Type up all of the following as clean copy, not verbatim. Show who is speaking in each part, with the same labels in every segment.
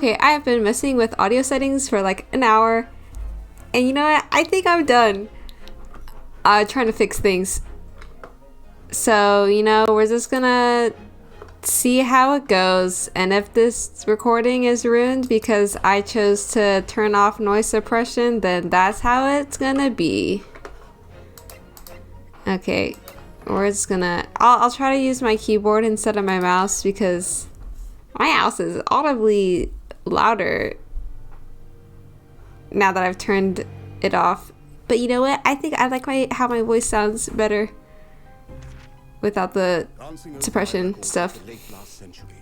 Speaker 1: Okay, I have been messing with audio settings for like an hour. And you know what? I think I'm done trying to fix things. So, you know, we're just gonna see how it goes. And if this recording is ruined because I chose to turn off noise suppression, then that's how it's gonna be. Okay, we're just gonna... I'll try to use my keyboard instead of my mouse because my mouse is audibly louder now that I've turned it off. But you know what? I think I like how my voice sounds better without the suppression stuff.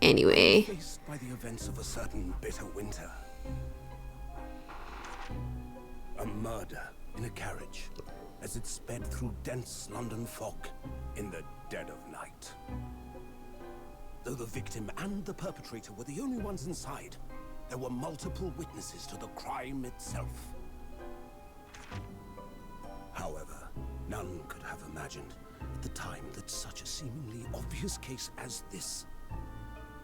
Speaker 1: Anyway.
Speaker 2: By the events of a certain bitter winter. A murder in a carriage as it sped through dense London fog in the dead of night. Though the victim and the perpetrator were the only ones inside, there were multiple witnesses to the crime itself. However, none could have imagined at the time that such a seemingly obvious case as this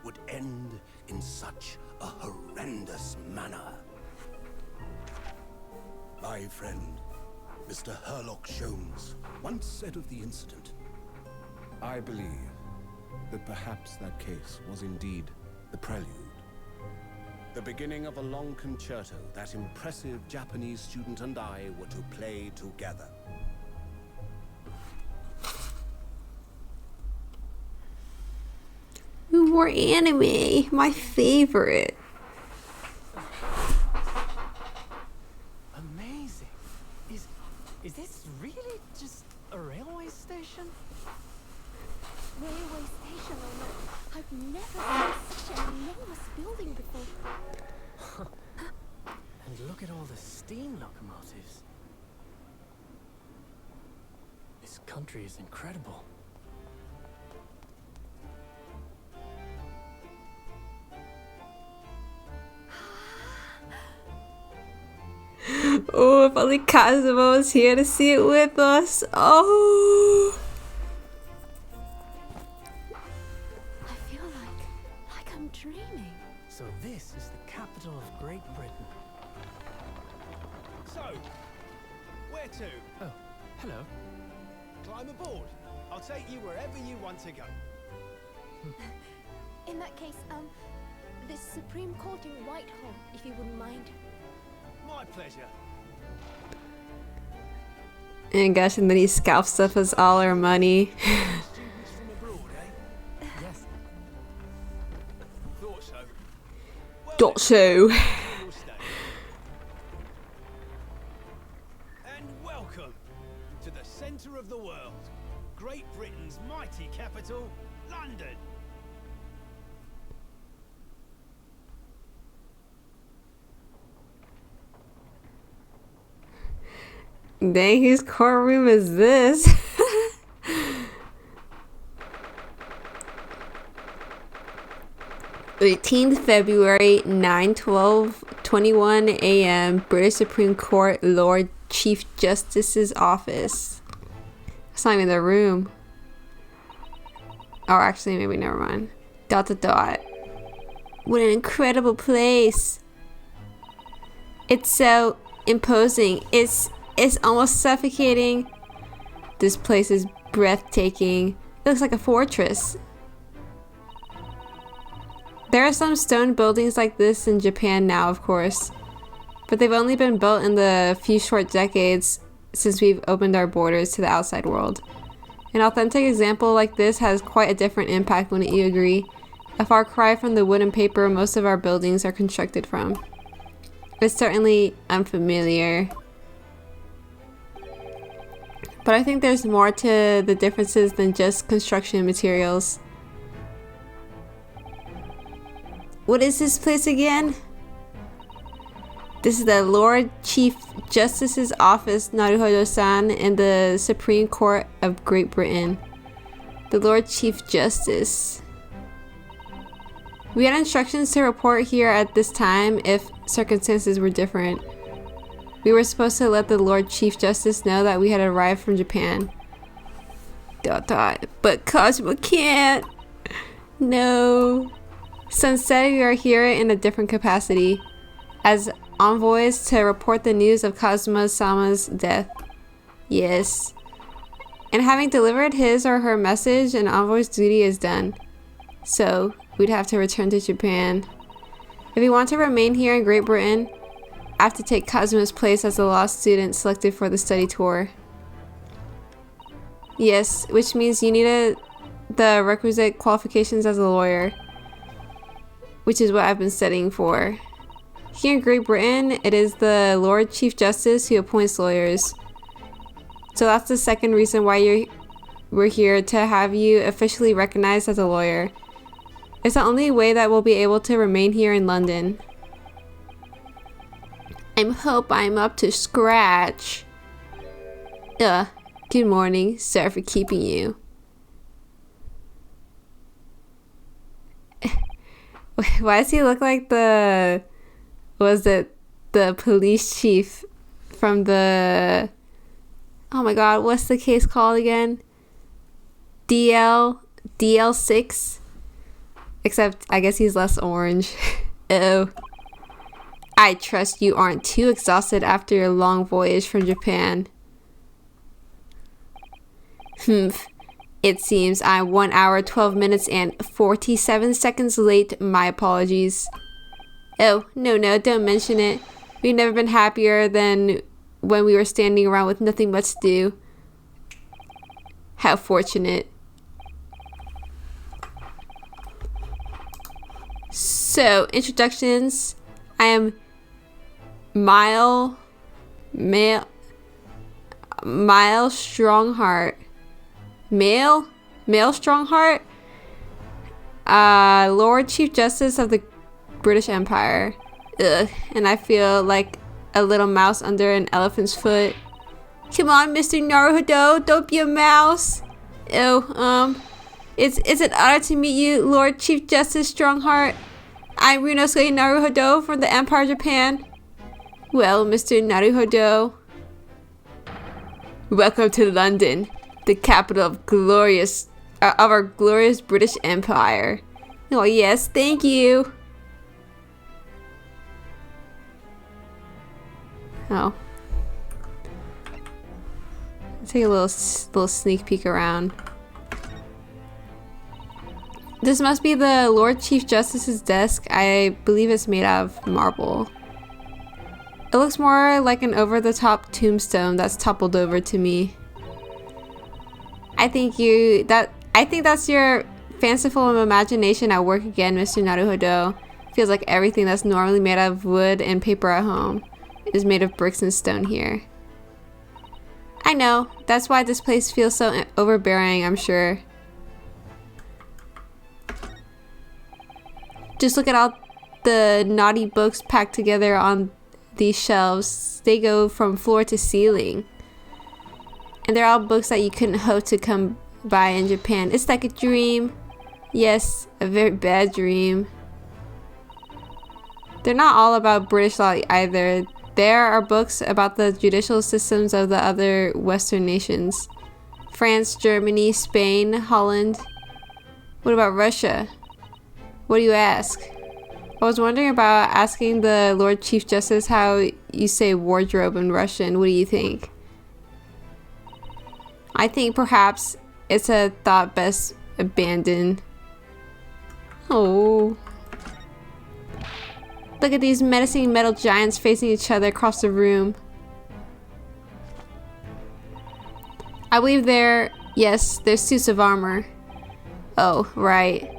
Speaker 2: would end in such a horrendous manner. My friend, Mr. Herlock Sholmes, once said of the incident, "I believe that perhaps that case was indeed the prelude. The beginning of a long concerto that impressive Japanese student and I were to play together."
Speaker 1: More anime, my favorite.
Speaker 3: Amazing. Is this really just a railway station?
Speaker 4: Railway station or not, I've never seen such an enormous building before.
Speaker 3: And look at all the steam locomotives. This country is incredible.
Speaker 1: Oh, if only Kazuma was here to see it with us. Oh.
Speaker 4: I feel like I'm dreaming.
Speaker 3: So this is the capital of Great Britain.
Speaker 5: So, where to?
Speaker 3: Oh, hello.
Speaker 5: Climb aboard. I'll take you wherever you want to go.
Speaker 4: In that case, the Supreme Court in Whitehall, if you wouldn't mind.
Speaker 5: My pleasure.
Speaker 1: And gosh, and then he scalps stuff as all our money.
Speaker 5: Students from abroad, eh?
Speaker 3: Yes.
Speaker 5: Thought so. Well,
Speaker 1: Dot show.
Speaker 5: we'll stay. And welcome to the centre of the world, Great Britain's mighty capital, London.
Speaker 1: Dang, whose courtroom is this? 18th February, 9:12:21 a.m. British Supreme Court, Lord Chief Justice's office. That's not even the room. Oh, actually, maybe never mind. ... What an incredible place! It's so imposing. It's almost suffocating. This place is breathtaking. It looks like a fortress. There are some stone buildings like this in Japan now, of course, but they've only been built in the few short decades since we've opened our borders to the outside world. An authentic example like this has quite a different impact, wouldn't you agree? A far cry from the wood and paper most of our buildings are constructed from. It's certainly unfamiliar. But I think there's more to the differences than just construction materials. What is this place again? This is the Lord Chief Justice's office, Naruhodo-san, in the Supreme Court of Great Britain. The Lord Chief Justice. We had instructions to report here at this time if circumstances were different. We were supposed to let the Lord Chief Justice know that we had arrived from Japan. ... But Cosmo can't. No. So instead, we are here in a different capacity, as envoys to report the news of Kazuma-sama's death. Yes. And having delivered his or her message, an envoy's duty is done. So, we'd have to return to Japan. If we want to remain here in Great Britain, I have to take Kazuma's place as the law student selected for the study tour. Yes, which means you need the requisite qualifications as a lawyer, which is what I've been studying for. Here in Great Britain, it is the Lord Chief Justice who appoints lawyers. So that's the second reason why we're here, to have you officially recognized as a lawyer. It's the only way that we'll be able to remain here in London. I hope I'm up to scratch. Good morning. Sorry for keeping you. Why does he look like the police chief from the... Oh my god, what's the case called again? DL6? Except, I guess he's less orange. Oh. I trust you aren't too exhausted after your long voyage from Japan. It seems I'm 1 hour, 12 minutes, and 47 seconds late. My apologies. Oh, no, don't mention it. We've never been happier than when we were standing around with nothing much to do. How fortunate. So, introductions. I am Mile Strongheart. Male Strongheart? Lord Chief Justice of the British Empire. Ugh, and I feel like a little mouse under an elephant's foot. Come on, Mr. Naruhodo, don't be a mouse. Ew, it's an honor to meet you, Lord Chief Justice Strongheart. I'm Ryunosuke Naruhodo from the Empire of Japan. Well, Mr. Naruhodo, welcome to London, the capital of our glorious British Empire. Oh yes, thank you. Oh, let's take a little sneak peek around. This must be the Lord Chief Justice's desk. I believe it's made out of marble. It looks more like an over-the-top tombstone that's toppled over to me. I think that's your fanciful imagination at work again, Mr. Naruhodo. Feels like everything that's normally made out of wood and paper at home is made of bricks and stone here. I know, that's why this place feels so overbearing, I'm sure. Just look at all the naughty books packed together on these shelves. They go from floor to ceiling. And they're all books that you couldn't hope to come by in Japan. It's like a dream. Yes, a very bad dream. They're not all about British law either. There are books about the judicial systems of the other Western nations. France, Germany, Spain, Holland. What about Russia? What do you ask? I was wondering about asking the Lord Chief Justice how you say wardrobe in Russian. What do you think? I think perhaps it's a thought best abandoned. Oh. Look at these menacing metal giants facing each other across the room. I believe they're suits of armor. Oh, right.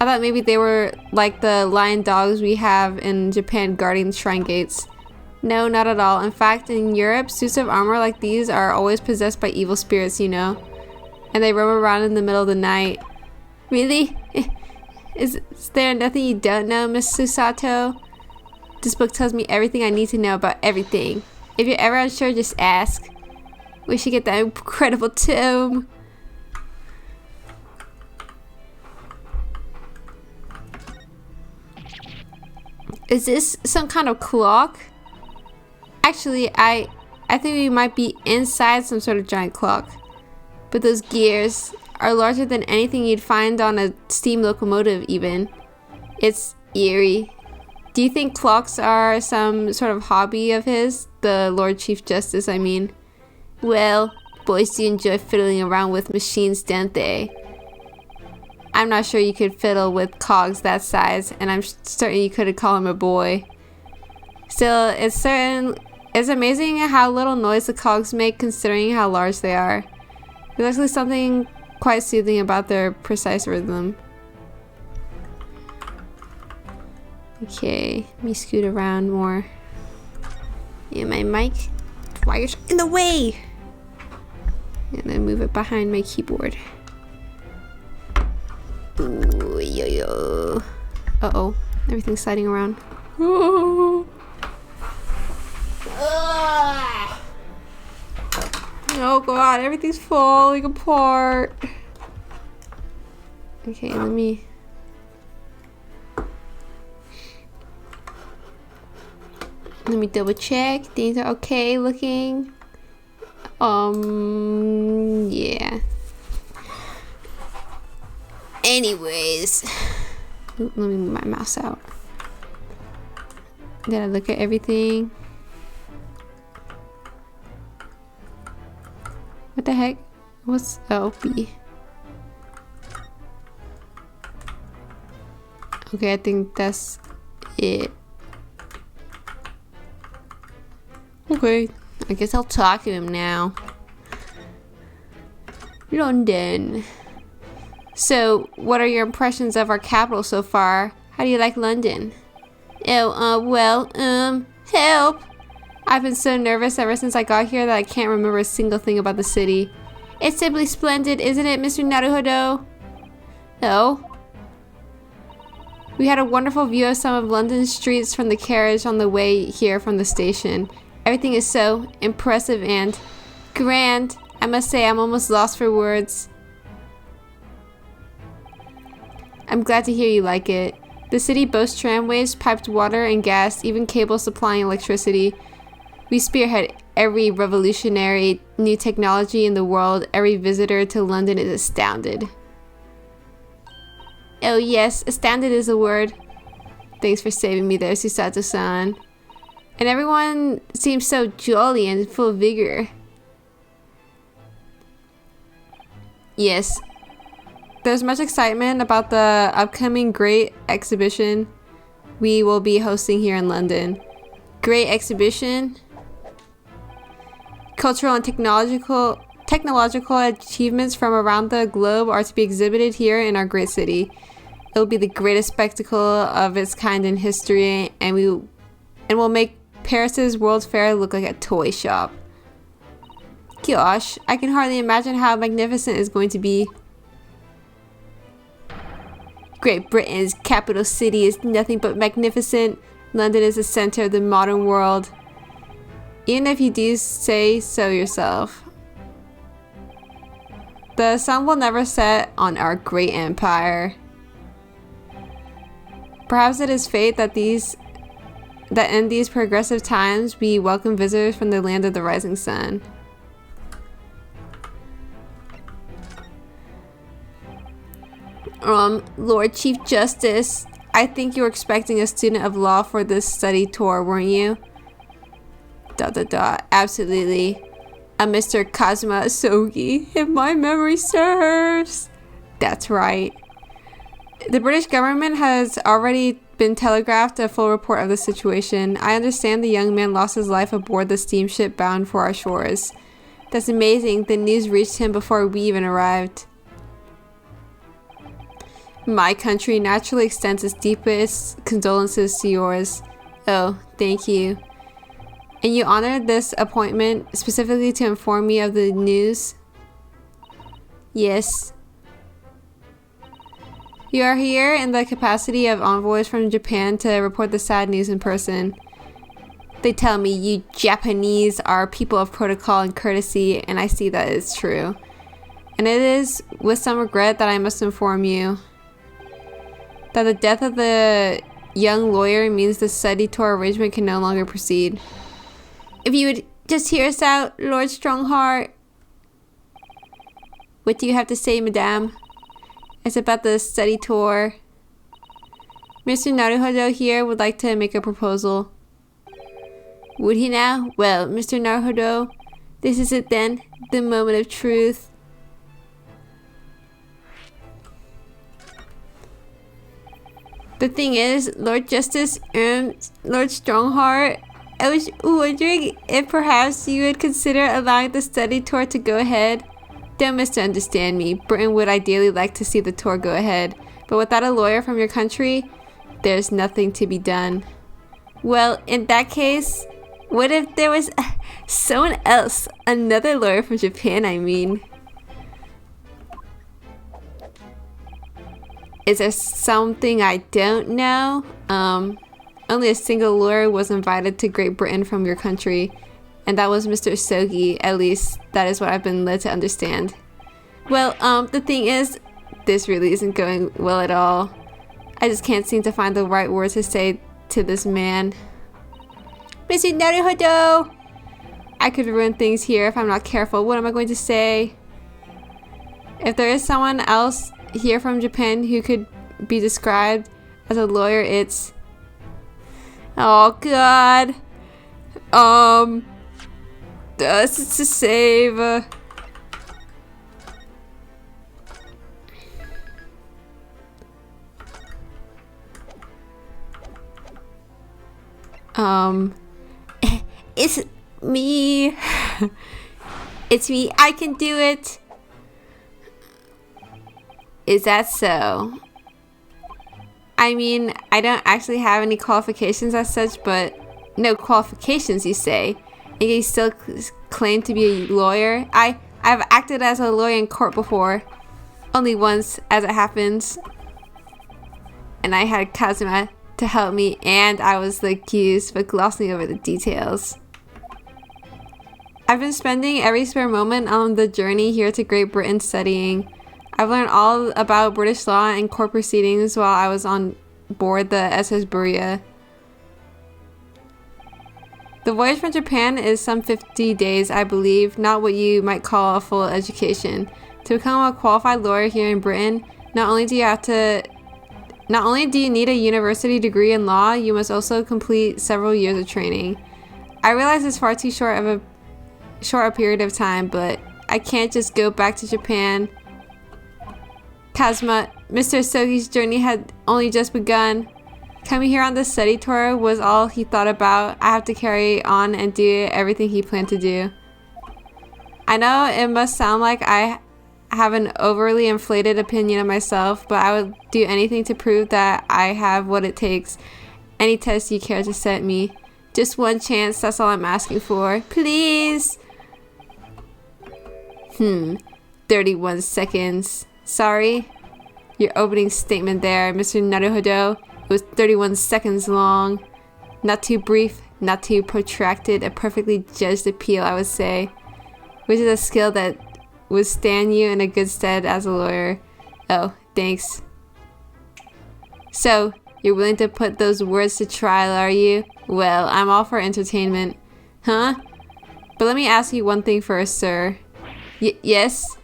Speaker 1: I thought maybe they were like the lion dogs we have in Japan guarding the shrine gates. No, not at all. In fact, in Europe, suits of armor like these are always possessed by evil spirits, you know? And they roam around in the middle of the night. Really? Is there nothing you don't know, Miss Susato? This book tells me everything I need to know about everything. If you're ever unsure, just ask. We should get that incredible tome. Is this some kind of clock? Actually, I think we might be inside some sort of giant clock. But those gears are larger than anything you'd find on a steam locomotive even. It's eerie. Do you think clocks are some sort of hobby of his? The Lord Chief Justice, I mean. Well, boys do enjoy fiddling around with machines, don't they? I'm not sure you could fiddle with cogs that size, and I'm certain you couldn't call him a boy. Still, it's amazing how little noise the cogs make considering how large they are. There's actually something quite soothing about their precise rhythm. Okay, let me scoot around more. Yeah, my mic wires in the way! And then move it behind my keyboard. Ooh, yo yo. Uh-oh, everything's sliding around. Oh. Oh god, everything's falling apart. Okay, let me double check. Things are okay looking. Yeah. Anyways, let me move my mouse out. Gotta look at everything. What the heck? What's B? Okay, I think that's it. Okay, I guess I'll talk to him now. London. So, what are your impressions of our capital so far? How do you like London? Oh, help! I've been so nervous ever since I got here that I can't remember a single thing about the city. It's simply splendid, isn't it, Mr. Naruhodo? Oh? We had a wonderful view of some of London's streets from the carriage on the way here from the station. Everything is so impressive and grand. I must say I'm almost lost for words. I'm glad to hear you like it. The city boasts tramways, piped water and gas, even cables supplying electricity. We spearhead every revolutionary new technology in the world. Every visitor to London is astounded. Oh yes, astounded is the word. Thanks for saving me there, Susato-san. And everyone seems so jolly and full of vigor. Yes. There's much excitement about the upcoming great exhibition we will be hosting here in London. Great exhibition? Cultural and technological achievements from around the globe are to be exhibited here in our great city. It will be the greatest spectacle of its kind in history, and will make Paris's World's Fair look like a toy shop. Gosh, I can hardly imagine how magnificent it's going to be. Great Britain's capital city is nothing but magnificent. London is the center of the modern world. Even if you do say so yourself. The sun will never set on our great empire. Perhaps it is fate that in these progressive times we welcome visitors from the land of the rising sun. Lord Chief Justice, I think you were expecting a student of law for this study tour, weren't you? ... Absolutely. A Mr. Kazuma Asogi, if my memory serves. That's right. The British government has already been telegraphed a full report of the situation. I understand the young man lost his life aboard the steamship bound for our shores. That's amazing. The news reached him before we even arrived. My country naturally extends its deepest condolences to yours. Oh, thank you. And you honored this appointment specifically to inform me of the news? Yes. You are here in the capacity of envoys from Japan to report the sad news in person. They tell me you Japanese are people of protocol and courtesy, and I see that it's true. And it is with some regret that I must inform you that the death of the young lawyer means the study tour arrangement can no longer proceed. If you would just hear us out, Lord Strongheart. What do you have to say, madame? It's about the study tour. Mr. Naruhodo here would like to make a proposal. Would he now? Well, Mr. Naruhodo, this is it then, the moment of truth. The thing is, Lord Justice and Lord Strongheart, I was wondering if perhaps you would consider allowing the study tour to go ahead. Don't misunderstand me. Britain would ideally like to see the tour go ahead, but without a lawyer from your country, there's nothing to be done. Well, in that case, what if there was someone else, another lawyer from Japan, I mean? Is there something I don't know? Only a single lawyer was invited to Great Britain from your country, and that was Mr. Sogi. At least, that is what I've been led to understand. Well, the thing is, this really isn't going well at all. I just can't seem to find the right words to say to this man. Mr. Naruhodo! I could ruin things here if I'm not careful. What am I going to say? If there is someone else here from Japan who could be described as a lawyer, it's... Oh god. It's to save. It's me. It's me. I can do it. Is that so? I mean, I don't actually have any qualifications as such, but no qualifications, you say? And you still claim to be a lawyer? I've acted as a lawyer in court before. Only once, as it happens. And I had Kazuma to help me, and I was the accused, but glossing over the details. I've been spending every spare moment on the journey here to Great Britain studying. I've learned all about British law and court proceedings while I was on board the SS Buria. The voyage from Japan is some 50 days, I believe, not what you might call a full education. To become a qualified lawyer here in Britain, not only do you need a university degree in law, you must also complete several years of training. I realize it's far too short a period of time, but I can't just go back to Japan. Kazuma, Mr. Sogi's journey had only just begun. Coming here on the study tour was all he thought about. I have to carry on and do everything he planned to do. I know it must sound like I have an overly inflated opinion of myself, but I would do anything to prove that I have what it takes. Any test you care to set me. Just one chance, that's all I'm asking for. Please! 31 seconds. Sorry? Your opening statement there, Mr. Naruhodo, was 31 seconds long. Not too brief, not too protracted, a perfectly judged appeal, I would say. Which is a skill that would stand you in a good stead as a lawyer. Oh, thanks. So, you're willing to put those words to trial, are you? Well, I'm all for entertainment. Huh? But let me ask you one thing first, sir. Yes?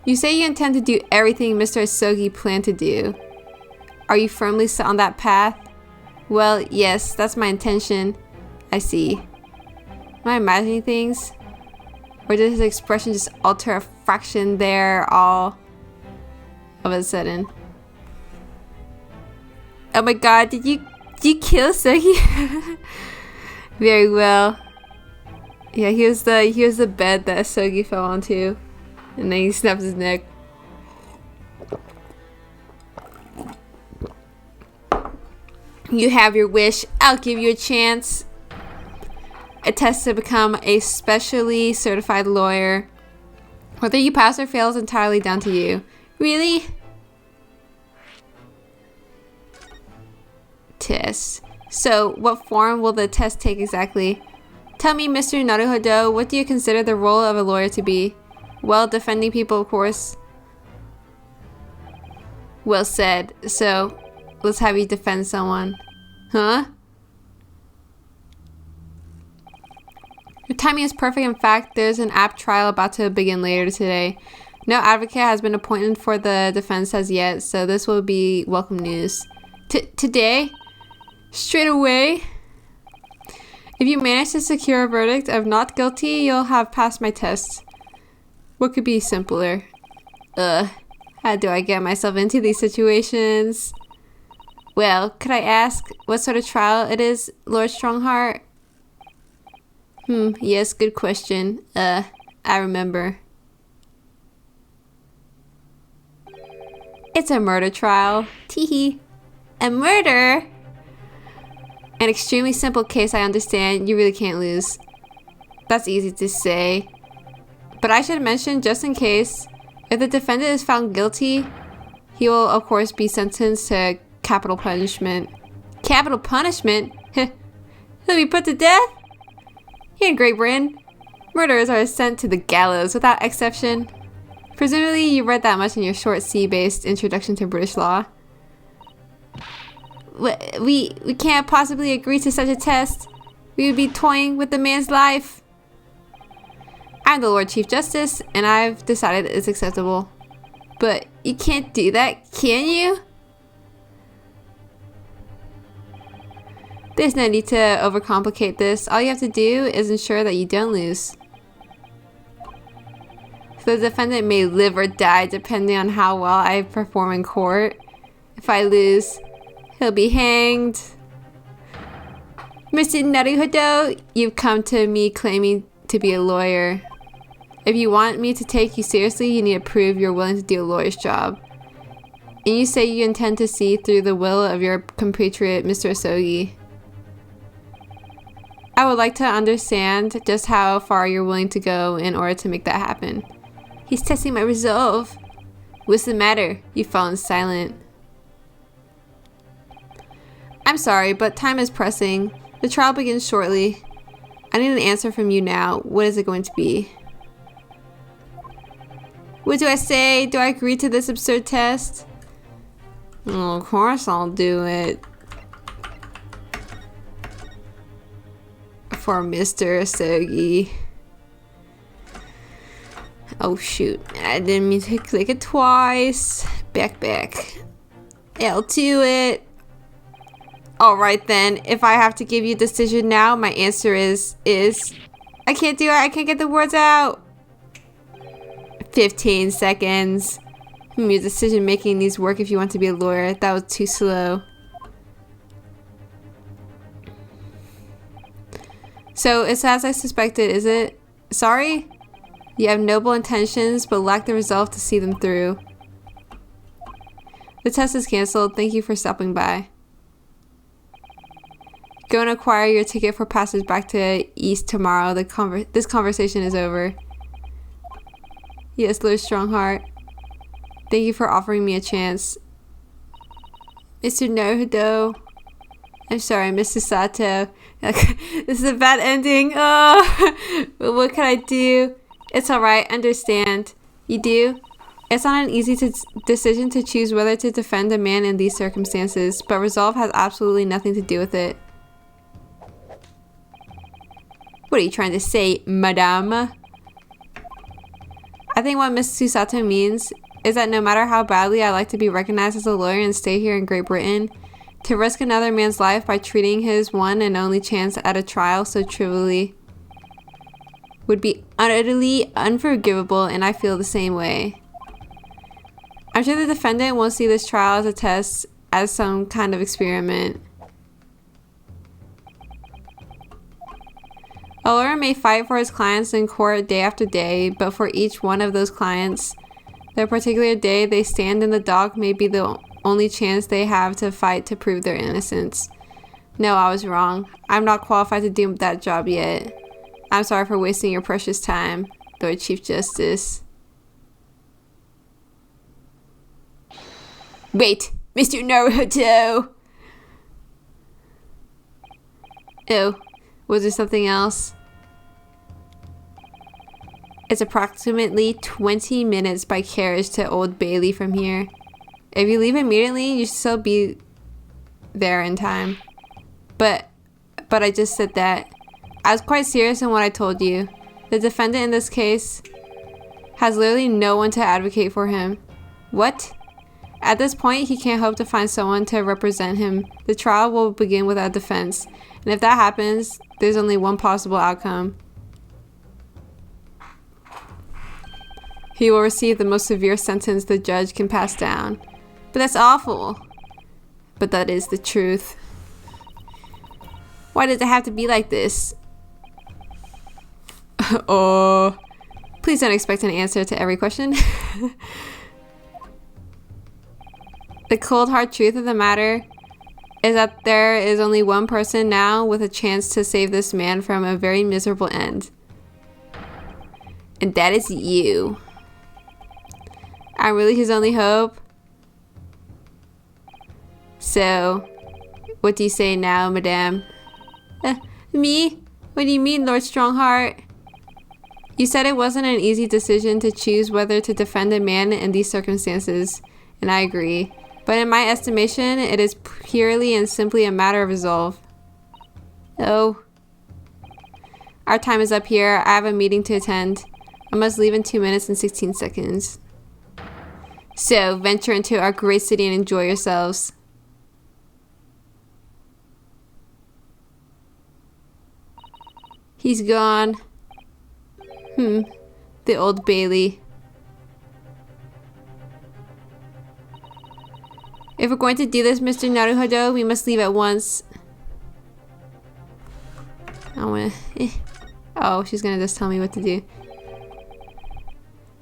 Speaker 1: You say you intend to do everything Mr. Sogi planned to do. Are you firmly set on that path? Well, yes, that's my intention. I see. Am I imagining things? Or did his expression just alter a fraction there all of a sudden? Oh my god, did you kill Sogi? Very well. Yeah, here's the bed that Sogi fell onto. And then he snaps his neck. You have your wish. I'll give you a chance. A test to become a specially certified lawyer. Whether you pass or fail is entirely down to you. Really? Test. So, what form will the test take exactly? Tell me, Mr. Naruhodo, what do you consider the role of a lawyer to be? Well, defending people, of course. Well said. So, let's have you defend someone. Huh? Your timing is perfect. In fact, there's an app trial about to begin later today. No advocate has been appointed for the defense as yet, so this will be welcome news. Today? Straight away? If you manage to secure a verdict of not guilty, you'll have passed my test. What could be simpler? How do I get myself into these situations? Well, could I ask what sort of trial it is, Lord Strongheart? Yes, good question. I remember. It's a murder trial. Teehee. A murder? An extremely simple case, I understand. You really can't lose. That's easy to say. But I should mention, just in case, if the defendant is found guilty, he will, of course, be sentenced to capital punishment. Capital punishment? He'll be put to death? Here in Great Britain, murderers are sent to the gallows without exception. Presumably, you read that much in your short C-based introduction to British law. We can't possibly agree to such a test. We would be toying with the man's life. I'm the Lord Chief Justice, and I've decided it's acceptable. But you can't do that, can you? There's no need to overcomplicate this. All you have to do is ensure that you don't lose. The defendant may live or die depending on how well I perform in court. If I lose, he'll be hanged. Mr. Naruhodo, you've come to me claiming to be a lawyer. If you want me to take you seriously, you need to prove you're willing to do a lawyer's job. And you say you intend to see through the will of your compatriot, Mr. Asogi. I would like to understand just how far you're willing to go in order to make that happen. He's testing my resolve. What's the matter? You've fallen silent. I'm sorry, but time is pressing. The trial begins shortly. I need an answer from you now. What is it going to be? What do I say? Do I agree to this absurd test? Oh, of course I'll do it. For Mr. Asogi. Oh shoot, I didn't mean to click it twice. Back. I'll do it. Alright then, if I have to give you a decision now, my answer is I can't do it, I can't get the words out. 15 seconds. Your decision making needs work if you want to be a lawyer. That was too slow. So it's as I suspected, is it? Sorry? You have noble intentions, but lack the resolve to see them through. The test is cancelled. Thank you for stopping by. Go and acquire your ticket for passage back to East tomorrow. This conversation is over. Yes, Lord Strongheart. Thank you for offering me a chance. Mr. Naruhodo. I'm sorry, Mr. Sato. This is a bad ending. Oh, but what can I do? It's alright, understand. You do? It's not an easy decision to choose whether to defend a man in these circumstances, but resolve has absolutely nothing to do with it. What are you trying to say, madame? I think what Ms. Susato means is that no matter how badly I like to be recognized as a lawyer and stay here in Great Britain, to risk another man's life by treating his one and only chance at a trial so trivially would be utterly unforgivable, and I feel the same way. I'm sure the defendant won't see this trial as a test, as some kind of experiment. A lawyer may fight for his clients in court day after day, but for each one of those clients, the particular day they stand in the dock may be the only chance they have to fight to prove their innocence. No, I was wrong. I'm not qualified to do that job yet. I'm sorry for wasting your precious time, Lord Chief Justice. Wait, Mr. Naruhodo! Oh, was there something else? It's approximately 20 minutes by carriage to Old Bailey from here. If you leave immediately, you should still be there in time. But I just said that. I was quite serious in what I told you. The defendant in this case has literally no one to advocate for him. What? At this point, he can't hope to find someone to represent him. The trial will begin without defense, and if that happens, there's only one possible outcome. He will receive the most severe sentence the judge can pass down. But that's awful. But that is the truth. Why does it have to be like this? Oh, please don't expect an answer to every question. The cold hard truth of the matter is that there is only one person now with a chance to save this man from a very miserable end. And that is you. I'm really his only hope. So, what do you say now, madame? Me? What do you mean, Lord Strongheart? You said it wasn't an easy decision to choose whether to defend a man in these circumstances, and I agree. But in my estimation, it is purely and simply a matter of resolve. Oh. Our time is up here. I have a meeting to attend. I must leave in 2 minutes and 16 seconds. So, venture into our great city and enjoy yourselves. He's gone. The Old Bailey. If we're going to do this, Mr. Naruhodo, we must leave at once. Oh, she's gonna just tell me what to do.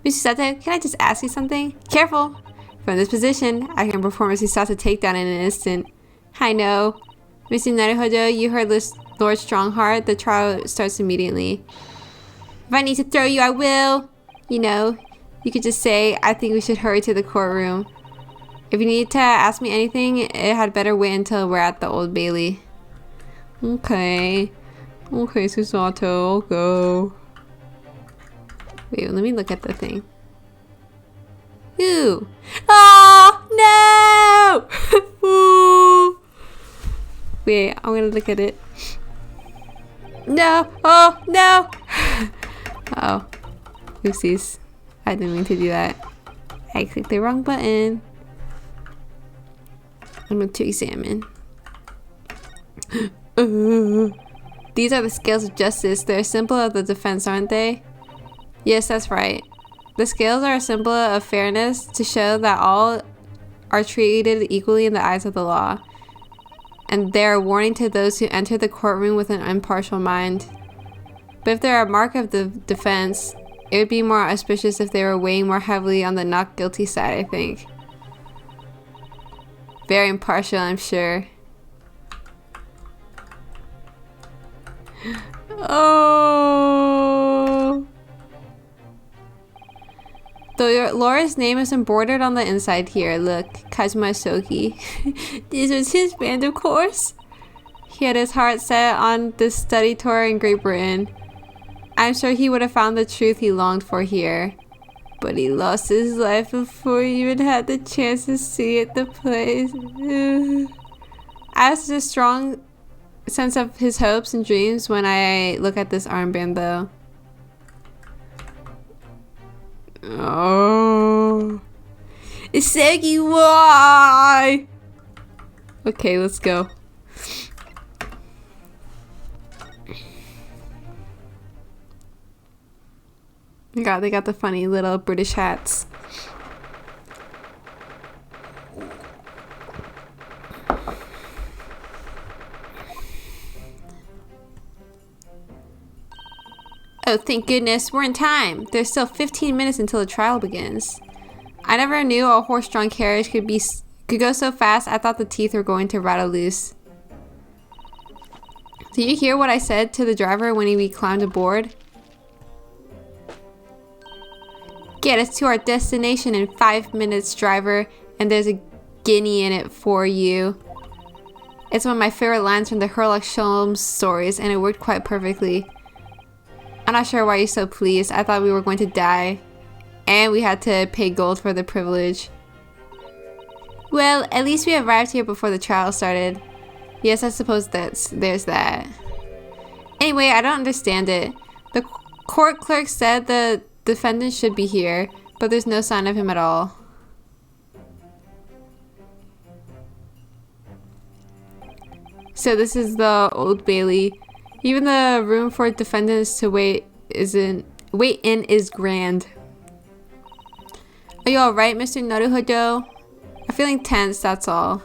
Speaker 1: Mr. Sato, can I just ask you something? Careful! From this position, I can perform a Sato takedown in an instant. I know. Mr. Naruhodo, you heard this Lord Strongheart. The trial starts immediately. If I need to throw you, I will. You know, you could just say, I think we should hurry to the courtroom. If you need to ask me anything, it had better wait until we're at the Old Bailey. Okay. Okay, Susato, I'll go. Wait, let me look at the thing. Ooh. Oh, no! Ooh. Wait, I'm gonna look at it. No! Oh, no! Oh. Oopsies. I didn't mean to do that. I clicked the wrong button. I'm going to examine. These are the scales of justice. They're a symbol of the defense, aren't they? Yes, that's right. The scales are a symbol of fairness to show that all are treated equally in the eyes of the law. And they're a warning to those who enter the courtroom with an impartial mind. But if they're a mark of the defense, it would be more auspicious if they were weighing more heavily on the not guilty side, I think. Very impartial, I'm sure. Oh! The Laura's name is embroidered on the inside here. Look, Kazuma Soki. This was his band, of course. He had his heart set on this study tour in Great Britain. I'm sure he would have found the truth he longed for here. But he lost his life before he even had the chance to see it the place. I have such a strong sense of his hopes and dreams when I look at this armband, though. Oh. Isegi, why? Okay, let's go. God, they got the funny little British hats. Oh, thank goodness, we're in time. There's still 15 minutes until the trial begins. I never knew a horse-drawn carriage could go so fast. I thought the teeth were going to rattle loose. Did you hear what I said to the driver when we climbed aboard? Get us to our destination in 5 minutes, driver, and there's a guinea in it for you. It's one of my favorite lines from the Sherlock Holmes stories, and it worked quite perfectly. I'm not sure why you're so pleased. I thought we were going to die, and we had to pay gold for the privilege. Well, at least we arrived here before the trial started. Yes, I suppose there's that. Anyway, I don't understand it. The court clerk said the defendant should be here, but there's no sign of him at all. So this is the Old Bailey. Even the room for defendants to wait in is grand. Are you alright, Mr. Naruhodo? I'm feeling tense, that's all.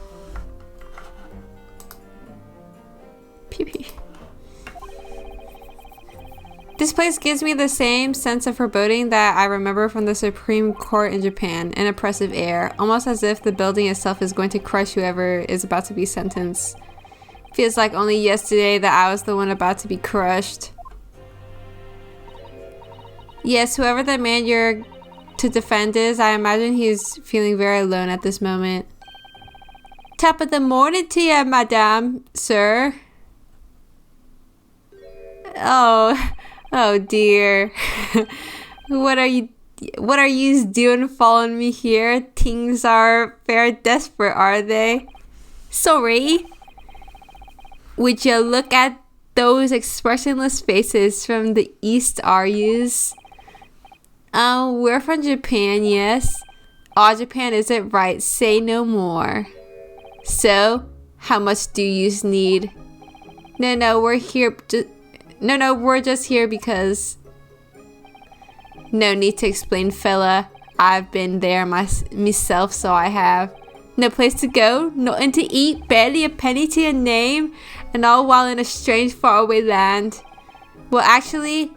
Speaker 1: Pee pee. This place gives me the same sense of foreboding that I remember from the Supreme Court in Japan, an oppressive air, almost as if the building itself is going to crush whoever is about to be sentenced. Feels like only yesterday that I was the one about to be crushed. Yes, whoever the man you're to defend is, I imagine he's feeling very alone at this moment. Top of the morning to you, madame, sir. Oh dear. What are you doing following me here? Things are very desperate, are they? Sorry. Would you look at those expressionless faces from the east, are yous? We're from Japan, yes. All Japan isn't right, say no more. So, how much do yous need? No, we're here No, we're just here because... No need to explain, fella. I've been there myself, so I have. No place to go, nothing to eat, barely a penny to your name, and all while in a strange faraway land. Well, actually,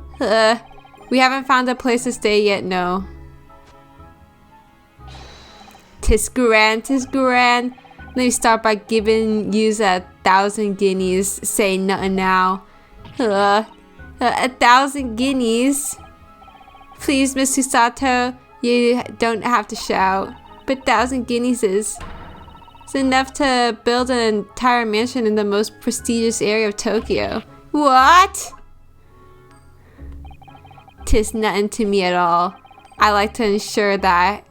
Speaker 1: we haven't found a place to stay yet, no. 'Tis grand. Let me start by giving yous 1,000 guineas. Say nothing now. 1,000 guineas? Please, Miss Susato, you don't have to shout. But 1,000 guineas is enough to build an entire mansion in the most prestigious area of Tokyo. What? 'Tis nothing to me at all. I like to ensure I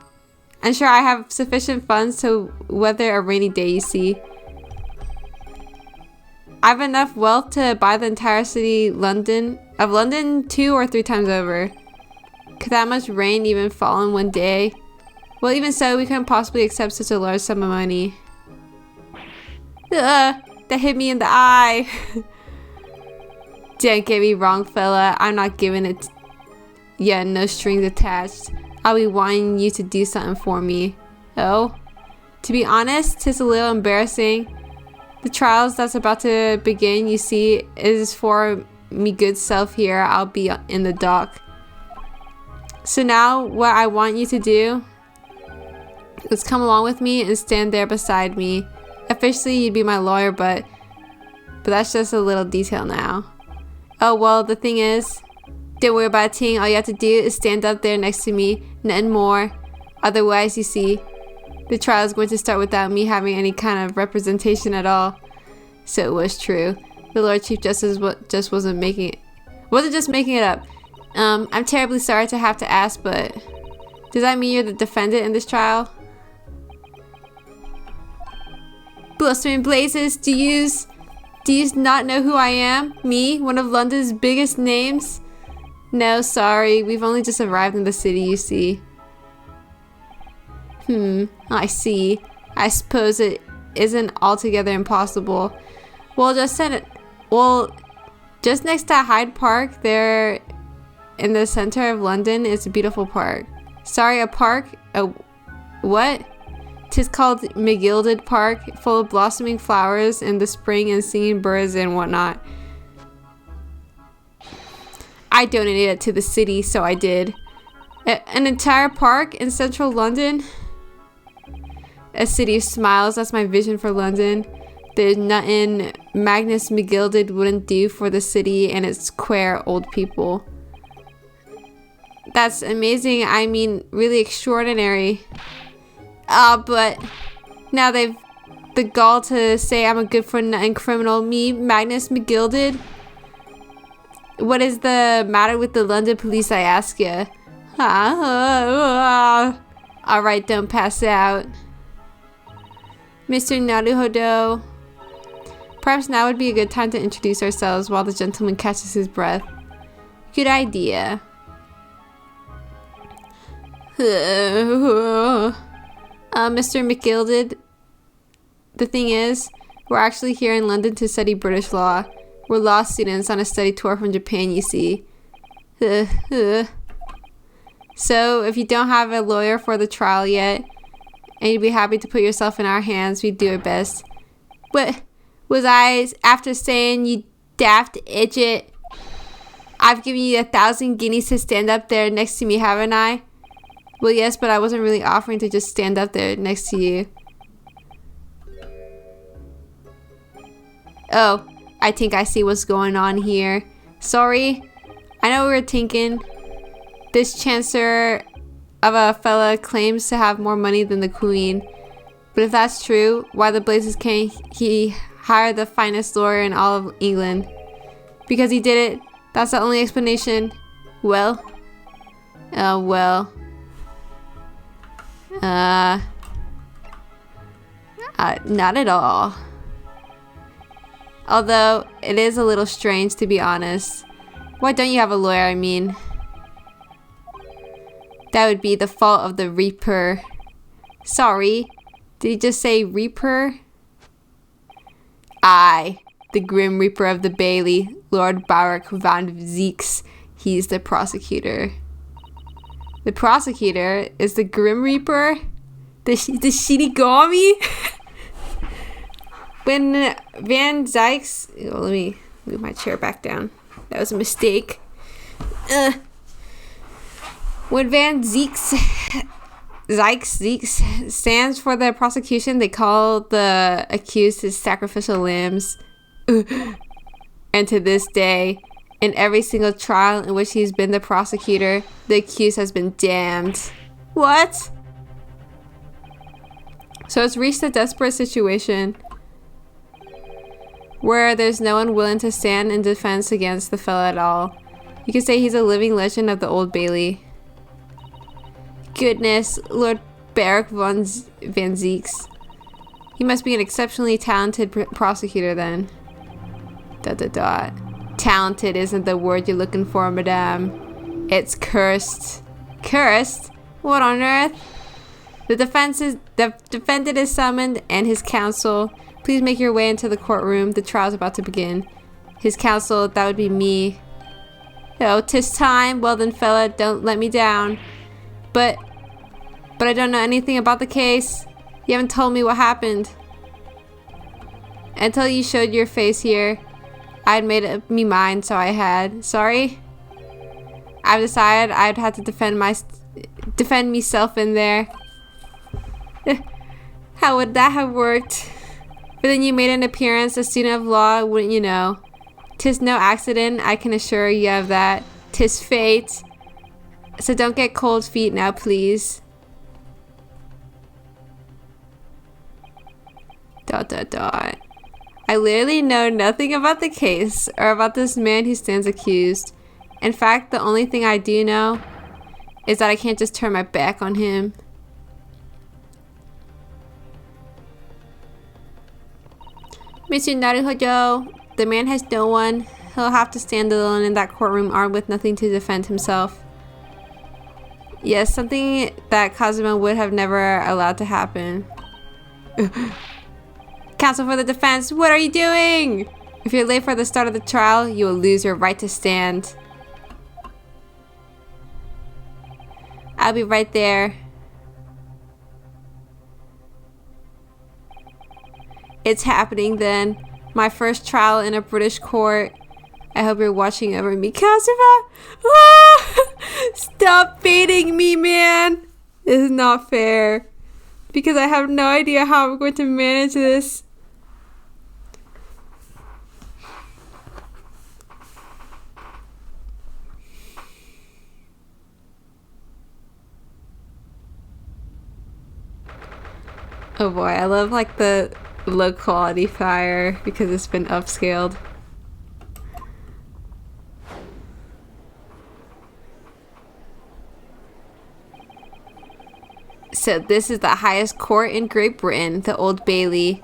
Speaker 1: have sufficient funds to weather a rainy day, you see. I have enough wealth to buy the entire city of London 2 or 3 times over. Could that much rain even fall in one day? Well, even so, we couldn't possibly accept such a large sum of money. That hit me in the eye. Don't get me wrong, fella. I'm not giving it... Yeah, no strings attached. I'll be wanting you to do something for me. Oh? To be honest, 'tis a little embarrassing. The trials that's about to begin, you see, is for me good self here. I'll be in the dock. So now, what I want you to do is come along with me and stand there beside me. Officially, you'd be my lawyer, but that's just a little detail now. Oh, well, the thing is, don't worry about a thing. All you have to do is stand up there next to me, nothing more. Otherwise, you see, the trial is going to start without me having any kind of representation at all. So it was true. The Lord Chief Justice wasn't just making it up. I'm terribly sorry to have to ask, but does that mean you're the defendant in this trial? Blustering blazes, do yous not know who I am? Me, one of London's biggest names? No, sorry, we've only just arrived in the city, you see. I see. I suppose it isn't altogether impossible. Well, just next to Hyde Park, there in the center of London, is a beautiful park. Sorry, a park? What? 'Tis called McGilded Park, full of blossoming flowers in the spring and singing birds and whatnot. I donated it to the city, so I did. An entire park in central London? A city of smiles, that's my vision for London. There's nothing Magnus McGilded wouldn't do for the city and its queer old people. That's amazing, I mean, really extraordinary. But now they've the gall to say I'm a good-for-nothing criminal. Me, Magnus McGilded? What is the matter with the London police, I ask ya? Alright, don't pass out. Mr. Naruhodo. Perhaps now would be a good time to introduce ourselves while the gentleman catches his breath. Good idea. Mr. McGilded, the thing is, we're actually here in London to study British law. We're law students on a study tour from Japan, you see. So, if you don't have a lawyer for the trial yet, and you'd be happy to put yourself in our hands, we'd do our best. What was I, after saying, you daft idiot? I've given you 1,000 guineas to stand up there next to me, haven't I? Well, yes, but I wasn't really offering to just stand up there next to you. Oh, I think I see what's going on here. Sorry. I know we were thinking. This Chancellor of a fella claims to have more money than the Queen. But if that's true, why the blazes can't he hire the finest lawyer in all of England? Because he did it. That's the only explanation. Well. Well. Not at all. Although, it is a little strange, to be honest. Why don't you have a lawyer, I mean? That would be the fault of the Reaper. Sorry, did you just say Reaper? I, the Grim Reaper of the Bailey, Lord Barak van ZIEKS. He's the prosecutor. The prosecutor is the Grim Reaper? The Shinigami? When Van ZIEKS... Oh, let me move my chair back down. That was a mistake. When Van ZIEKS stands for the prosecution, they call the accused his sacrificial lambs. And to this day, in every single trial in which he's been the prosecutor, the accused has been damned. What? So it's reached a desperate situation where there's no one willing to stand in defense against the fella at all. You could say he's a living legend of the Old Bailey. Goodness, Lord Barak van ZIEKS. He must be an exceptionally talented prosecutor then. ... Talented isn't the word you're looking for, madame. It's cursed. Cursed? What on earth? The defendant is summoned and his counsel. Please make your way into the courtroom. The trial's about to begin. His counsel, that would be me. Oh, 'tis time. Well then, fella, don't let me down. But I don't know anything about the case. You haven't told me what happened. Until you showed your face here, I'd made up me mind, so I had. Sorry? I've decided I'd have to defend myself in there. How would that have worked? But then you made an appearance, a student of law, wouldn't you know? 'Tis no accident, I can assure you of that. 'Tis fate. So don't get cold feet now, please. ... I literally know nothing about the case or about this man who stands accused. In fact, the only thing I do know is that I can't just turn my back on him. Mr. Naruhojo, the man has no one. He'll have to stand alone in that courtroom armed with nothing to defend himself. Yes, something that Kazuma would have never allowed to happen. Counsel for the defense, what are you doing? If you're late for the start of the trial, you will lose your right to stand. I'll be right there. It's happening then. My first trial in a British court. I hope you're watching over me, Kazuma. Ah! Stop baiting me, man. This is not fair. Because I have no idea how I'm going to manage this. Oh boy, I love like the low quality fire because it's been upscaled. So this is the highest court in Great Britain, the Old Bailey.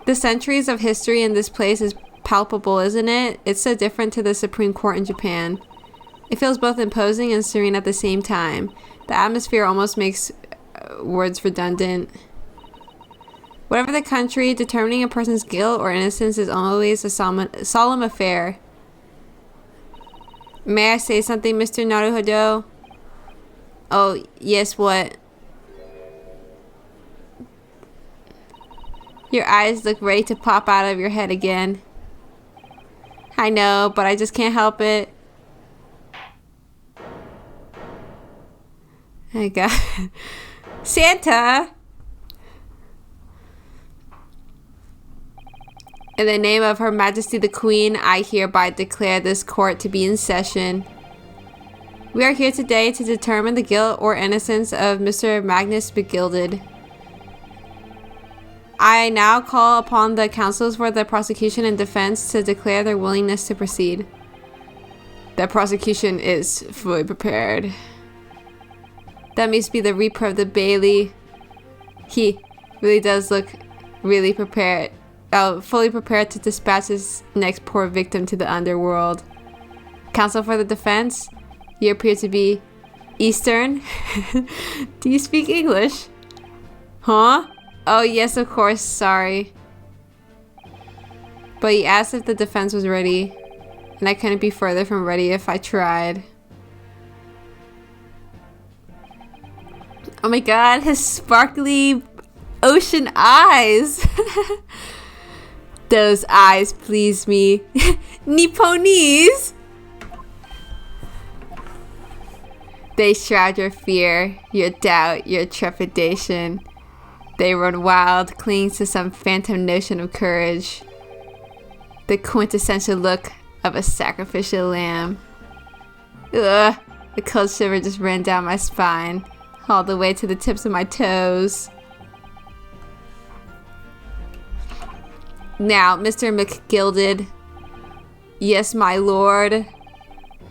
Speaker 1: The centuries of history in this place is palpable, isn't it? It's so different to the Supreme Court in Japan. It feels both imposing and serene at the same time. The atmosphere almost makes words redundant. Whatever the country, determining a person's guilt or innocence is always a solemn affair. May I say something, Mr. Naruhodo? Oh, yes, what? Your eyes look ready to pop out of your head again. I know, but I just can't help it. My God. Santa! In the name of Her Majesty the Queen, I hereby declare this court to be in session. We are here today to determine the guilt or innocence of Mr. Magnus Begilded. I now call upon the counsels for the prosecution and defense to declare their willingness to proceed. The prosecution is fully prepared. That must be the Reaper of the Bailey. He really does look really prepared. Fully prepared to dispatch his next poor victim to the underworld. Counsel for the defense? You appear to be Eastern. Do you speak English? Huh? Oh yes, of course, sorry. But he asked if the defense was ready, and I couldn't be further from ready if I tried. Oh my God, his sparkly ocean eyes. Those eyes please me. Nipponese! They shroud your fear, your doubt, your trepidation. They run wild, clinging to some phantom notion of courage. The quintessential look of a sacrificial lamb. Ugh, the cold shiver just ran down my spine, all the way to the tips of my toes. Now, Mr. McGilded. Yes, my lord.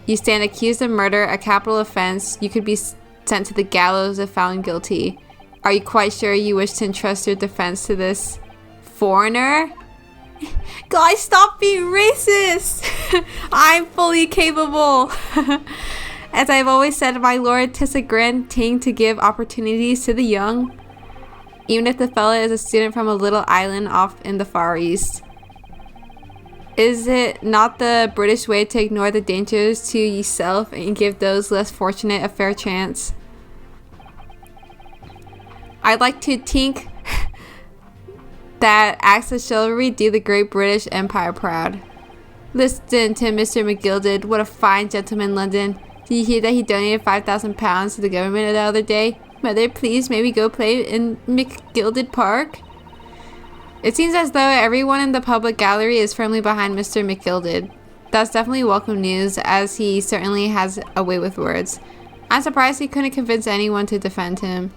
Speaker 1: You stand accused of murder, a capital offense. You could be sent to the gallows if found guilty. Are you quite sure you wish to entrust your defense to this foreigner? Guys, stop being racist! I'm fully capable. As I've always said, my lord, 'tis a grand thing to give opportunities to the young. Even if the fella is a student from a little island off in the Far East. Is it not the British way to ignore the dangers to yourself and give those less fortunate a fair chance? I'd like to think that acts of chivalry do the great British Empire proud. Listen to Mr. McGilded, what a fine gentleman, London. Did you hear that he donated £5,000 to the government the other day? Mother, please, may we go play in McGilded Park? It seems as though everyone in the public gallery is firmly behind Mr. McGilded. That's definitely welcome news, as he certainly has a way with words. I'm surprised he couldn't convince anyone to defend him.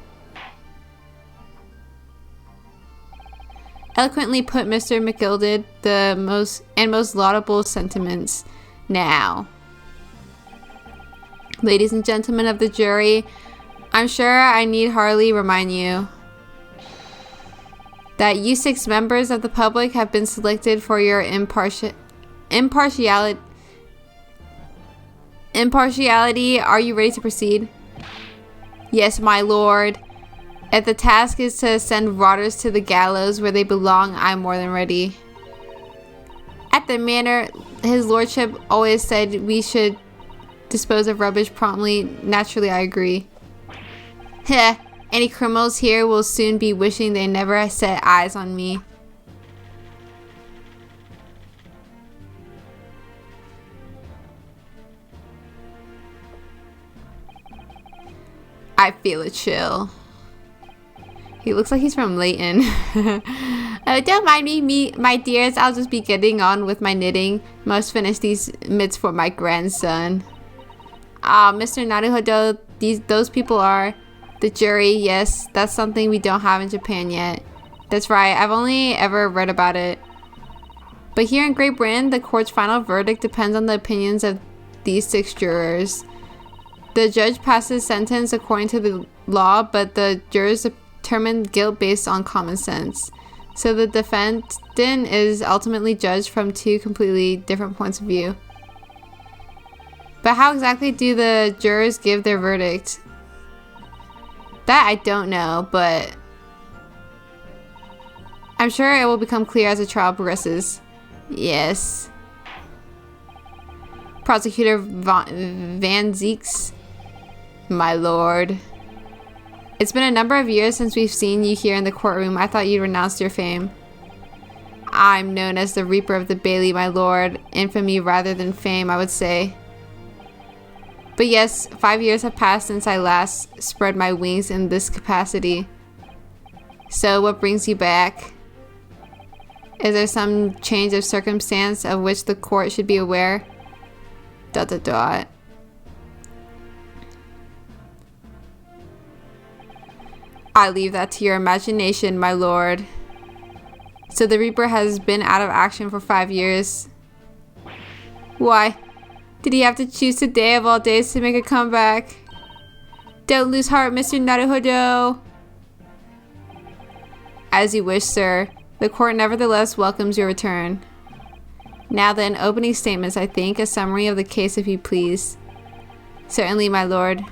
Speaker 1: Eloquently put, Mr. McGilded, the most laudable sentiments. Now, ladies and gentlemen of the jury, I'm sure I need hardly remind you that you 6 members of the public have been selected for your impartiality. Are you ready to proceed? Yes, my lord. If the task is to send rotters to the gallows where they belong, I'm more than ready. At the manor, his lordship always said we should dispose of rubbish promptly. Naturally, I agree. Heh, any criminals here will soon be wishing they never set eyes on me. I feel a chill. He looks like he's from Leighton. Oh, don't mind me, my dears. I'll just be getting on with my knitting. Must finish these mitts for my grandson. Ah, Mr. Naruhodo, those people are the jury. Yes, that's something we don't have in Japan yet. That's right. I've only ever read about it. But here in Great Britain, the court's final verdict depends on the opinions of these 6 jurors. The judge passes sentence according to the law, but the jurors determine guilt based on common sense. So the defendant is ultimately judged from 2 completely different points of view. But how exactly do the jurors give their verdict? That I don't know, but I'm sure it will become clear as the trial progresses. Yes. Prosecutor Van ZIEKS, my lord. It's been a number of years since we've seen you here in the courtroom. I thought you'd renounced your fame. I'm known as the Reaper of the Bailey, my lord. Infamy rather than fame, I would say. But yes, 5 years have passed since I last spread my wings in this capacity. So what brings you back? Is there some change of circumstance of which the court should be aware? ... I leave that to your imagination, my lord. So the Reaper has been out of action for 5 years. Why? Did he have to choose today of all days to make a comeback? Don't lose heart, Mr. Naruhodo. As you wish, sir. The court nevertheless welcomes your return. Now then, opening statements, I think. A summary of the case, if you please. Certainly, my lord.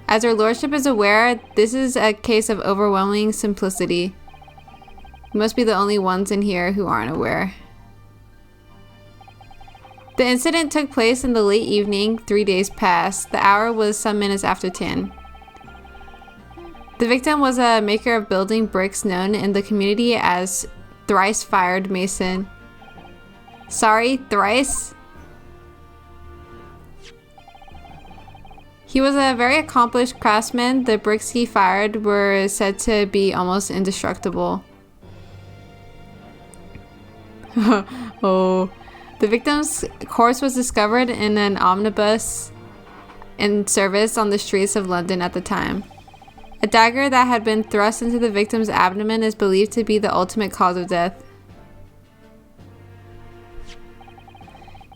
Speaker 1: As your lordship is aware, this is a case of overwhelming simplicity. You must be the only ones in here who aren't aware. The incident took place in the late evening, 3 days past. The hour was some minutes after 10. The victim was a maker of building bricks known in the community as Thrice Fired Mason. Sorry, thrice? He was a very accomplished craftsman. The bricks he fired were said to be almost indestructible. Oh. The victim's corpse was discovered in an omnibus in service on the streets of London at the time. A dagger that had been thrust into the victim's abdomen is believed to be the ultimate cause of death.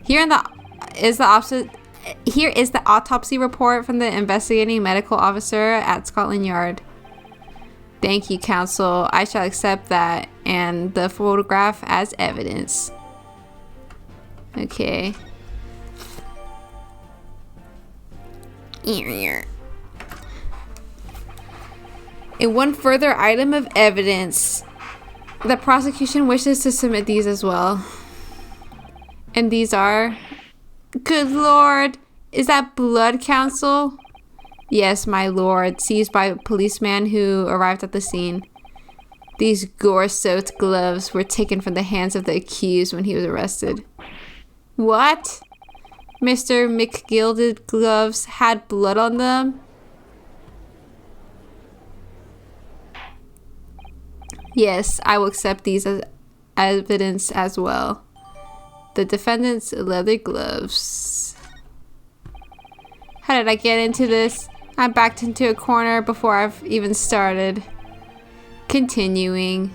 Speaker 1: Here is the autopsy report from the investigating medical officer at Scotland Yard. Thank you, counsel. I shall accept that and the photograph as evidence. Okay. In one further item of evidence, the prosecution wishes to submit these as well. And these are... Good lord! Is that blood, counsel? Yes, my lord. Seized by a policeman who arrived at the scene. These gore-soaked gloves were taken from the hands of the accused when he was arrested. What? Mr. McGilded gloves had blood on them? Yes, I will accept these as evidence as well. The defendant's leather gloves. How did I get into this? I backed into a corner before I've even started. Continuing.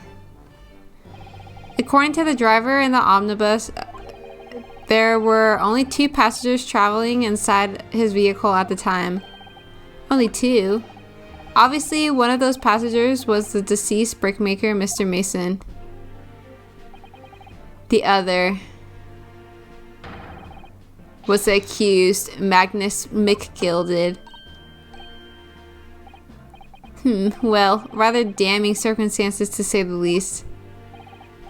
Speaker 1: According to the driver in the omnibus, there were only 2 passengers traveling inside his vehicle at the time. Only 2? Obviously, one of those passengers was the deceased brickmaker, Mr. Mason. The other was the accused, Magnus McGilded. Well, rather damning circumstances to say the least.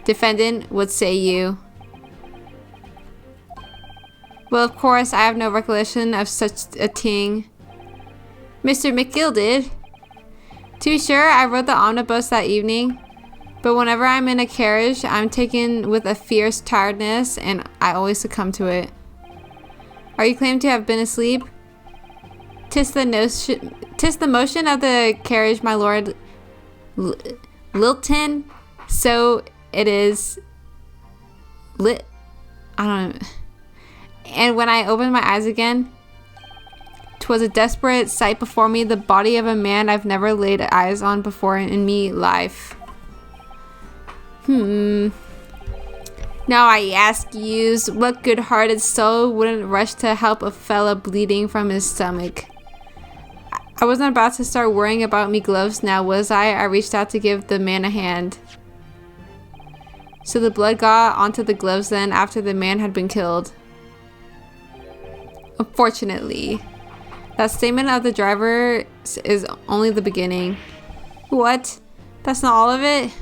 Speaker 1: Defendant, what say you? Well, of course, I have no recollection of such a thing. Mr. McGilded? To be sure, I rode the omnibus that evening, but whenever I'm in a carriage, I'm taken with a fierce tiredness, and I always succumb to it. Are you claimed to have been asleep? 'Tis the motion of the carriage, my lord. Lilton, so it is lit. I don't know. And when I opened my eyes again, 'twas a desperate sight before me, the body of a man I've never laid eyes on before in me life. Now I ask yous, what good-hearted soul wouldn't rush to help a fella bleeding from his stomach? I wasn't about to start worrying about me gloves now, was I? I reached out to give the man a hand. So the blood got onto the gloves then after the man had been killed. Unfortunately, that statement of the driver is only the beginning. What? That's not all of it?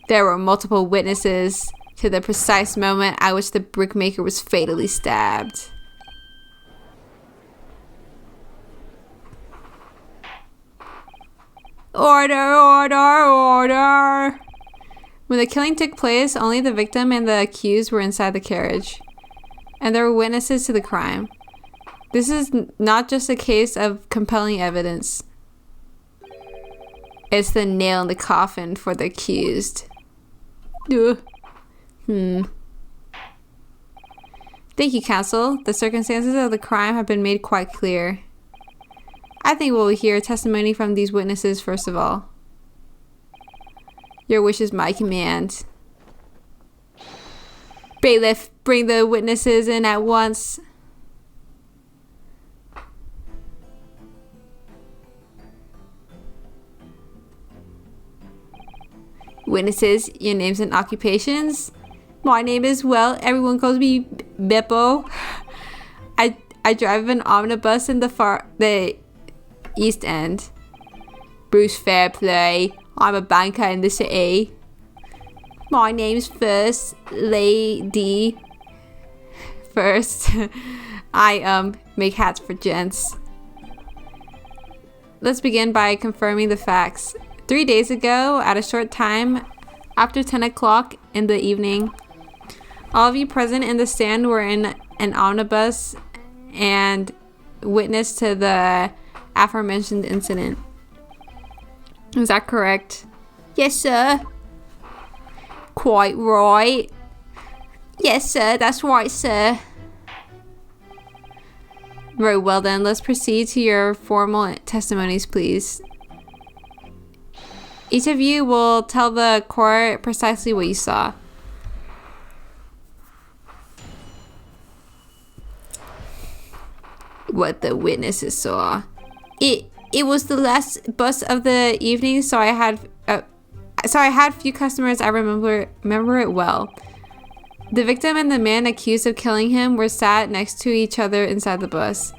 Speaker 1: There were multiple witnesses to the precise moment at which the brickmaker was fatally stabbed. Order, order, order! When the killing took place, only the victim and the accused were inside the carriage, and there were witnesses to the crime. This is not just a case of compelling evidence. It's the nail in the coffin for the accused. Thank you, counsel. The circumstances of the crime have been made quite clear. I think we'll hear testimony from these witnesses first of all. Your wish is my command. Bailiff, bring the witnesses in at once. Witnesses, your names and occupations. My name is, well, everyone calls me Beppo. I drive an omnibus in the East End. Bruce Fairplay. I'm a banker in the city. My name's First Lady. First, I make hats for gents. Let's begin by confirming the facts. 3 days ago, at a short time after 10 o'clock in the evening, all of you present in the stand were in an omnibus and witness to the aforementioned incident. Is that correct? Yes, sir. Quite right. Yes, sir. That's right, sir. Very well then. Let's proceed to your formal testimonies, please. Each of you will tell the court precisely what you saw. What the witnesses saw. It was the last bus of the evening, so I had few customers. I remember it well. The victim and the man accused of killing him were sat next to each other inside the bus.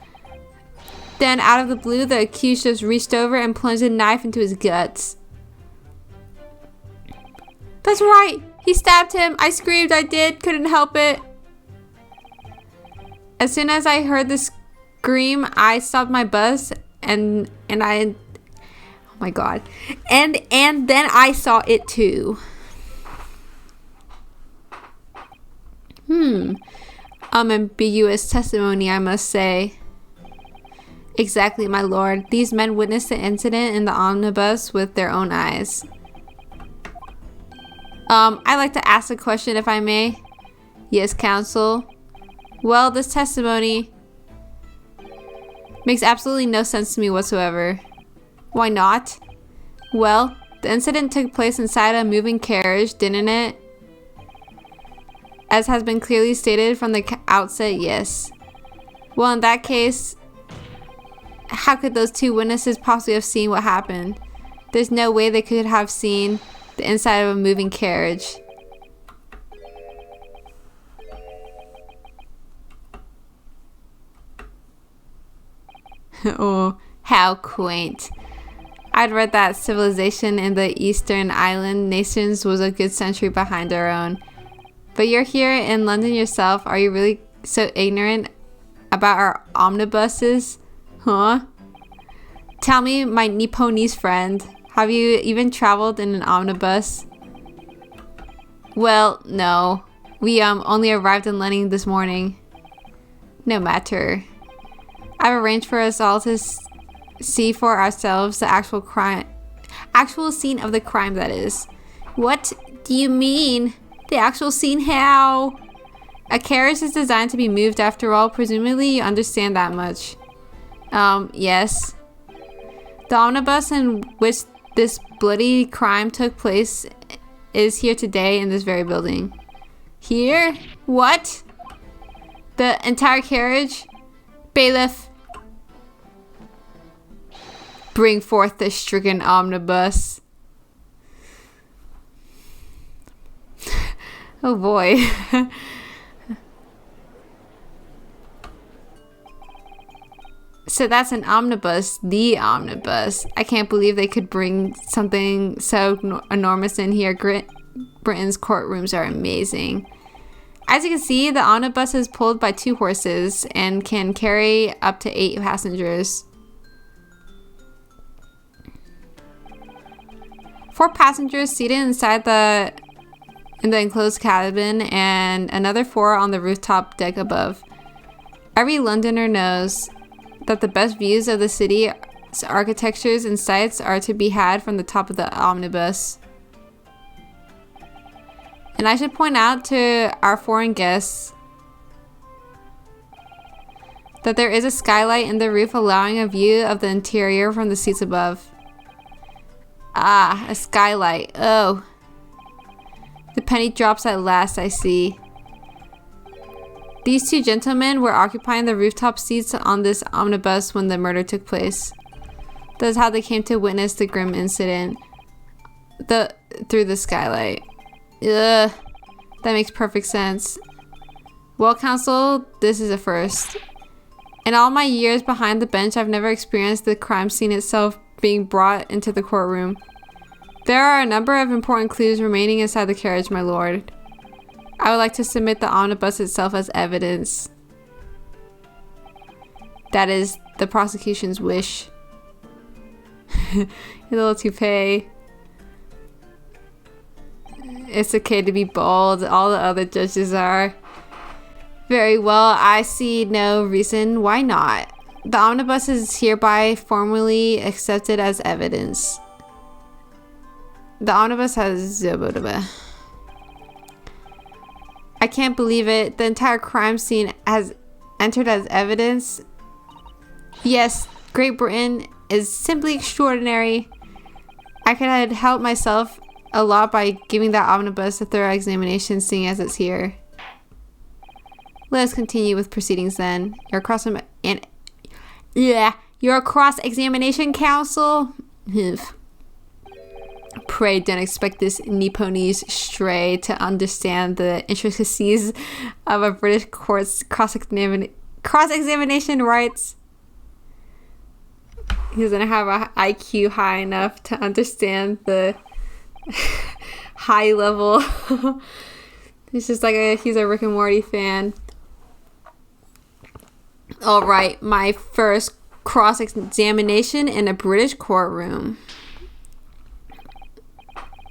Speaker 1: Then, out of the blue, the accused just reached over and plunged a knife into his guts. That's right! He stabbed him! I screamed, I did, couldn't help it. As soon as I heard the scream, I stopped my bus and I... Oh my god. And then I saw it too. Ambiguous testimony, I must say. Exactly, my lord. These men witnessed the incident in the omnibus with their own eyes. I'd like to ask a question, if I may. Yes, counsel. Well, this testimony makes absolutely no sense to me whatsoever. Why not? Well, the incident took place inside a moving carriage, didn't it? As has been clearly stated from the outset, yes. Well, in that case, how could those two witnesses possibly have seen what happened? There's no way they could have seen the inside of a moving carriage. Oh, how quaint. I'd read that civilization in the Eastern Island nations was a good century behind our own. But you're here in London yourself. Are you really so ignorant about our omnibuses? Huh? Tell me, my Nipponese friend, have you even traveled in an omnibus? Well, no. We only arrived in London this morning. No matter. I've arranged for us all to see for ourselves the actual scene of the crime, that is. What do you mean? The actual scene? How? A carriage is designed to be moved after all. Presumably you understand that much. Yes. The omnibus in which this bloody crime took place is here today in this very building. Here? What? The entire carriage? Bailiff, bring forth the stricken omnibus. Oh boy. So that's an omnibus, the omnibus. I can't believe they could bring something so enormous in here. Britain's courtrooms are amazing. As you can see, the omnibus is pulled by 2 horses and can carry up to 8 passengers. 4 passengers seated inside in the enclosed cabin and another 4 on the rooftop deck above. Every Londoner knows that the best views of the city's architectures and sights are to be had from the top of the omnibus. And I should point out to our foreign guests that there is a skylight in the roof allowing a view of the interior from the seats above. Ah, a skylight. Oh. The penny drops at last, I see. These 2 gentlemen were occupying the rooftop seats on this omnibus when the murder took place. That's how they came to witness the grim incident. Through the skylight. Ugh. That makes perfect sense. Well, counsel, this is a first. In all my years behind the bench, I've never experienced the crime scene itself being brought into the courtroom. There are a number of important clues remaining inside the carriage, my lord. I would like to submit the omnibus itself as evidence. That is the prosecution's wish. Your little toupee. It's okay to be bald. All the other judges are. Very well. I see no reason why not. The omnibus is hereby formally accepted as evidence. The omnibus has... I can't believe it. The entire crime scene has entered as evidence. Yes, Great Britain is simply extraordinary. I could have helped myself a lot by giving that omnibus a thorough examination, seeing as it's here. Let us continue with proceedings then. Your cross-examination, counsel. Pray don't expect this Nipponese stray to understand the intricacies of a British court's cross-examination rights. He doesn't have an IQ high enough to understand the high level. He's just like he's a Rick and Morty fan. Alright, my first cross-examination in a British courtroom.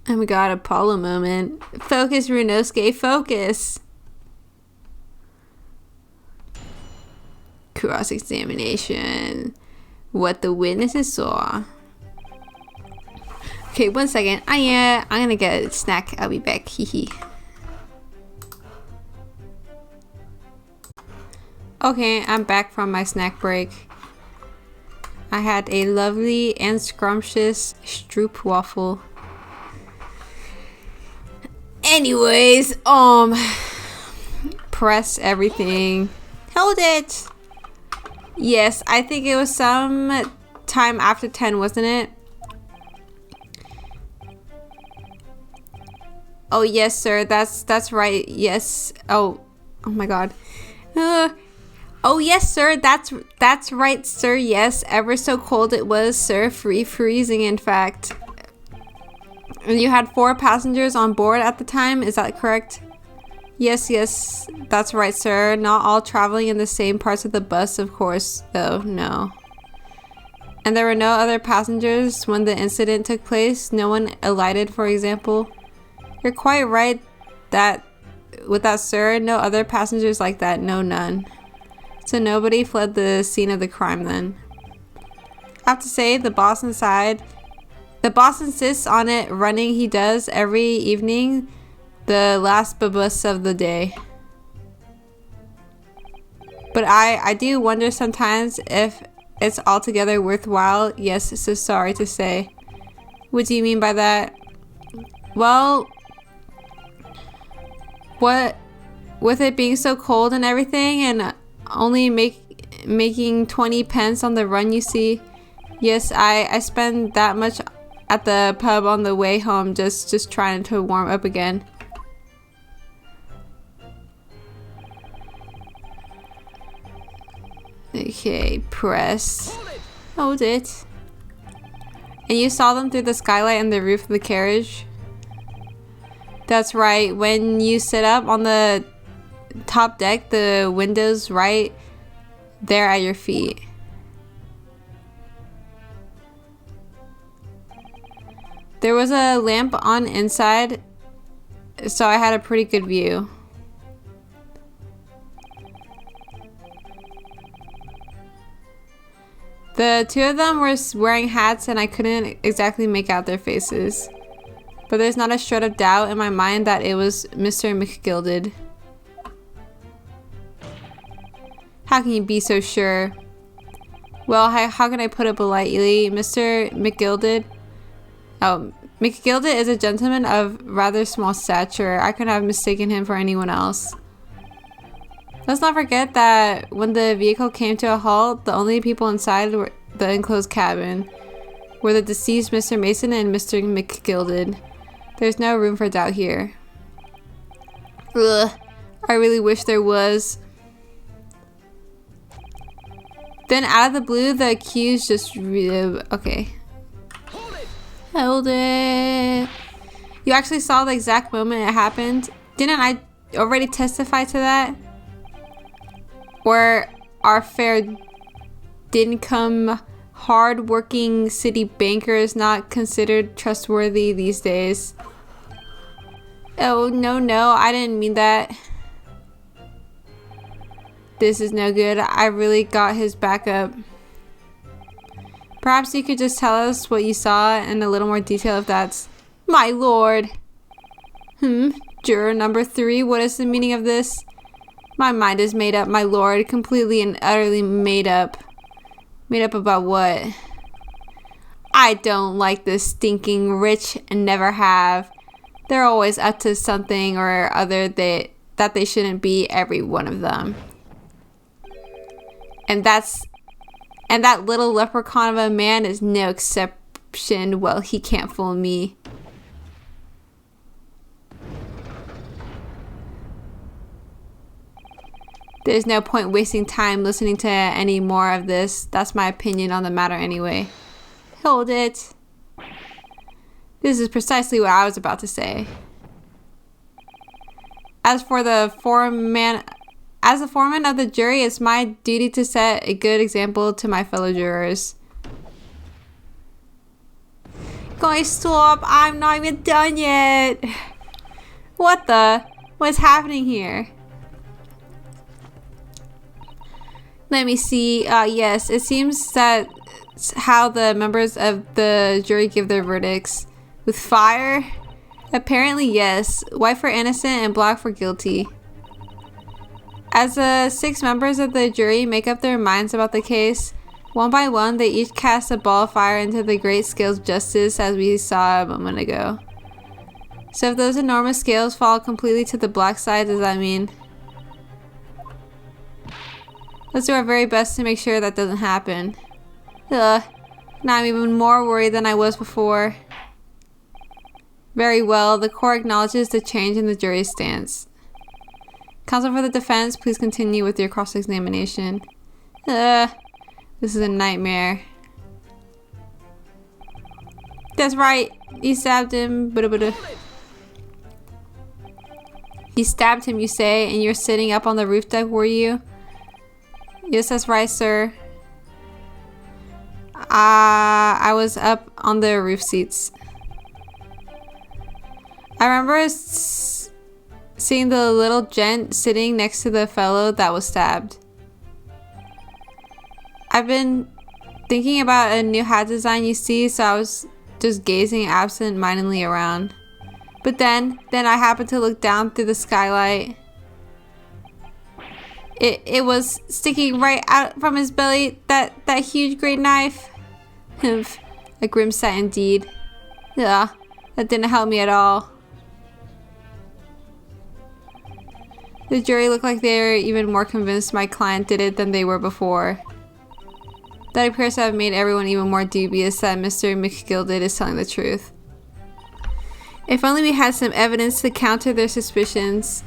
Speaker 1: And we got Apollo moment. Focus, Runosuke, focus. Cross-examination. What the witnesses saw. Okay, 1 second. I'm gonna get a snack. I'll be back. Hehe. Okay, I'm back from my snack break. I had a lovely and scrumptious stroop waffle. Anyways, press everything. Hold it. Yes, I think it was some time after 10, wasn't it? Oh yes, sir. That's right. Yes. Oh my God. Oh yes, sir. That's right, sir. Yes, ever so cold it was, sir. Freezing, in fact. And you had 4 passengers on board at the time. Is that correct? Yes, that's right, sir. Not all traveling in the same parts of the bus, of course, though. No. And there were no other passengers when the incident took place. No one alighted, for example. You're quite right with that, sir. No other passengers like that. No, none. So nobody fled the scene of the crime then. I have to say, the boss insists on it running. He does every evening, the last bus of the day. But I do wonder sometimes if it's altogether worthwhile. Yes, so sorry to say. What do you mean by that? Well, with it being so cold and everything, and only making 20 pence on the run, you see. Yes, I spend that much at the pub on the way home, just trying to warm up again. Okay, press. Hold it. And you saw them through the skylight and the roof of the carriage? That's right. When you sit up on the top deck, the window's right there at your feet. There was a lamp on inside, so I had a pretty good view. The two of them were wearing hats and I couldn't exactly make out their faces. But there's not a shred of doubt in my mind that it was Mr. McGilded. How can you be so sure? Well, how can I put it politely? Mr. McGilded? Oh, McGilded is a gentleman of rather small stature. I could have mistaken him for anyone else. Let's not forget that when the vehicle came to a halt, the only people inside the enclosed cabin were the deceased Mr. Mason and Mr. McGilded. There's no room for doubt here. Ugh, I really wish there was. Then out of the blue, the accused just okay. Hold it. You actually saw the exact moment it happened. Didn't I already testify to that? Or our fair income, hard-working city banker is not considered trustworthy these days? Oh, no, I didn't mean that. This is no good. I really got his back up. Perhaps you could just tell us what you saw in a little more detail if that's... My lord! Juror number 3, what is the meaning of this? My mind is made up, my lord. Completely and utterly made up. Made up about what? I don't like this stinking rich and never have. They're always up to something or other that they shouldn't be, every one of them. And that little leprechaun of a man is no exception. Well, he can't fool me. There's no point wasting time listening to any more of this. That's my opinion on the matter anyway. Hold it. This is precisely what I was about to say. As the foreman of the jury, it's my duty to set a good example to my fellow jurors. Guys, stop! I'm not even done yet! What's happening here? Let me see. Yes, it seems that's how the members of the jury give their verdicts. With fire? Apparently, yes. White for innocent and black for guilty. As the 6 members of the jury make up their minds about the case, one by one, they each cast a ball of fire into the great scales of justice as we saw a moment ago. So if those enormous scales fall completely to the black side, does that mean? Let's do our very best to make sure that doesn't happen. Ugh. Now I'm even more worried than I was before. Very well, the court acknowledges the change in the jury's stance. Counsel for the defense, please continue with your cross-examination. This is a nightmare. That's right. You stabbed him. You stabbed him, you say, and you're sitting up on the roof deck, were you? Yes, that's right, sir. I was up on the roof seats. I remember seeing the little gent sitting next to the fellow that was stabbed. I've been thinking about a new hat design, you see, so I was just gazing absent-mindedly around. But then I happened to look down through the skylight. It was sticking right out from his belly, that huge great knife. Humph, a grim sight indeed. Yeah, that didn't help me at all. The jury looked like they were even more convinced my client did it than they were before. That appears to have made everyone even more dubious that Mr. McGilded is telling the truth. If only we had some evidence to counter their suspicions.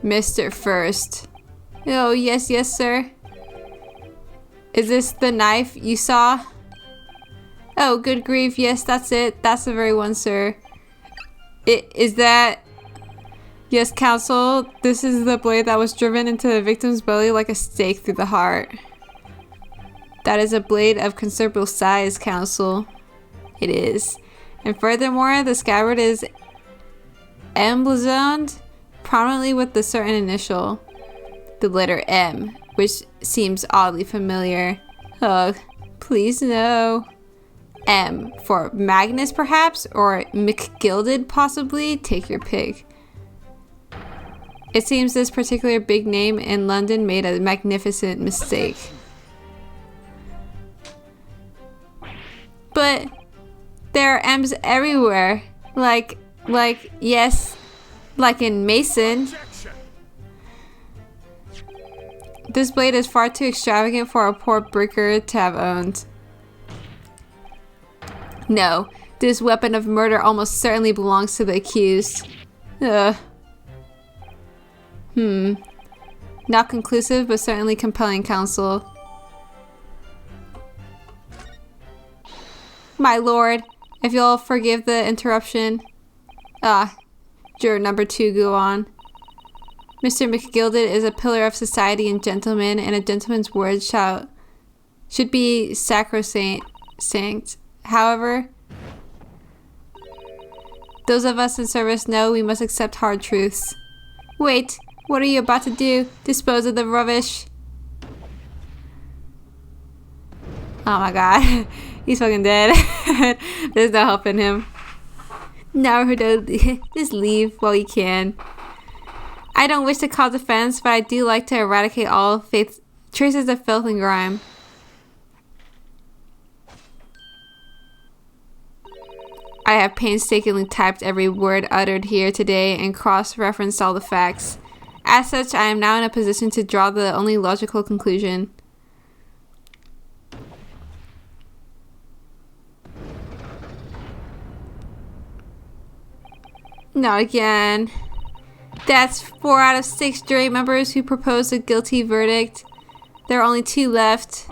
Speaker 1: Mr. First. Oh, yes, yes, sir. Is this the knife you saw? Oh, good grief. Yes, that's it. That's the very one, sir. Is that... Yes, counsel. This is the blade that was driven into the victim's belly like a stake through the heart. That is a blade of considerable size, counsel. It is. And furthermore, the scabbard is emblazoned prominently with the certain initial, the letter M, which seems oddly familiar. Ugh, please no. M for Magnus, perhaps, or McGilded, possibly. Take your pick. It seems this particular big name in London made a magnificent mistake. But there are M's everywhere. Yes, like in Mason. This blade is far too extravagant for a poor bricker to have owned. No, this weapon of murder almost certainly belongs to the accused. Ugh. Not conclusive, but certainly compelling, counsel. My lord, if you'll forgive the interruption. Juror number 2, go on. Mr. McGilded is a pillar of society and gentleman, and a gentleman's word should be sacrosanct. However, those of us in service know we must accept hard truths. Wait, what are you about to do? Dispose of the rubbish. Oh my god, he's fucking dead. There's no helping him. No, just leave while you can. I don't wish to cause offense, but I do like to eradicate all traces of filth and grime. I have painstakingly typed every word uttered here today and cross-referenced all the facts. As such, I am now in a position to draw the only logical conclusion. Not again. That's 4 out of 6 jury members who proposed a guilty verdict. There are only 2 left.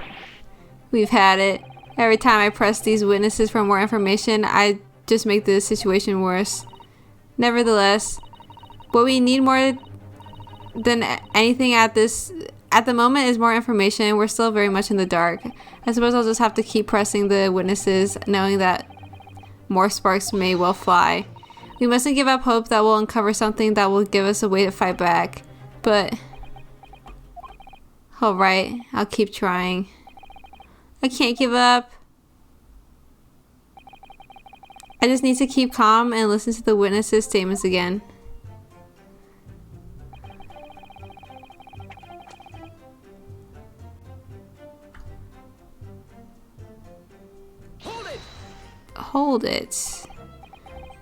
Speaker 1: We've had it. Every time I press these witnesses for more information, I just make the situation worse. Nevertheless, what we need more than anything at the moment is more information. We're still very much in the dark. I suppose I'll just have to keep pressing the witnesses, knowing that more sparks may well fly. We mustn't give up hope that we'll uncover something that will give us a way to fight back. But alright, I'll keep trying. I can't give up. I just need to keep calm and listen to the witnesses' statements again. Hold it.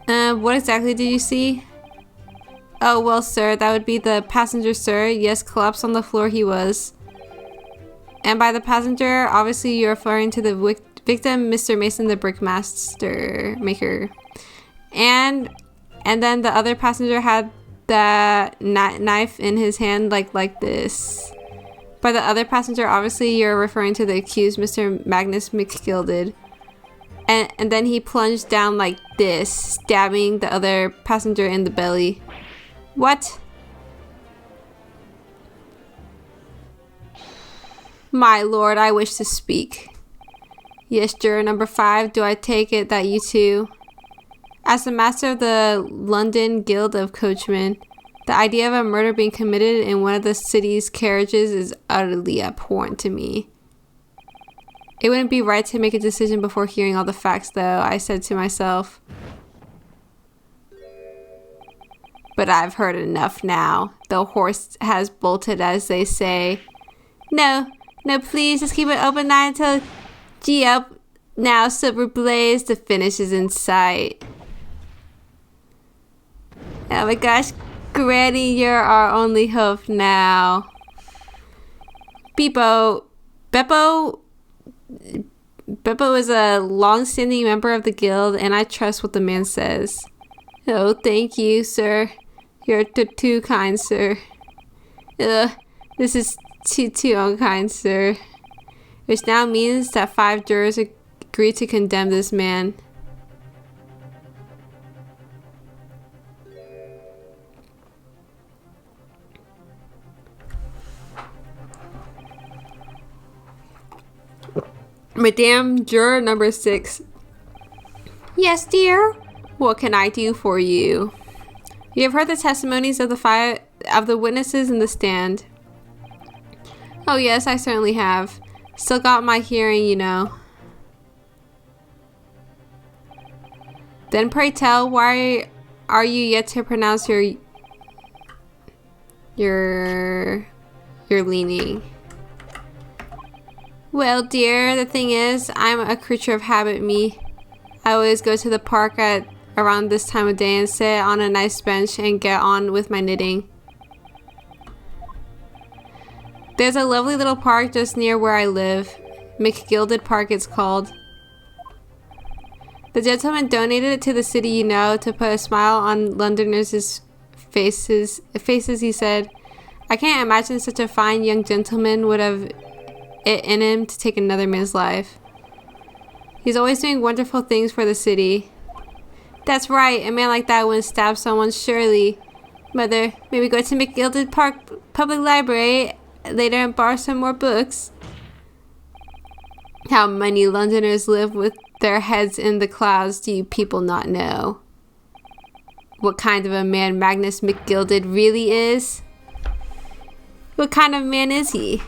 Speaker 1: What exactly did you see? Oh, well, sir, that would be the passenger, sir. Yes, collapsed on the floor he was. And by the passenger, obviously you're referring to the victim, Mr. Mason, the brickmaster maker. And then the other passenger had that knife in his hand like this. By the other passenger, obviously you're referring to the accused, Mr. Magnus McGilded. And then he plunged down like this, stabbing the other passenger in the belly. What? My lord, I wish to speak. Yes, juror number 5, do I take it that you too? As the master of the London Guild of Coachmen, the idea of a murder being committed in one of the city's carriages is utterly abhorrent to me. It wouldn't be right to make a decision before hearing all the facts, though, I said to myself. But I've heard enough now. The horse has bolted, as they say. No, please, just keep an open eye until... Gee up. Now, Silver Blaze, the finish is in sight. Oh my gosh, Granny, you're our only hope now. Beppo is a long-standing member of the guild, and I trust what the man says. Oh, thank you, sir. You're too kind, sir. This is too unkind, sir. Which now means that 5 jurors agreed to condemn this man. Madame Juror number 6. Yes, dear? What can I do for you? You have heard the testimonies of the witnesses in the stand. Oh yes, I certainly have. Still got my hearing, you know. Then pray tell, why are you yet to pronounce your leaning? Well, dear, the thing is, I'm a creature of habit, me. I always go to the park at around this time of day and sit on a nice bench and get on with my knitting. There's a lovely little park just near where I live. McGilded Park it's called. The gentleman donated it to the city, you know, to put a smile on Londoners' faces, he said. I can't imagine such a fine young gentleman would have it in him to take another man's life. He's always doing wonderful things for the city. That's right, a man like that wouldn't stab someone, surely. Mother, may we go to McGilded Park Public Library later and borrow some more books? How many Londoners live with their heads in the clouds do you people not know? What kind of a man Magnus McGilded really is? What kind of man is he?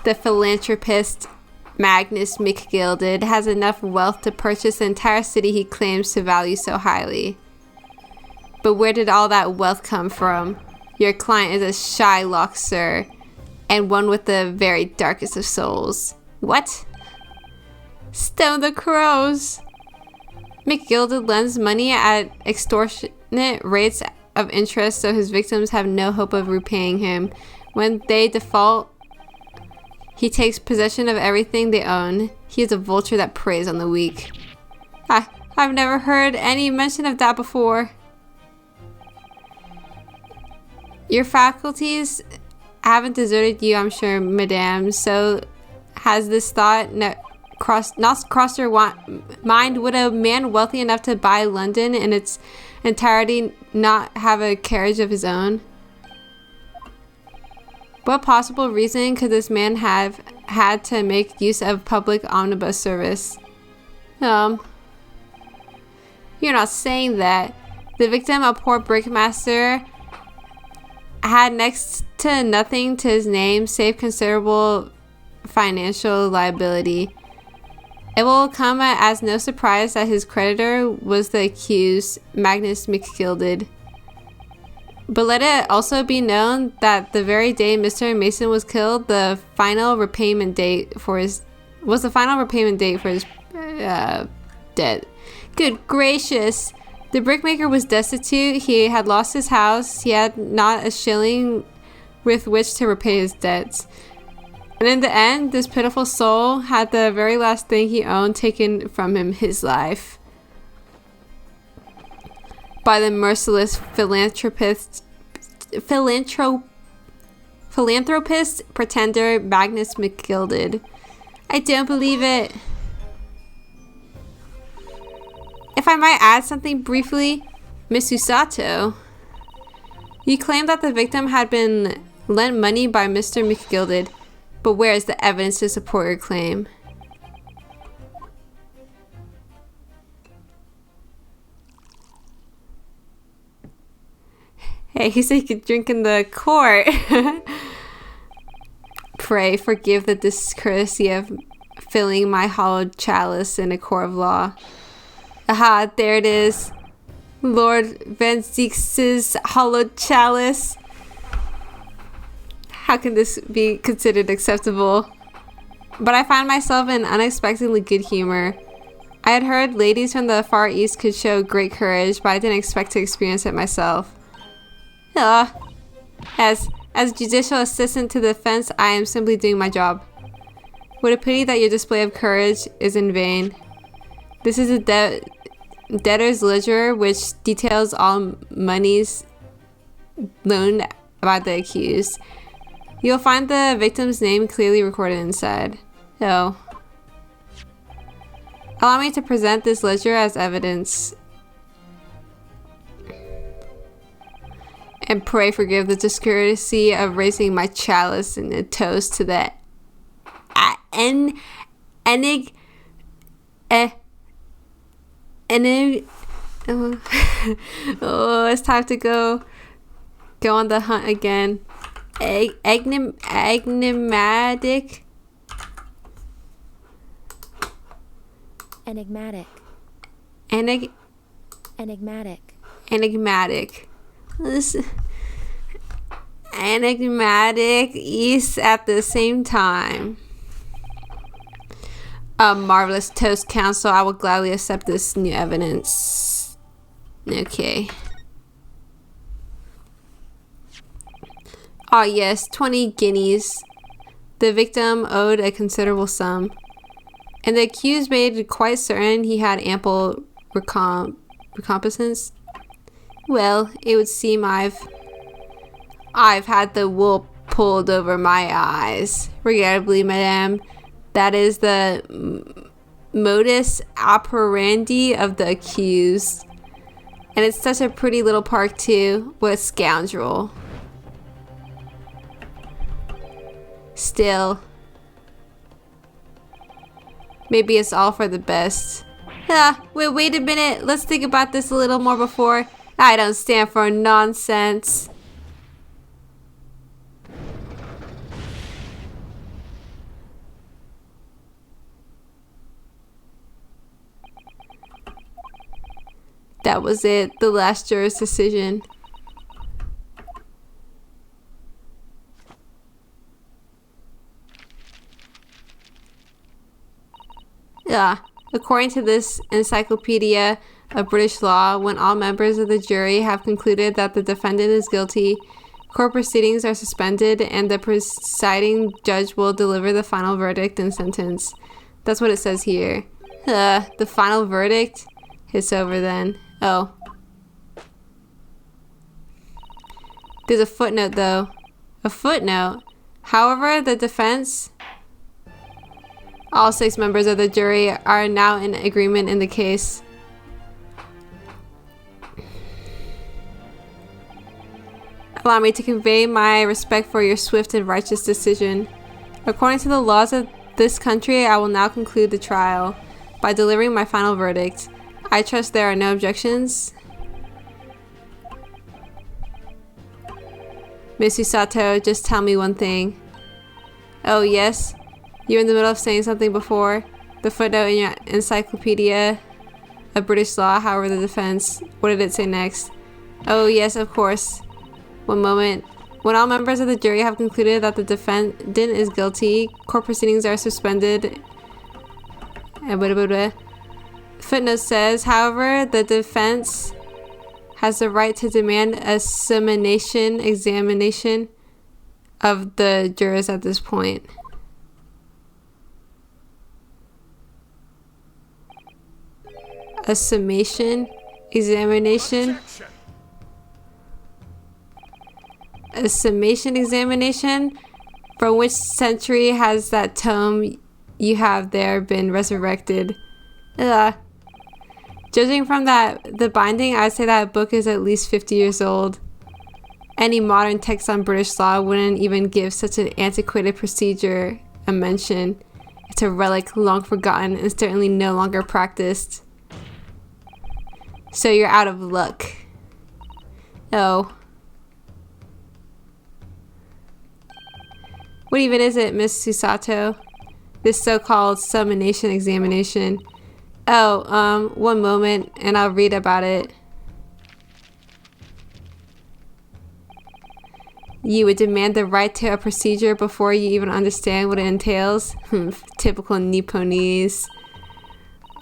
Speaker 1: The philanthropist Magnus McGilded has enough wealth to purchase the entire city he claims to value so highly. But where did all that wealth come from? Your client is a Shylock, sir, and one with the very darkest of souls. What? Stone the crows! McGilded lends money at extortionate rates of interest so his victims have no hope of repaying him. When they default, he takes possession of everything they own. He is a vulture that preys on the weak. I've never heard any mention of that before. Your faculties haven't deserted you, I'm sure, madame. So has this thought not crossed your mind? Would a man wealthy enough to buy London in its entirety not have a carriage of his own? What possible reason could this man have had to make use of public omnibus service? You're not saying that. The victim, a poor brickmaster, had next to nothing to his name save considerable financial liability. It will come as no surprise that his creditor was the accused, Magnus McGilded. But let it also be known that the very day Mr. Mason was killed, the final repayment date for his debt. Good gracious! The brickmaker was destitute. He had lost his house. He had not a shilling with which to repay his debts. And in the end, this pitiful soul had the very last thing he owned taken from him, his life. By the merciless philanthropist pretender Magnus McGilded. I don't believe it. If I might add something briefly, Miss Usato, you claim that the victim had been lent money by Mr. McGilded, but where is the evidence to support your claim? Hey, he said he could drink in the court. Pray forgive the discourtesy of filling my hollowed chalice in a court of law. Aha, there it is. Lord Van ZIEKS' hollowed chalice. How can this be considered acceptable? But I found myself in unexpectedly good humor. I had heard ladies from the Far East could show great courage, but I didn't expect to experience it myself. As judicial assistant to the defense, I am simply doing my job. What a pity that your display of courage is in vain. This is a debtor's ledger which details all monies loaned by the accused. You'll find the victim's name clearly recorded inside. Oh. Allow me to present this ledger as evidence. And pray forgive the discourtesy of raising my chalice in a toast to the oh, it's time to go on the hunt again. Enigmatic. Enigmatic is at the same time. A marvelous toast, counsel. I will gladly accept this new evidence. Okay. Ah, yes, 20 guineas. The victim owed a considerable sum, and the accused made quite certain he had ample recompensance. Well, it would seem I've had the wool pulled over my eyes. Regrettably, madame, that is the modus operandi of the accused. And it's such a pretty little park too. What a scoundrel. Still, maybe it's all for the best. Wait a minute. Let's think about this a little more before. I don't stand for nonsense. That was it. The last juror's decision. According to this encyclopedia of British law, when all members of the jury have concluded that the defendant is guilty, court proceedings are suspended and the presiding judge will deliver the final verdict and sentence. That's what it says here. The final verdict? It's over then. Oh. There's a footnote though. A footnote? However, the defense... All 6 members of the jury are now in agreement in the case. Allow me to convey my respect for your swift and righteous decision. According to the laws of this country, I will now conclude the trial by delivering my final verdict. I trust there are no objections. Miss Usato, just tell me one thing. Oh, yes? You were in the middle of saying something before. The footnote in your encyclopedia of British law, however, the defense. What did it say next? Oh, yes, of course. One moment. When all members of the jury have concluded that the defendant is guilty, court proceedings are suspended. Footnote says, however, the defense has the right to demand a examination of the jurors at this point. A summation examination. A summation examination? From which century has that tome you have there been resurrected? Judging from the binding, I'd say that book is at least 50 years old. Any modern text on British law wouldn't even give such an antiquated procedure a mention. It's a relic long forgotten and certainly no longer practiced. So you're out of luck. Oh. What even is it, Miss Susato? This so-called summation examination. Oh, one moment and I'll read about it. You would demand the right to a procedure before you even understand what it entails? Typical Nipponese.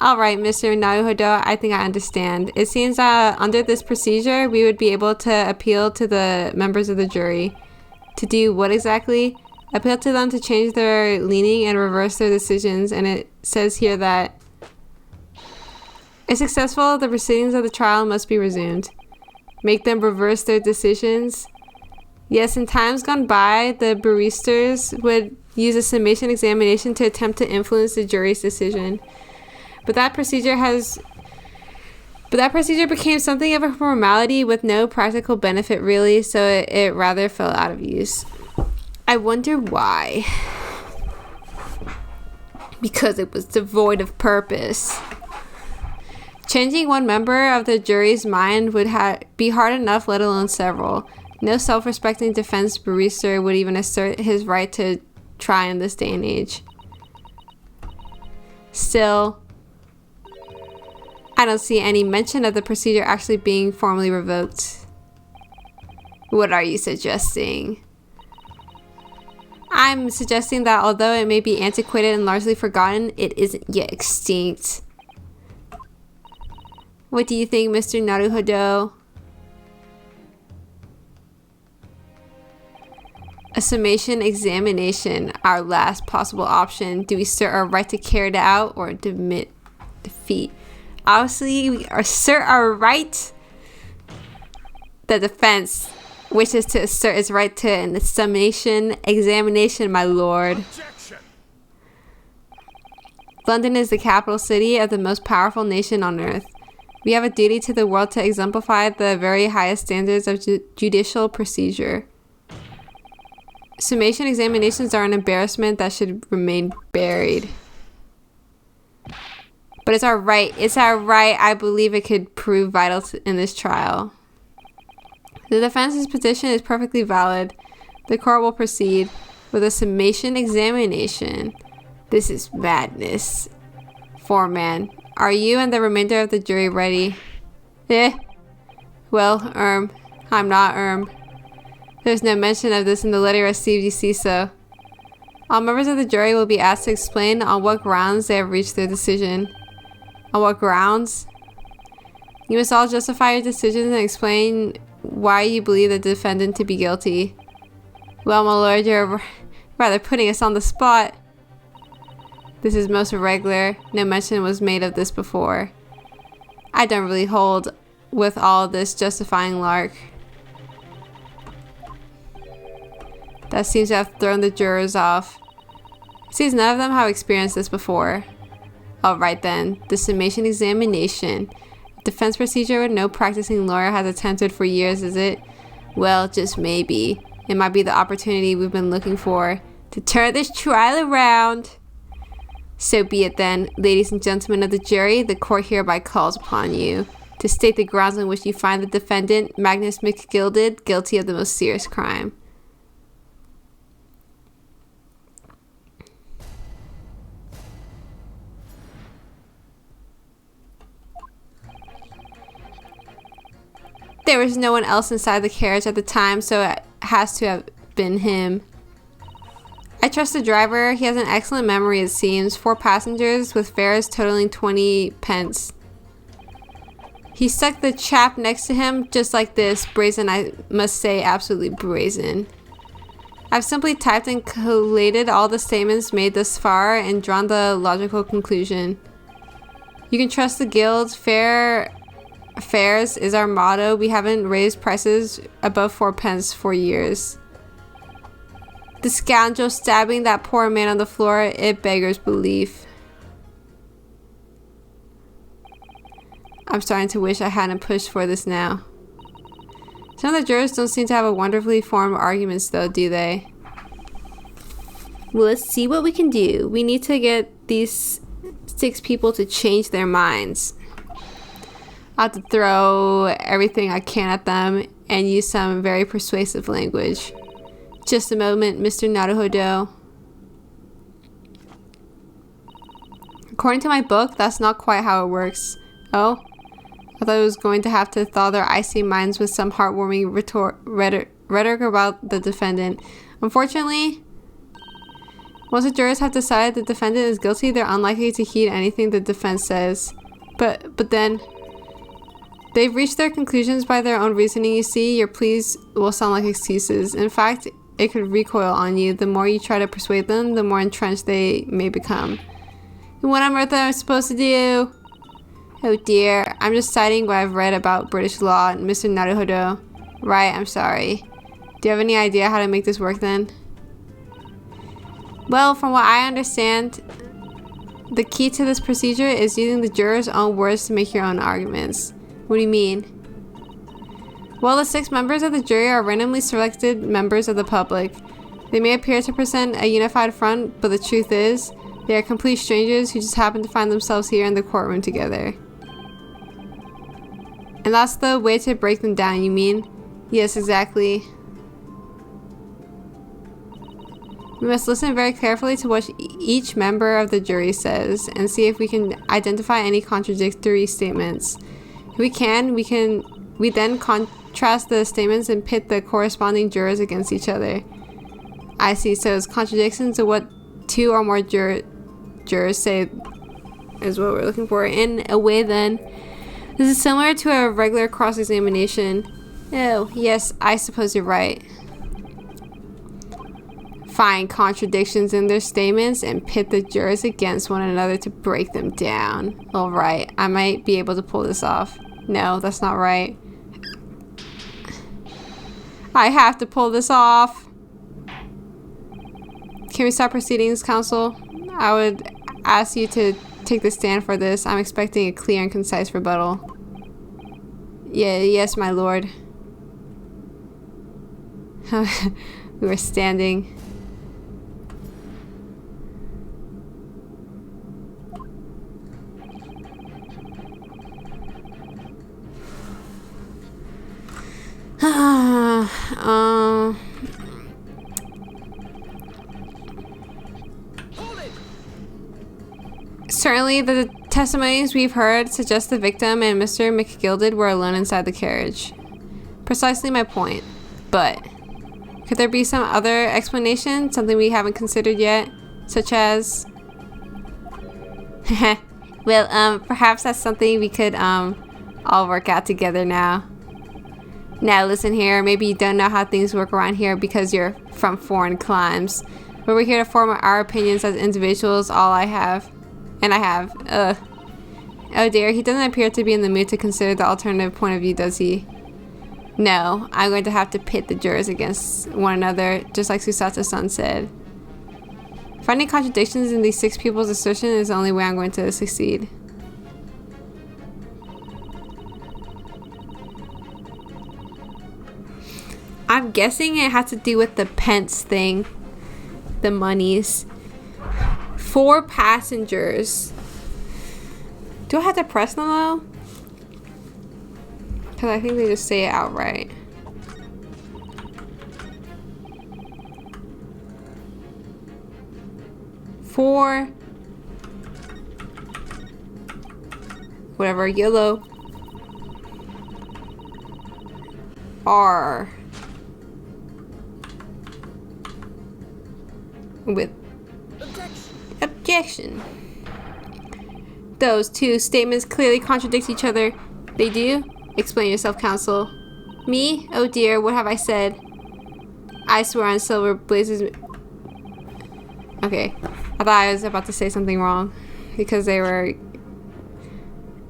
Speaker 1: Alright, Mr. Naruhodo, I think I understand. It seems that under this procedure, we would be able to appeal to the members of the jury. To do what exactly? Appeal to them to change their leaning and reverse their decisions, and it says here that if successful, the proceedings of the trial must be resumed. Make them reverse their decisions? Yes, in times gone by, the barristers would use a summation examination to attempt to influence the jury's decision. But that procedure became something of a formality with no practical benefit really, so it rather fell out of use. I wonder why. Because it was devoid of purpose. Changing one member of the jury's mind would be hard enough, let alone several. No self-respecting defense barrister would even assert his right to try in this day and age. Still, I don't see any mention of the procedure actually being formally revoked. What are you suggesting? I'm suggesting that although it may be antiquated and largely forgotten, it isn't yet extinct. What do you think, Mr. Naruhodo? A summation examination, our last possible option. Do we assert our right to carry it out or admit defeat? Obviously, we assert our right. The defense wishes to assert its right to an summation examination, my lord.
Speaker 2: Objection.
Speaker 1: London is the capital city of the most powerful nation on earth. We have a duty to the world to exemplify the very highest standards of judicial procedure. Summation examinations are an embarrassment that should remain buried. But it's our right. It's our right. I believe it could prove vital in this trial. The defense's position is perfectly valid. The court will proceed with a summation examination. This is madness. Foreman, are you and the remainder of the jury ready? Well, I'm not, There's no mention of this in the letter received, you see, so. All members of the jury will be asked to explain on what grounds they have reached their decision. On what grounds? You must all justify your decisions and explain why you believe the defendant to be guilty. Well, my lord, you're rather putting us on the spot. This is most irregular. No mention was made of this before. I don't really hold with all this justifying lark. That seems to have thrown the jurors off. It seems none of them have experienced this before. Alright then, the summation examination. Defense procedure no practicing lawyer has attempted for years, is it? Well, just maybe. It might be the opportunity we've been looking for to turn this trial around. So be it then, ladies and gentlemen of the jury, the court hereby calls upon you to state the grounds on which you find the defendant, Magnus McGilded, guilty of the most serious crime. There was no one else inside the carriage at the time, so it has to have been him. I trust the driver. He has an excellent memory, it seems. 4 passengers with fares totaling 20 pence. He stuck the chap next to him just like this. Brazen, I must say, absolutely brazen. I've simply typed and collated all the statements made thus far and drawn the logical conclusion. You can trust the guild. Fares is our motto. We haven't raised prices above 4 pence for years. The scoundrel stabbing that poor man on the floor, it beggars belief. I'm starting to wish I hadn't pushed for this now. Some of the jurors don't seem to have a wonderfully formed arguments though, do they? Well, let's see what we can do. We need to get these 6 people to change their minds. I have to throw everything I can at them and use some very persuasive language. Just a moment, Mr. Naruhodo. According to my book, that's not quite how it works. Oh? I thought I was going to have to thaw their icy minds with some heartwarming rhetoric about the defendant. Unfortunately, once the jurors have decided the defendant is guilty, they're unlikely to heed anything the defense says. But then, they've reached their conclusions by their own reasoning, you see. Your pleas will sound like excuses. In fact, it could recoil on you. The more you try to persuade them, the more entrenched they may become. And what on earth am I supposed to do? Oh dear, I'm just citing what I've read about British law, Mr. Naruhodo. Right, I'm sorry. Do you have any idea how to make this work then? Well, from what I understand, the key to this procedure is using the jurors' own words to make your own arguments. What do you mean? Well, the 6 members of the jury are randomly selected members of the public. They may appear to present a unified front, but the truth is, they are complete strangers who just happen to find themselves here in the courtroom together. And that's the way to break them down, you mean? Yes, exactly. We must listen very carefully to what each member of the jury says and see if we can identify any contradictory statements. If we can, we then contrast the statements and pit the corresponding jurors against each other. I see, so it's contradictions to what 2 or more jurors say is what we're looking for. In a way then, this is similar to a regular cross-examination. Oh, yes, I suppose you're right. Find contradictions in their statements and pit the jurors against one another to break them down. Alright, I might be able to pull this off. No, that's not right. I have to pull this off. Can we start proceedings, counsel? I would ask you to take the stand for this. I'm expecting a clear and concise rebuttal. Yes, my lord. We were standing. Certainly, the testimonies we've heard suggest the victim and Mr. McGilded were alone inside the carriage. Precisely my point. But could there be some other explanation, something we haven't considered yet, such as? Well, perhaps that's something we could all work out together now. Now listen here, maybe you don't know how things work around here because you're from foreign climes. But we're here to form our opinions as individuals, all I have. And I have. Oh dear, he doesn't appear to be in the mood to consider the alternative point of view, does he? No, I'm going to have to pit the jurors against one another, just like Susato-san said. Finding contradictions in these 6 people's assertion is the only way I'm going to succeed. I'm guessing it has to do with the pence thing. The monies. 4 passengers. Do I have to press them though? Because I think they just say it outright. Four. Whatever, yellow. R. With objection. Those 2 statements clearly contradict each other. They do? Explain yourself, counsel. Me? Oh dear, what have I said? I swear on silver blazes. Okay, I thought I was about to say something wrong because they were.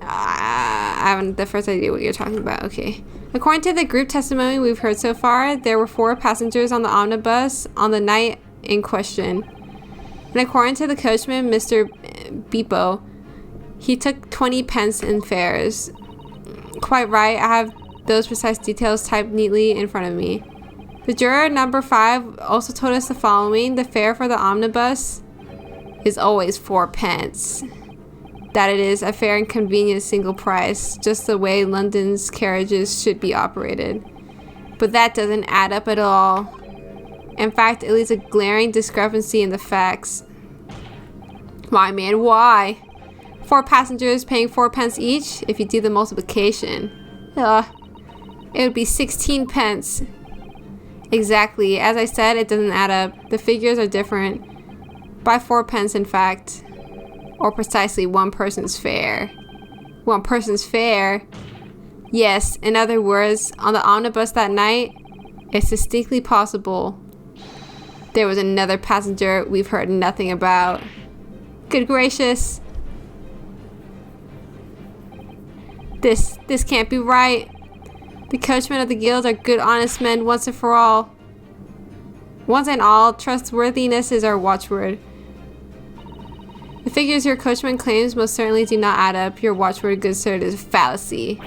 Speaker 1: I haven't the first idea what you're talking about. Okay. According to the group testimony we've heard so far, there were 4 passengers on the omnibus on the night in question. And according to the coachman, Mr. Beepo, he took 20 pence in fares. Quite right, I have those precise details typed neatly in front of me. The juror number 5 also told us the following: the fare for the omnibus is always 4 pence. That it is a fair and convenient single price, just the way London's carriages should be operated. But that doesn't add up at all. In fact, it leaves a glaring discrepancy in the facts. Why, man, why? 4 passengers paying 4 pence each? If you do the multiplication, it would be 16 pence. Exactly. As I said, it doesn't add up. The figures are different. By 4 pence, in fact. Or precisely 1 person's fare. 1 person's fare? Yes, in other words, on the omnibus that night, it's distinctly possible there was another passenger we've heard nothing about. Good gracious. This can't be right. The coachmen of the guild are good honest men once and for all. Once and all, trustworthiness is our watchword. The figures your coachman claims most certainly do not add up. Your watchword, good sir, is a fallacy.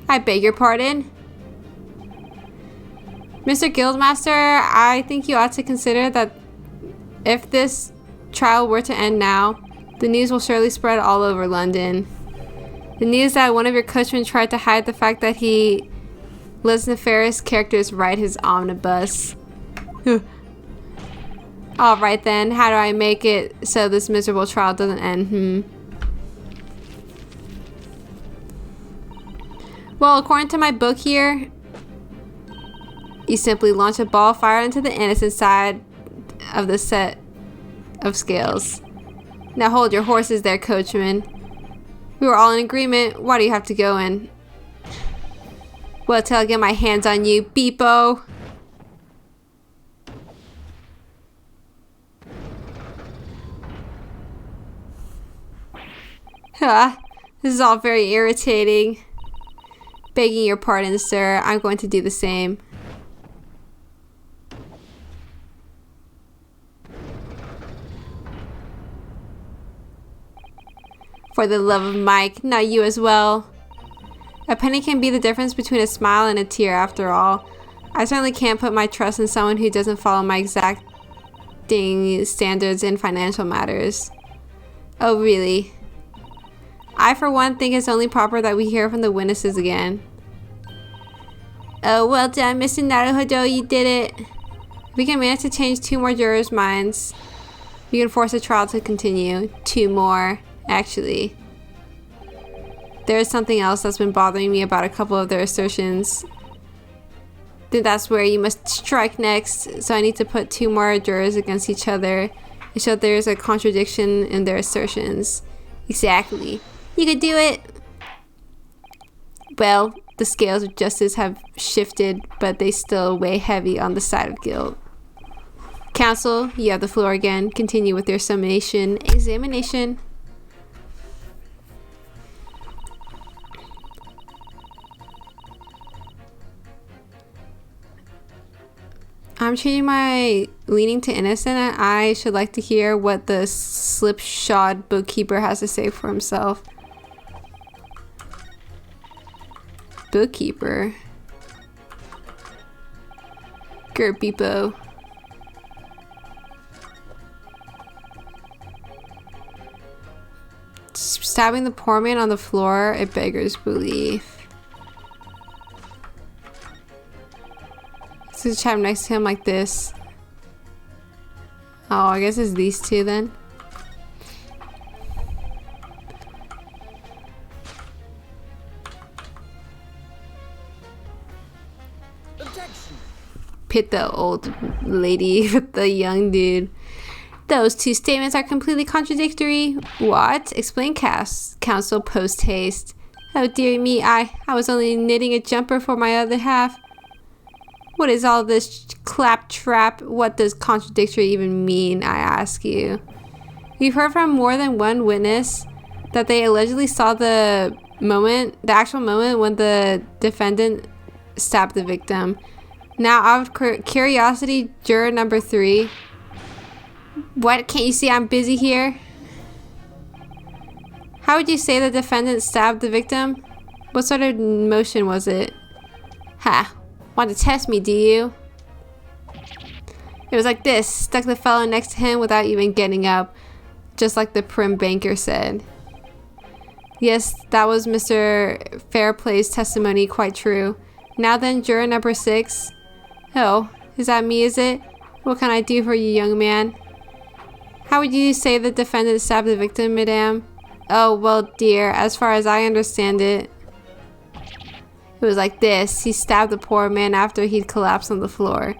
Speaker 1: I beg your pardon? Mr. Guildmaster, I think you ought to consider that if this trial were to end now, the news will surely spread all over London. The news that one of your coachmen tried to hide the fact that he lets nefarious characters ride his omnibus. Alright then, how do I make it so this miserable trial doesn't end? Well, according to my book here, you simply launch a ball of fire into the innocent side of the set of scales. Now hold your horses there, coachman. We were all in agreement. Why do you have to go in? Well, till I get my hands on you, Beepo. This is all very irritating. Begging your pardon, sir. I'm going to do the same. For the love of Mike, not you as well. A penny can be the difference between a smile and a tear after all. I certainly can't put my trust in someone who doesn't follow my exacting standards in financial matters. Oh, really? I, for one, think it's only proper that we hear from the witnesses again. Oh, well done, Mr. Naruhodo, you did it. If we can manage to change 2 more jurors' minds, we can force the trial to continue. 2 more. Actually, there is something else that's been bothering me about a couple of their assertions. I think that's where you must strike next. So I need to put 2 more jurors against each other and show there's a contradiction in their assertions. Exactly. You could do it. Well, the scales of justice have shifted, but they still weigh heavy on the side of guilt. Counsel, you have the floor again. Continue with your summation examination. I'm changing my leaning to innocent, and I should like to hear what the slipshod bookkeeper has to say for himself. Bookkeeper. Gerbeepo. Stabbing the poor man on the floor, it beggars belief. To chap next to him like this. Oh, I guess it's these 2 then.
Speaker 3: Objection.
Speaker 1: Pit the old lady with the young dude. Those 2 statements are completely contradictory. What? Explain, counsel post haste. Oh dear me, I was only knitting a jumper for my other half. What is all this claptrap? What does contradictory even mean, I ask you? We've heard from more than one witness that they allegedly saw the actual moment when the defendant stabbed the victim. Now, out of curiosity, juror number 3. What? Can't you see I'm busy here? How would you say the defendant stabbed the victim? What sort of motion was it? Ha! Want to test me, do you? It was like this. Stuck the fellow next to him without even getting up. Just like the prim banker said. Yes, that was Mr. Fairplay's testimony, quite true. Now then, juror number 6. Oh, is that me, is it? What can I do for you, young man? How would you say the defendant stabbed the victim, madame? Oh, well, dear, as far as I understand it, it was like this. He stabbed the poor man after he'd collapsed on the floor.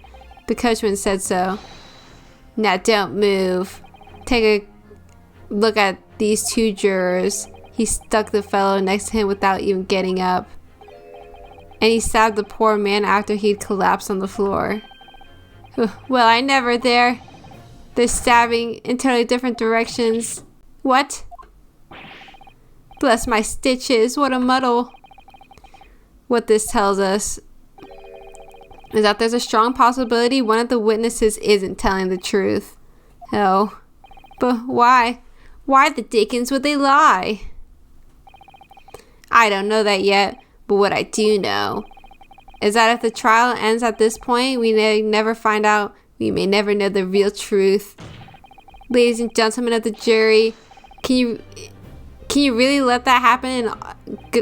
Speaker 1: The coachman said so. Now don't move. Take a look at these 2 jurors. He stuck the fellow next to him without even getting up. And he stabbed the poor man after he'd collapsed on the floor. Well, I never there. They're stabbing in totally different directions. What? Bless my stitches, what a muddle. What this tells us is that there's a strong possibility one of the witnesses isn't telling the truth. Oh, but why? Why the dickens would they lie? I don't know that yet, but what I do know is that if the trial ends at this point, we may never find out. We may never know the real truth. Ladies and gentlemen of the jury, can you really let that happen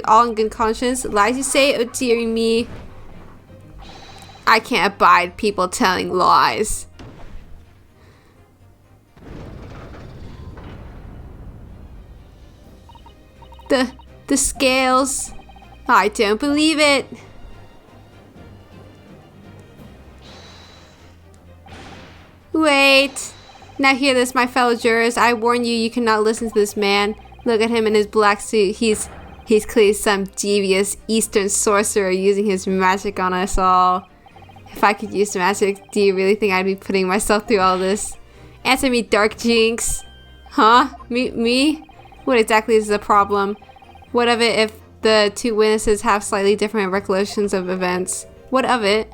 Speaker 1: all in good conscience? Lies you say, oh dearie me. I can't abide people telling lies. The scales. I don't believe it. Wait. Now hear this, my fellow jurors. I warn you, you cannot listen to this man. Look at him in his black suit. He's clearly some devious Eastern sorcerer using his magic on us all. If I could use magic, do you really think I'd be putting myself through all this? Answer me, Dark Jinx. Huh? Me? What exactly is the problem? What of it if the two witnesses have slightly different recollections of events? What of it?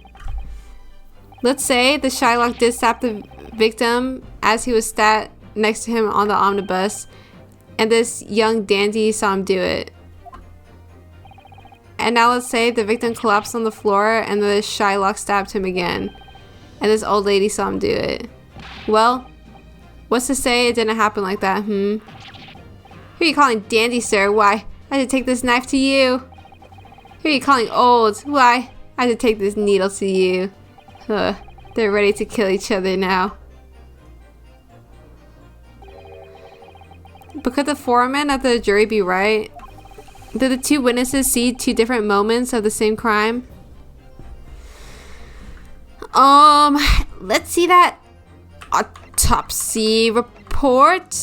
Speaker 1: Let's say the Shylock did stab the victim as he was sat next to him on the omnibus, and this young dandy saw him do it. And now let's say the victim collapsed on the floor and the Shylock stabbed him again, and this old lady saw him do it. Well, what's to say it didn't happen like that, Who are you calling dandy, sir? Why, I should take this knife to you. Who are you calling old? Why, I should take this needle to you. They're ready to kill each other now. But could the foreman of the jury be right? Did the two witnesses see two different moments of the same crime? Let's see that autopsy report.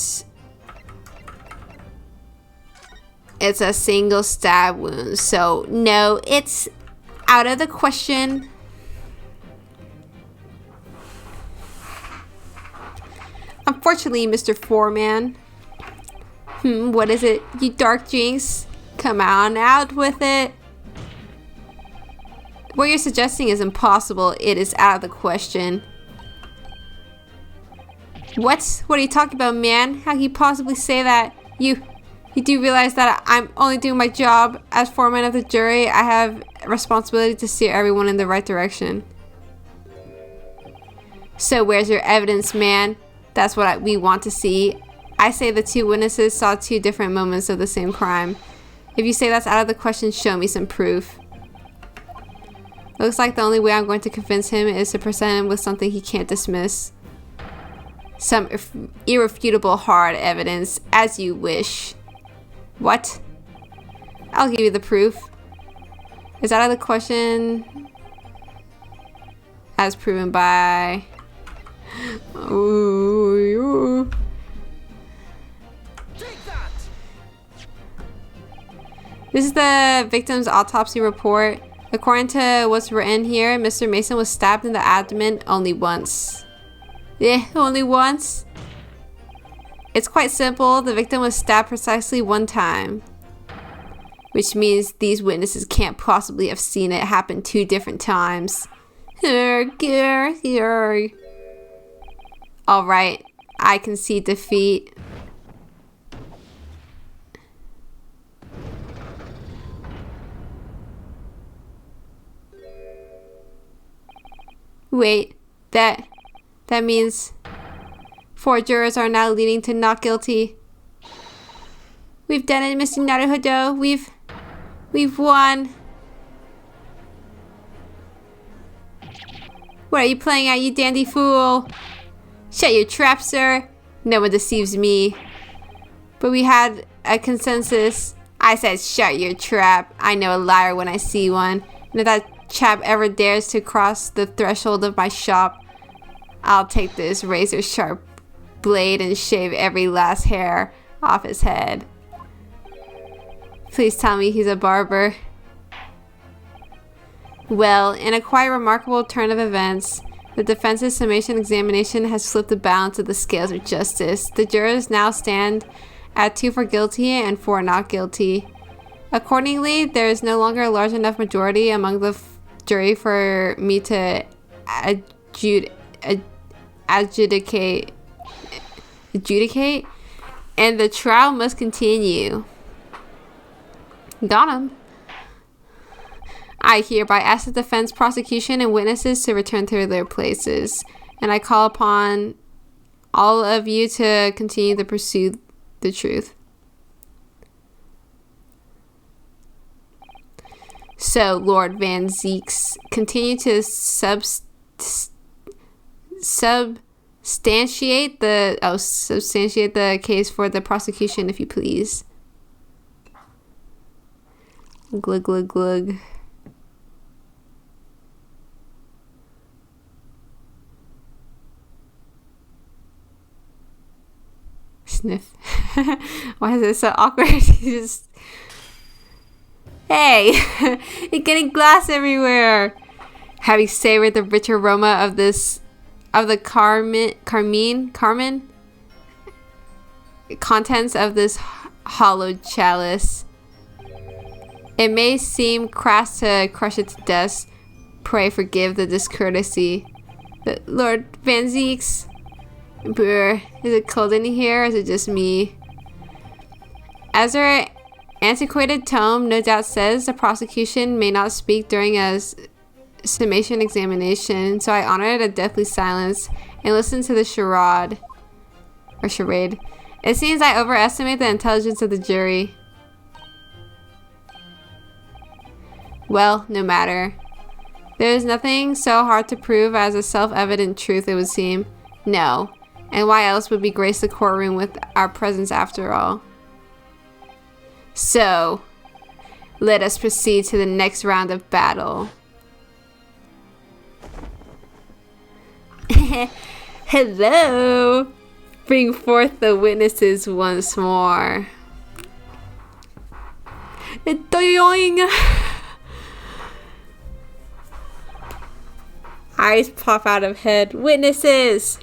Speaker 1: It's a single stab wound, so no, it's out of the question. Unfortunately, Mr. Foreman. What is it, you Dark Jinx? Come on out with it. What you're suggesting is impossible. It is out of the question. What? What are you talking about, man? How can you possibly say that? You do realize that I'm only doing my job as foreman of the jury. I have a responsibility to steer everyone in the right direction. So where's your evidence, man? That's what we want to see. I say the two witnesses saw two different moments of the same crime. If you say that's out of the question, show me some proof. Looks like the only way I'm going to convince him is to present him with something he can't dismiss. Some irrefutable hard evidence, as you wish. What? I'll give you the proof. Is out of the question as proven by... Ooh. This is the victim's autopsy report. According to what's written here, Mr. Mason was stabbed in the abdomen only once. Yeah, only once? It's quite simple. The victim was stabbed precisely one time. Which means these witnesses can't possibly have seen it happen two different times. Alright, I concede defeat. Wait, that means 4 jurors are now leaning to not guilty. We've done it, Mr. Naruhodo. We've won. What are you playing at, you dandy fool? Shut your trap, sir. No one deceives me. But we had a consensus. I said shut your trap. I know a liar when I see one. And if that chap ever dares to cross the threshold of my shop, I'll take this razor sharp blade and shave every last hair off his head. Please tell me he's a barber. Well, in a quite remarkable turn of events, the defense's summation examination has flipped the balance of the scales of justice. The jurors now stand at 2 for guilty and 4 not guilty. Accordingly, there is no longer a large enough majority among the jury for me to adjudicate, and the trial must continue. Got him. I hereby ask the defense, prosecution, and witnesses to return to their places, and I call upon all of you to continue to pursue the truth. So, Lord Van ZIEKS, continue to substantiate the case for the prosecution, if you please. Glug glug glug. Sniff. Why is it so awkward? Just, hey, you're getting glass everywhere. Having savored the rich aroma of the Carmen contents of this hollowed chalice, it may seem crass to crush it to death. Pray forgive the discourtesy. But Lord Van ZIEKS, brr, is it cold in here or is it just me? As our antiquated tome no doubt says, the prosecution may not speak during a summation examination, so I honored a deathly silence and listened to the charade. It seems I overestimate the intelligence of the jury. Well, no matter. There is nothing so hard to prove as a self-evident truth, it would seem. No. And why else would we grace the courtroom with our presence after all? So, let us proceed to the next round of battle. Hello! Bring forth the witnesses once more. Doing. Eyes pop out of head. Witnesses!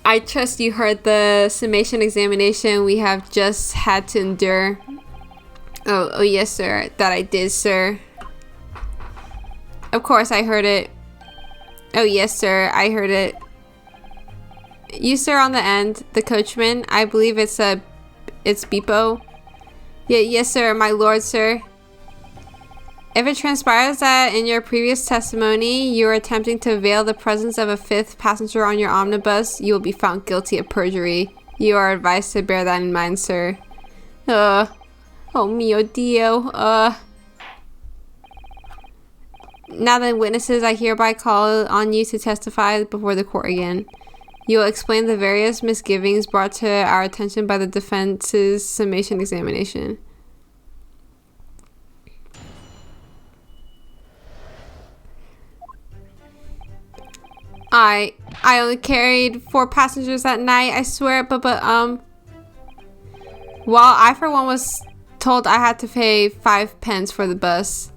Speaker 1: I trust you heard the summation examination we have just had to endure. Oh yes, sir. That I did, sir. Of course, I heard it. Oh yes, sir. I heard it. You, sir, on the end, the coachman. I believe it's Beepo. Yeah, yes, sir. My lord, sir. If it transpires that in your previous testimony you are attempting to veil the presence of a fifth passenger on your omnibus, you will be found guilty of perjury. You are advised to bear that in mind, sir. Oh mio Dio. Now then, witnesses, I hereby call on you to testify before the court again. You will explain the various misgivings brought to our attention by the defense's summation examination. I only carried 4 passengers that night, I swear, but well, I for one was told I had to pay 5 pence for the bus.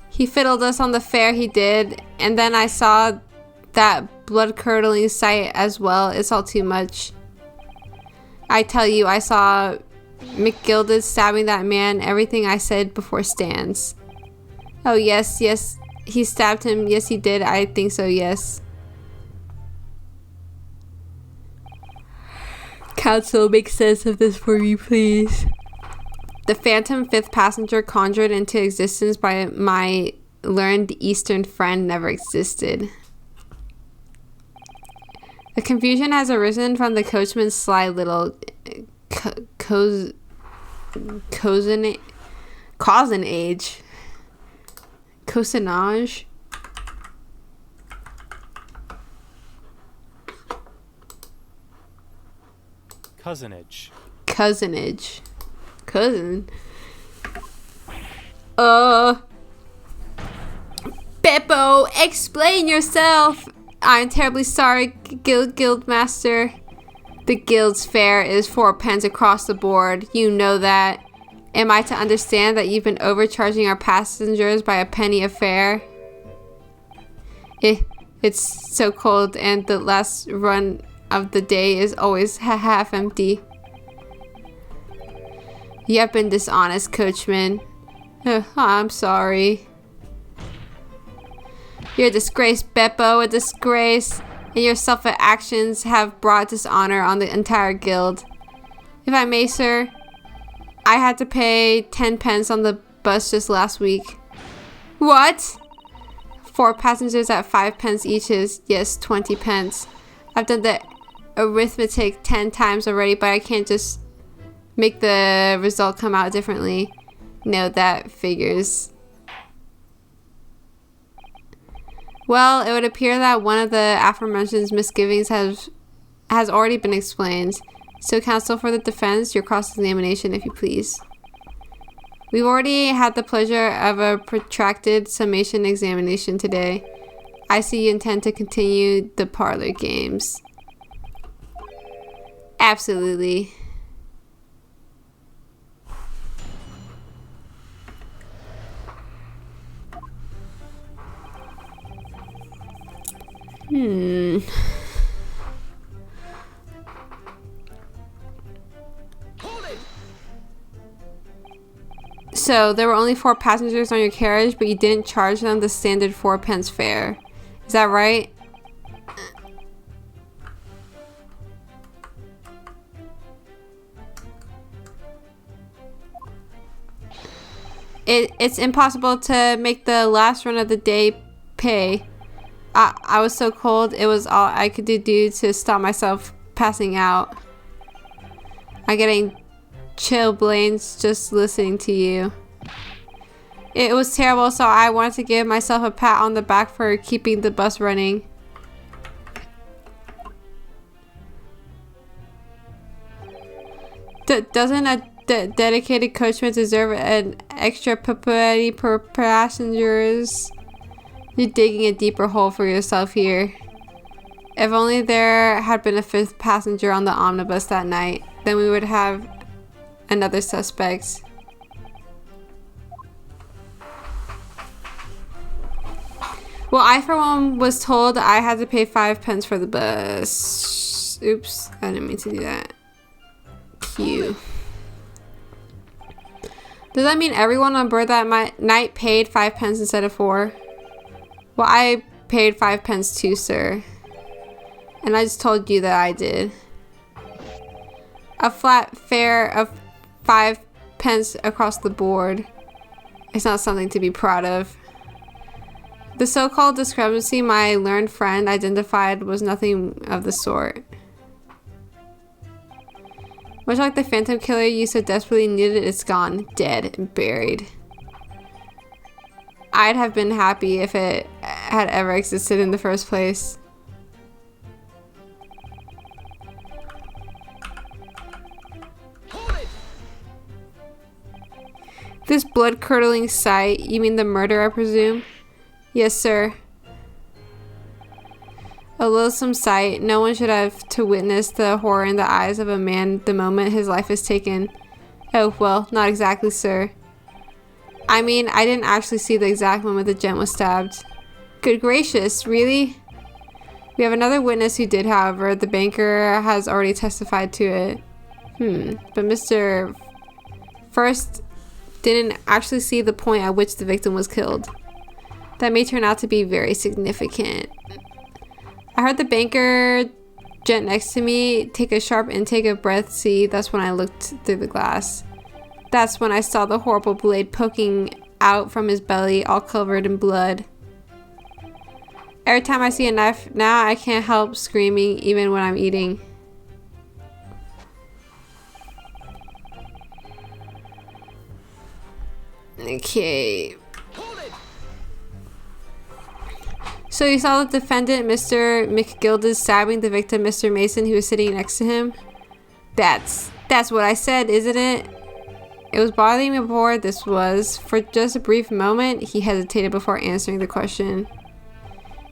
Speaker 1: He fiddled us on the fare, he did, and then I saw that blood-curdling sight as well. It's all too much. I tell you, I saw McGilded stabbing that man. Everything I said before stands. Oh yes, he stabbed him. Yes, he did. I think so, yes. Counsel, make sense of this for me, please. The phantom 5th passenger conjured into existence by my learned Eastern friend never existed. The confusion has arisen from the coachman's sly little cousinage. Cousinage. Cousinage. Cousin. Beppo, explain yourself. I'm terribly sorry, Guildmaster. The guild's fare is 4 pence across the board. You know that. Am I to understand that you've been overcharging our passengers by a penny a fare? It's so cold and the last run of the day is always half empty. You have been dishonest, coachman. I'm sorry. You're a disgrace, Beppo, a disgrace. And your selfish actions have brought dishonor on the entire guild. If I may, sir, I had to pay 10 pence on the bus just last week. What? 4 passengers at 5 pence each is, yes, 20 pence. I've done the arithmetic 10 times already, but I can't just make the result come out differently. No, that figures. Well, it would appear that one of the aforementioned misgivings has already been explained. So, counsel for the defense, your cross-examination, if you please. We've already had the pleasure of a protracted summation examination today. I see you intend to continue the parlor games. Absolutely. So, there were only 4 passengers on your carriage, but you didn't charge them the standard 4 pence fare. Is that right? It's impossible to make the last run of the day pay. I was so cold, it was all I could do to stop myself passing out. I'm getting chilblains just listening to you. It was terrible, so I wanted to give myself a pat on the back for keeping the bus running. Doesn't a dedicated coachman deserve an extra puppety per passengers? You're digging a deeper hole for yourself here. If only there had been a 5th passenger on the omnibus that night, then we would have another suspect. Well, I for one was told I had to pay 5 pence for the bus. Oops, I didn't mean to do that. Q. Does that mean everyone on board that night paid 5 pence instead of 4? Well, I paid 5 pence too, sir. And I just told you that I did. A flat fare of 5 pence across the board. It's not something to be proud of. The so-called discrepancy my learned friend identified was nothing of the sort. Much like the phantom killer you so desperately needed, it's gone, dead, and buried. I'd have been happy if it had ever existed in the first place. This blood-curdling sight, you mean the murder, I presume? Yes, sir. A loathsome sight. No one should have to witness the horror in the eyes of a man the moment his life is taken. Oh, well, not exactly, sir. I mean, I didn't actually see the exact moment the gent was stabbed. Good gracious, really? We have another witness who did, however. The banker has already testified to it. But Mr. First didn't actually see the point at which the victim was killed. That may turn out to be very significant. I heard the banker gent next to me take a sharp intake of breath. See, that's when I looked through the glass. That's when I saw the horrible blade poking out from his belly, all covered in blood. Every time I see a knife now, I can't help screaming even when I'm eating. Okay. So you saw the defendant, Mr. McGildas, stabbing the victim, Mr. Mason, who was sitting next to him? That's what I said, isn't it? It was bothering me before. This was. For just a brief moment, he hesitated before answering the question.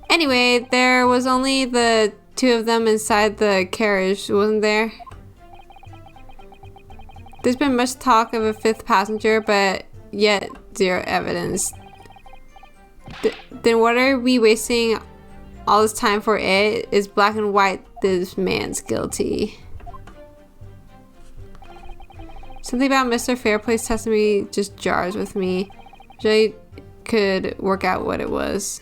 Speaker 1: Anyway, there was only the 2 of them inside the carriage, wasn't there? There's been much talk of a 5th passenger, but yet 0 evidence. Then what are we wasting all this time for? It is black and white. This man's guilty. Something about Mr. Fairplay's testimony just jars with me. I could work out what it was.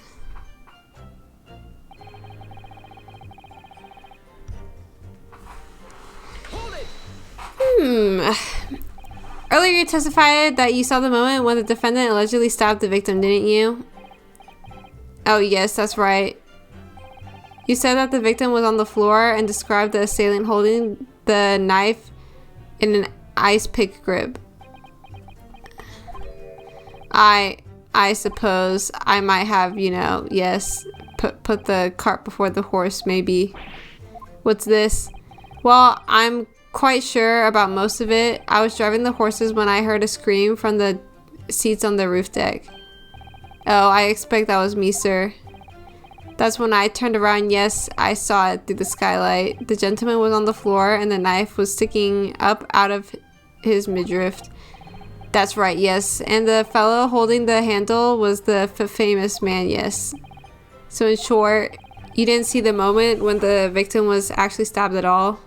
Speaker 1: Earlier you testified that you saw the moment when the defendant allegedly stabbed the victim, didn't you? Oh yes, that's right. You said that the victim was on the floor and described the assailant holding the knife in an ice pick grip. I suppose I might have, you know, yes, put the cart before the horse, maybe. What's this? Well, I'm quite sure about most of it. I was driving the horses when I heard a scream from the seats on the roof deck. Oh, I expect that was me, sir. That's when I turned around. Yes, I saw it through the skylight. The gentleman was on the floor and the knife was sticking up out of his midriff. That's right, yes. And the fellow holding the handle was the famous man, yes. So in short, you didn't see the moment when the victim was actually stabbed at all?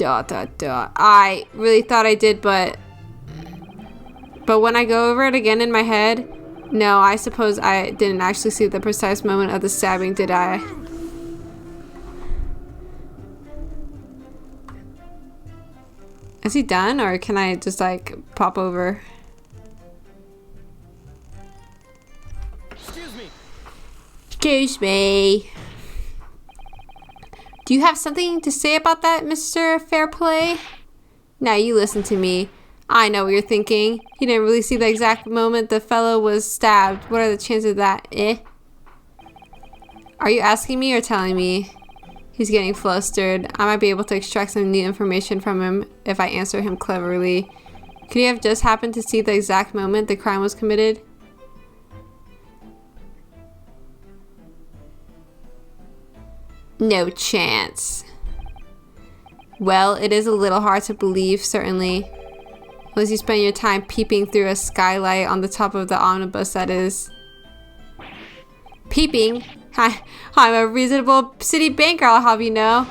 Speaker 1: I really thought I did, but when I go over it again in my head, no, I suppose I didn't actually see the precise moment of the stabbing, did I? Is he done, or can I just like pop over?
Speaker 3: Excuse me.
Speaker 1: Excuse me. Do you have something to say about that, Mr. Fairplay? Now you listen to me. I know what you're thinking. You didn't really see the exact moment the fellow was stabbed. What are the chances of that, eh? Are you asking me or telling me? He's getting flustered. I might be able to extract some new information from him if I answer him cleverly. Could he have just happened to see the exact moment the crime was committed? No chance. Well, it is a little hard to believe, certainly. Unless you spend your time peeping through a skylight on the top of the omnibus, that is. Peeping? I'm a reasonable city banker, I'll have you know.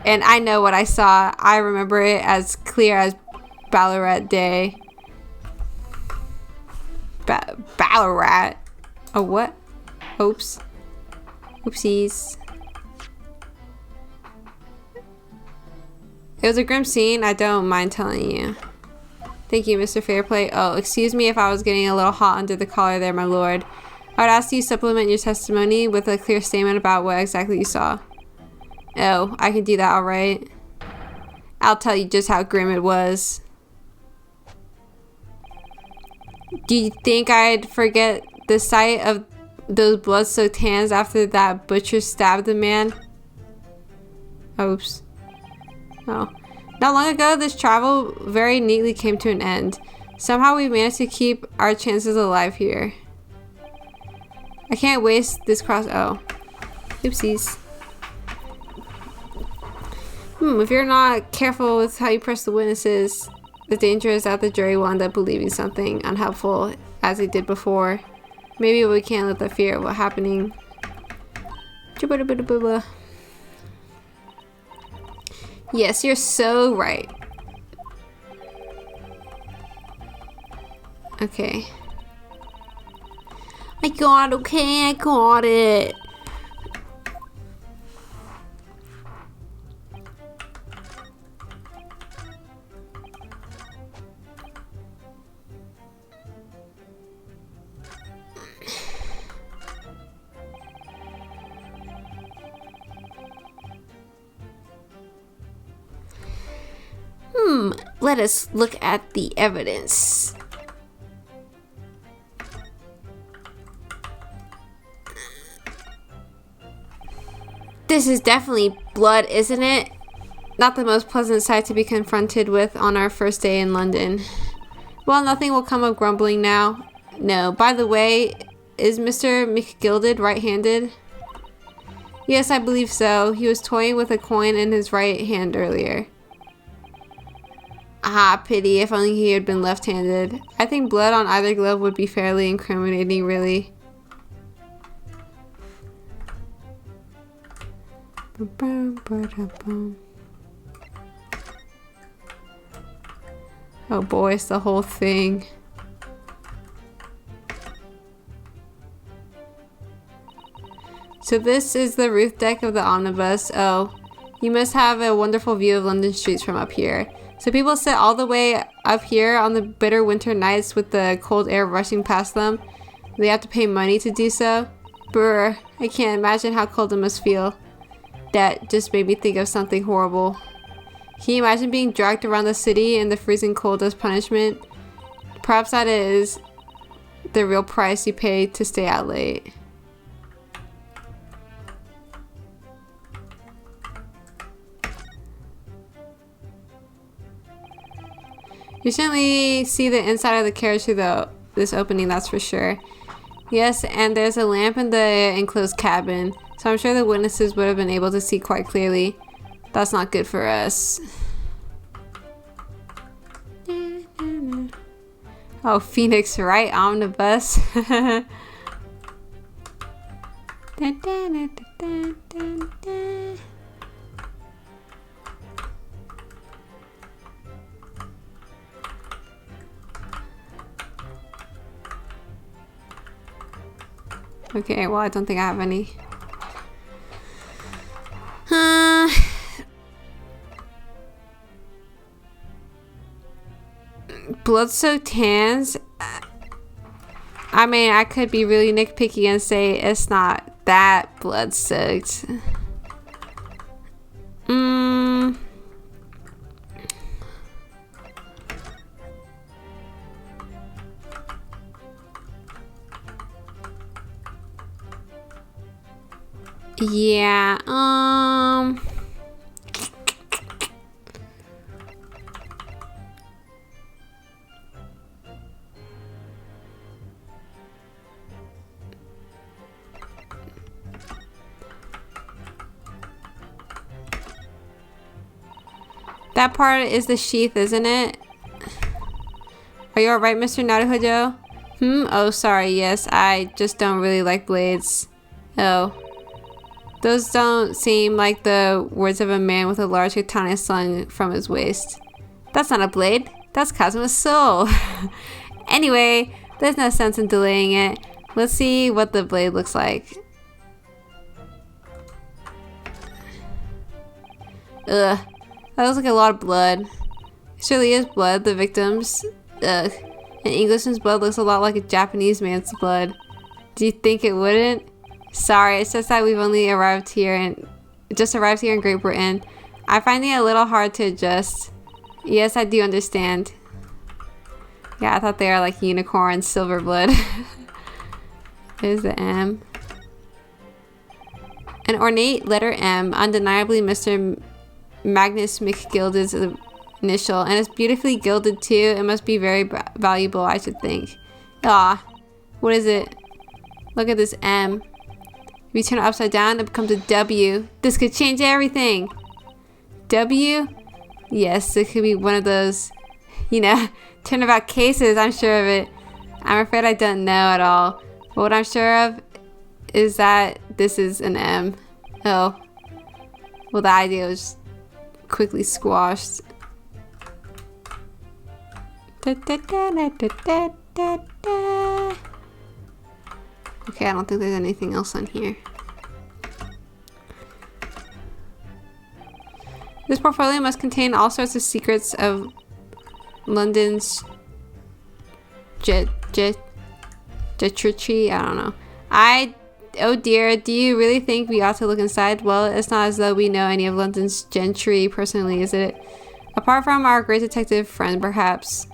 Speaker 1: And I know what I saw. I remember it as clear as Ballarat Day. Ballarat? Oh, what? Oops. Oopsies. It was a grim scene, I don't mind telling you. Thank you, Mr. Fairplay. Oh, excuse me if I was getting a little hot under the collar there, my lord. I would ask you to supplement your testimony with a clear statement about what exactly you saw. Oh, I can do that, alright. I'll tell you just how grim it was. Do you think I'd forget the sight of those blood-soaked hands after that butcher stabbed the man? Oops. Oh. Not long ago, this travel very neatly came to an end. Somehow we managed to keep our chances alive here. I can't waste this oh. Oopsies. If you're not careful with how you press the witnesses, the danger is that the jury will end up believing something unhelpful as they did before. Maybe we can't let the fear of what's happening. Yes, you're so right. Okay. I got it. Let us look at the evidence. This is definitely blood, isn't it? Not the most pleasant sight to be confronted with on our first day in London. Well, nothing will come of grumbling now. No, by the way, is Mr. McGilded right-handed? Yes, I believe so. He was toying with a coin in his right hand earlier. Ah, pity. If only he had been left-handed. I think blood on either glove would be fairly incriminating, really. Oh boy, it's the whole thing. So this is the roof deck of the omnibus. Oh, you must have a wonderful view of London streets from up here. So people sit all the way up here on the bitter winter nights with the cold air rushing past them. They have to pay money to do so. Brr, I can't imagine how cold it must feel. That just made me think of something horrible. Can you imagine being dragged around the city in the freezing cold as punishment? Perhaps that is the real price you pay to stay out late. You certainly see the inside of the carriage through this opening, that's for sure. Yes, and there's a lamp in the enclosed cabin, so I'm sure the witnesses would have been able to see quite clearly. That's not good for us. Oh, Phoenix, right? Omnibus. Okay, well, I don't think I have any. Blood-soaked hands. I mean, I could be really nitpicky and say it's not that blood-soaked. Yeah, that part is the sheath, isn't it? Are you alright, Mr. Naruhojo? Oh, sorry, yes, I just don't really like blades. Oh. Those don't seem like the words of a man with a large katana slung from his waist. That's not a blade. That's Kazuma's soul. Anyway, there's no sense in delaying it. Let's see what the blade looks like. Ugh. That looks like a lot of blood. It surely is blood, the victim's. Ugh. An Englishman's blood looks a lot like a Japanese man's blood. Do you think it wouldn't? Sorry, it's just that we've only arrived here in Great Britain. I find it a little hard to adjust. Yes, I do understand. Yeah, I thought they were like unicorn silver blood. There's the M. An ornate letter M, undeniably Mr. Magnus McGilded's initial, and it's beautifully gilded too. It must be very valuable, I should think. Ah, what is it? Look at this M. If you turn it upside down, it becomes a W. This could change everything. W? Yes, it could be one of those, you know, turnabout cases. I'm sure of it. I'm afraid I don't know at all. But what I'm sure of is that this is an M. Oh. Well, the idea was quickly squashed. Okay, I don't think there's anything else on here. This portfolio must contain all sorts of secrets of London's gentry. I don't know. Oh dear, do you really think we ought to look inside? Well, it's not as though we know any of London's gentry personally, is it? Apart from our great detective friend, perhaps.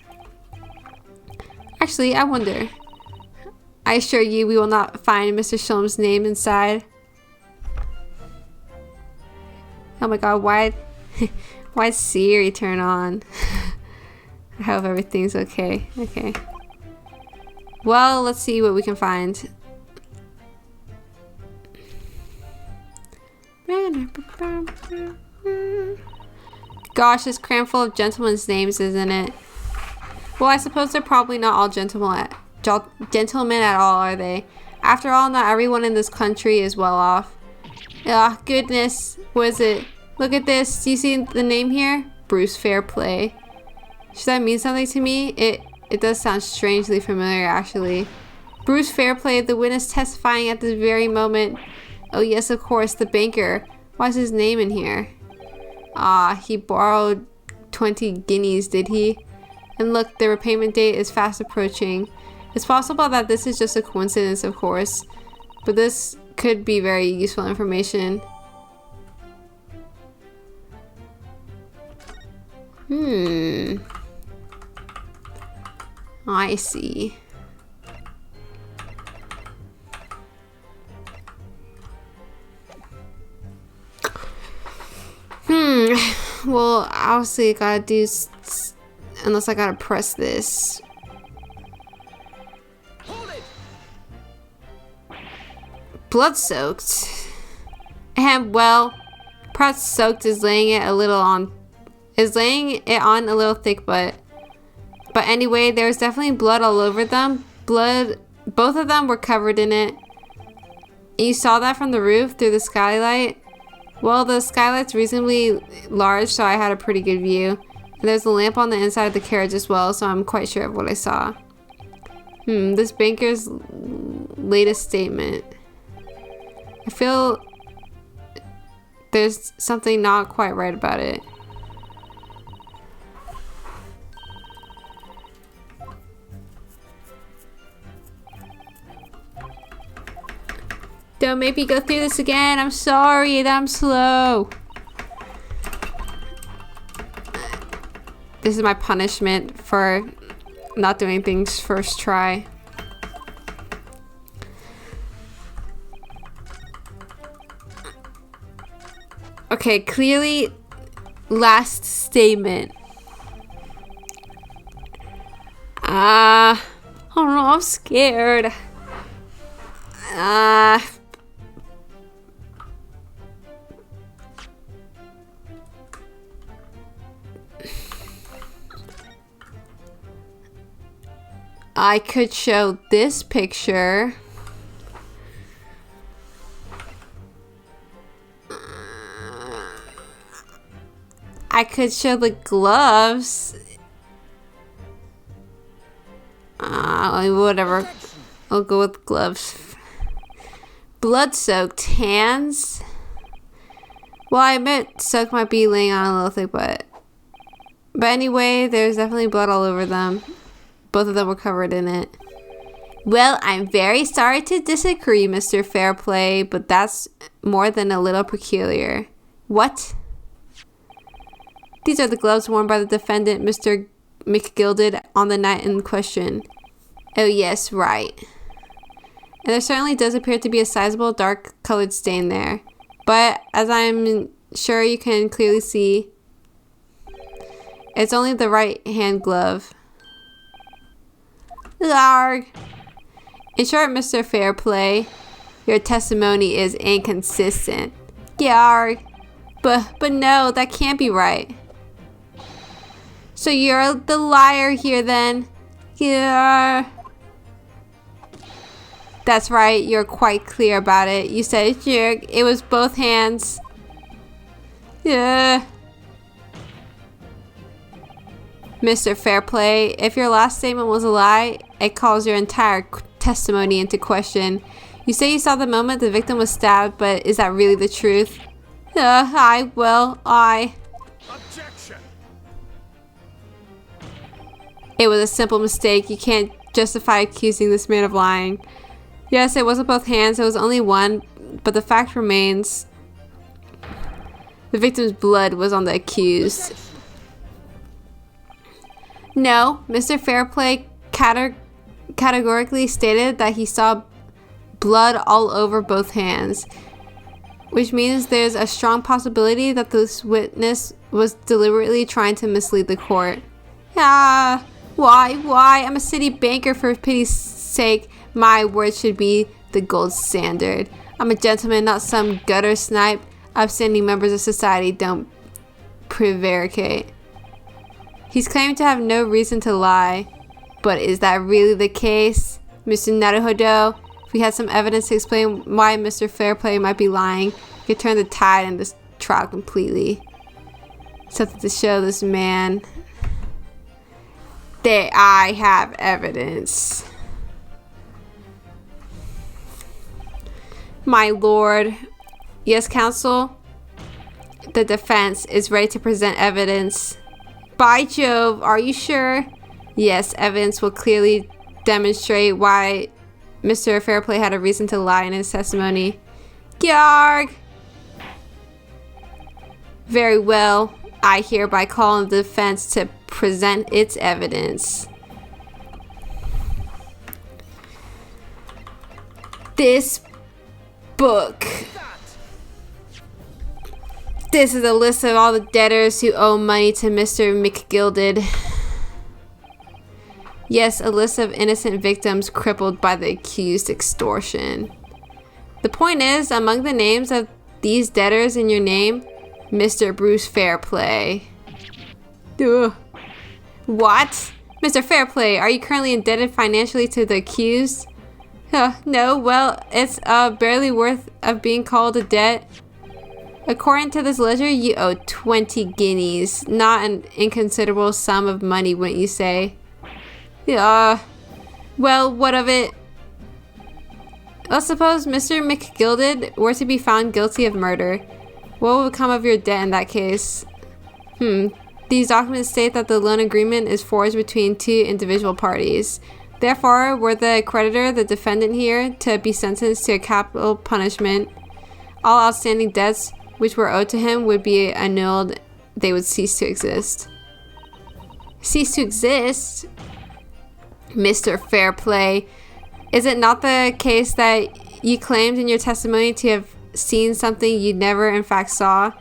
Speaker 1: Actually, I wonder. I assure you we will not find Mr. Sholm's name inside. Oh my god, why'd Siri turn on? I hope everything's okay. Okay. Well, let's see what we can find. Gosh, it's crammed full of gentlemen's names, isn't it? Well, I suppose they're probably not all gentlemen at all, are they? After all, not everyone in this country is well off. Ah, goodness. What is it? Look at this. Do you see the name here? Bruce Fairplay. Should that mean something to me? It does sound strangely familiar, actually. Bruce Fairplay, the witness testifying at this very moment. Oh yes, of course, the banker. Why's his name in here? Ah, he borrowed 20 guineas, did he? And look, the repayment date is fast approaching. It's possible that this is just a coincidence, of course, but this could be very useful information. I see. Well, obviously I gotta do unless I gotta press this. Blood soaked. And well, perhaps soaked is laying it on a little thick, but anyway, there's definitely blood all over them. Both of them were covered in it. You saw that from the roof through the skylight? Well, the skylight's reasonably large, so I had a pretty good view. And there's a lamp on the inside of the carriage as well, so I'm quite sure of what I saw. This banker's latest statement. I feel there's something not quite right about it. Don't make me go through this again. I'm sorry that I'm slow. This is my punishment for not doing things first try. Okay, clearly last statement. I don't know, I'm scared. I could show this picture. I could show the gloves. Whatever. I'll go with gloves. Blood-soaked hands. Well, I admit soak might be laying on a little thick, but anyway, there's definitely blood all over them. Both of them were covered in it. Well, I'm very sorry to disagree, Mr. Fairplay, but that's more than a little peculiar. What? These are the gloves worn by the defendant, Mr. McGilded, on the night in question. Oh yes, right. And there certainly does appear to be a sizable dark-colored stain there. But, as I'm sure you can clearly see, it's only the right-hand glove. Arg. In short, Mr. Fairplay, your testimony is inconsistent. Yarg. But no, that can't be right. So you're the liar here then? Yeah. That's right, you're quite clear about it. You said it was both hands. Yeah. Mr. Fairplay, if your last statement was a lie, it calls your entire testimony into question. You say you saw the moment the victim was stabbed, but is that really the truth? I.
Speaker 5: Objection.
Speaker 1: It was a simple mistake. You can't justify accusing this man of lying. Yes, it wasn't both hands. It was only one, but the fact remains. The victim's blood was on the accused. No, Mr. Fairplay categorically stated that he saw blood all over both hands, which means there's a strong possibility that this witness was deliberately trying to mislead the court. Why? I'm a city banker, for pity's sake. My word should be the gold standard. I'm a gentleman, not some gutter snipe. Upstanding members of society don't prevaricate. He's claiming to have no reason to lie. But is that really the case? Mr. Naruhodo, if we had some evidence to explain why Mr. Fairplay might be lying, we could turn the tide in this trial completely. Something to show this man. There, I have evidence. My lord. Yes, counsel? The defense is ready to present evidence. By Jove, are you sure? Yes, evidence will clearly demonstrate why Mr. Fairplay had a reason to lie in his testimony. Yarg! Very well. I hereby call on the defense to present its evidence. This book. This is a list of all the debtors who owe money to Mr. McGilded. Yes, a list of innocent victims crippled by the accused extortion. The point is, among the names of these debtors in your name, Mr. Bruce Fairplay. Ugh. What? Mr. Fairplay, are you currently indebted financially to the accused? No, well, it's barely worth of being called a debt. According to this ledger, you owe 20 guineas. Not an inconsiderable sum of money, wouldn't you say? Well, what of it? Let's suppose Mr. McGilded were to be found guilty of murder. What will become of your debt in that case? These documents state that the loan agreement is forged between two individual parties. Therefore, were the creditor, the defendant here, to be sentenced to a capital punishment, all outstanding debts which were owed to him would be annulled. They would cease to exist. Cease to exist? Mr. Fairplay, is it not the case that you claimed in your testimony to have seen something you never in fact saw?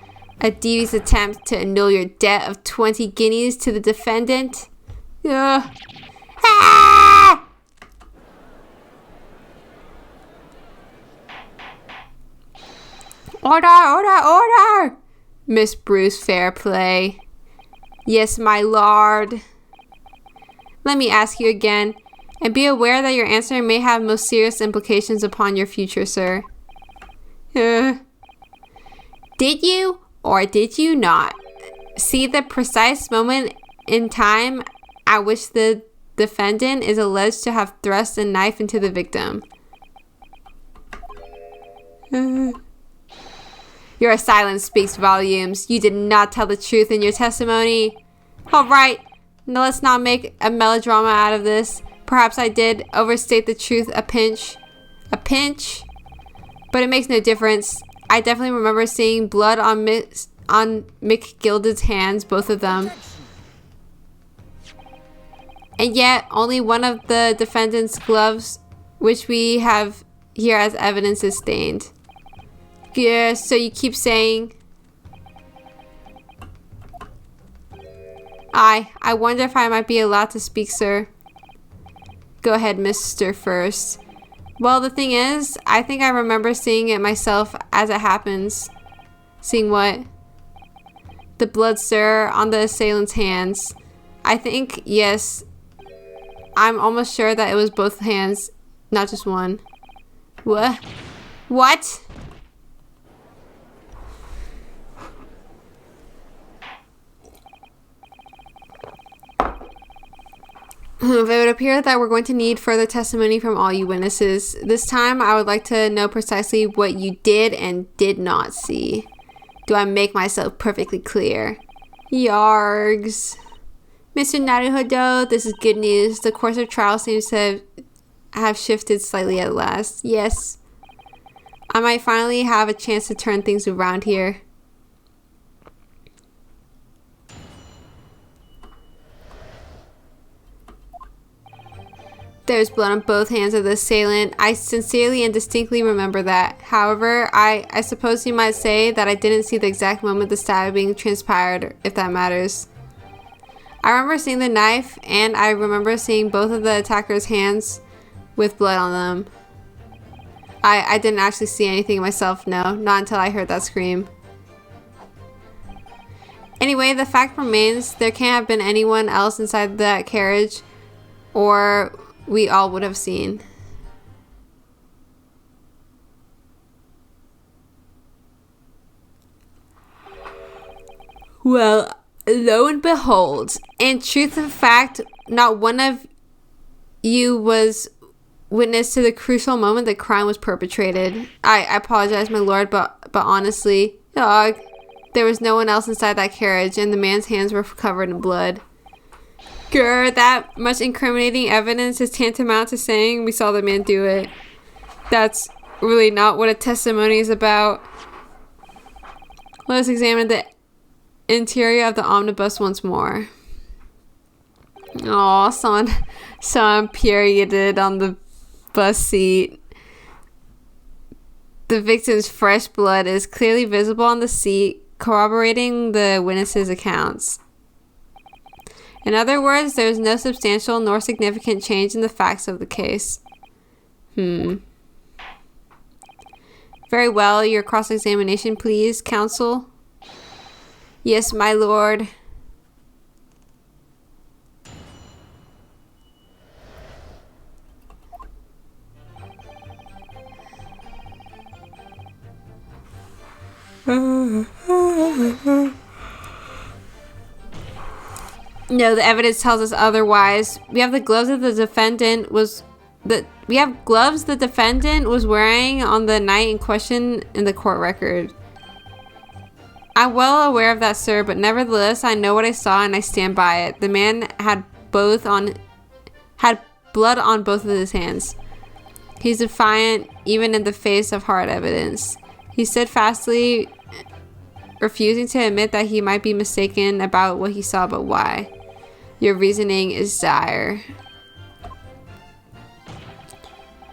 Speaker 1: A devious attempt to annul your debt of 20 guineas to the defendant? Ah! Order, order, order! Miss Bruce Fairplay. Yes, my lord. Let me ask you again, and be aware that your answer may have most serious implications upon your future, sir. Did you, or did you not, see the precise moment in time at which the defendant is alleged to have thrust a knife into the victim? Your silence speaks volumes. You did not tell the truth in your testimony. All right, now let's not make a melodrama out of this. Perhaps I did overstate the truth a pinch. A pinch? But it makes no difference. I definitely remember seeing blood on McGilded's hands, both of them. And yet, only one of the defendant's gloves, which we have here as evidence, is stained. Yeah, so you keep saying... I wonder if I might be allowed to speak, sir. Go ahead, Mr. First. Well, the thing is, I think I remember seeing it myself as it happens. Seeing what? The blood, sir, on the assailant's hands. I think, yes. I'm almost sure that it was both hands, not just one. What? What? It would appear that we're going to need further testimony from all you witnesses. This time, I would like to know precisely what you did and did not see. Do I make myself perfectly clear? Yargs. Mr. Naruhodo, this is good news. The course of trial seems to have shifted slightly at last. Yes. I might finally have a chance to turn things around here. There's blood on both hands of the assailant. I sincerely and distinctly remember that. However, I suppose you might say that I didn't see the exact moment the stabbing transpired, if that matters. I remember seeing the knife, and I remember seeing both of the attacker's hands with blood on them. I didn't actually see anything myself, no, not until I heard that scream. Anyway, the fact remains there can't have been anyone else inside that carriage, or we all would have seen. Well, lo and behold, in truth of fact, not one of you was witness to the crucial moment the crime was perpetrated. I apologize, my lord, but honestly, dog, there was no one else inside that carriage, and the man's hands were covered in blood. Grr, that much incriminating evidence is tantamount to saying we saw the man do it. That's really not what a testimony is about. Let us examine the interior of the omnibus once more. Aw, someone perioded on the bus seat. The victim's fresh blood is clearly visible on the seat, corroborating the witnesses' accounts. In other words, there is no substantial nor significant change in the facts of the case. Very well, your cross-examination, please, counsel. Yes, my lord. No, the evidence tells us otherwise. We have the gloves that the defendant was wearing on the night in question in the court record. I'm well aware of that, sir, but nevertheless, I know what I saw and I stand by it. The man had blood on both of his hands. He's defiant, even in the face of hard evidence. He steadfastly refusing to admit that he might be mistaken about what he saw, but why? Your reasoning is dire.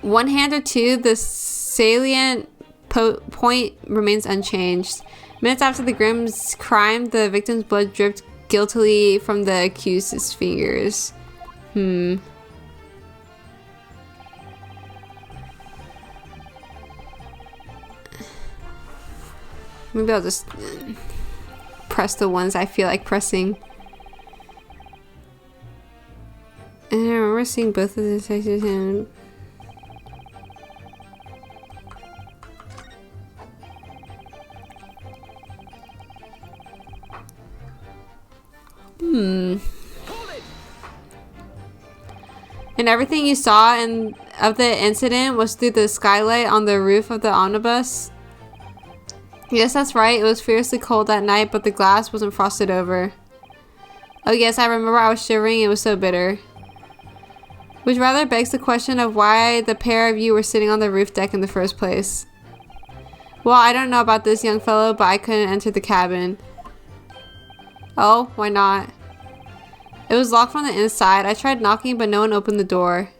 Speaker 1: One hand or two, the salient point remains unchanged. Minutes after the grim's crime, the victim's blood dripped guiltily from the accused's fingers. Maybe I'll just press the ones I feel like pressing. And I remember seeing both of the detectives and... And everything you saw of the incident was through the skylight on the roof of the omnibus? Yes, that's right. It was fiercely cold that night, but the glass wasn't frosted over. Oh yes, I remember I was shivering. It was so bitter. Which rather begs the question of why the pair of you were sitting on the roof deck in the first place. Well, I don't know about this young fellow, but I couldn't enter the cabin. Oh, why not? It was locked from the inside. I tried knocking, but no one opened the door.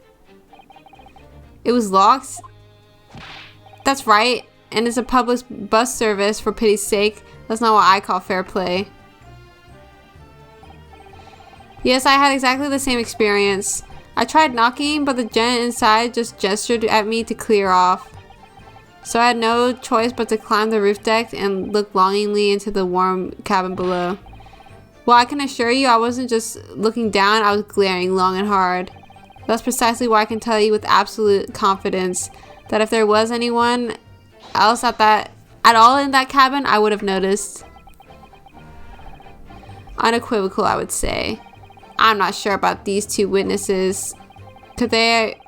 Speaker 1: It was locked? That's right. And it's a public bus service, for pity's sake. That's not what I call fair play. Yes, I had exactly the same experience. I tried knocking, but the gent inside just gestured at me to clear off. So I had no choice but to climb the roof deck and look longingly into the warm cabin below. Well, I can assure you I wasn't just looking down, I was glaring long and hard. That's precisely why I can tell you with absolute confidence that if there was anyone else at all in that cabin, I would have noticed. Unequivocal, I would say. I'm not sure about these two witnesses. Could they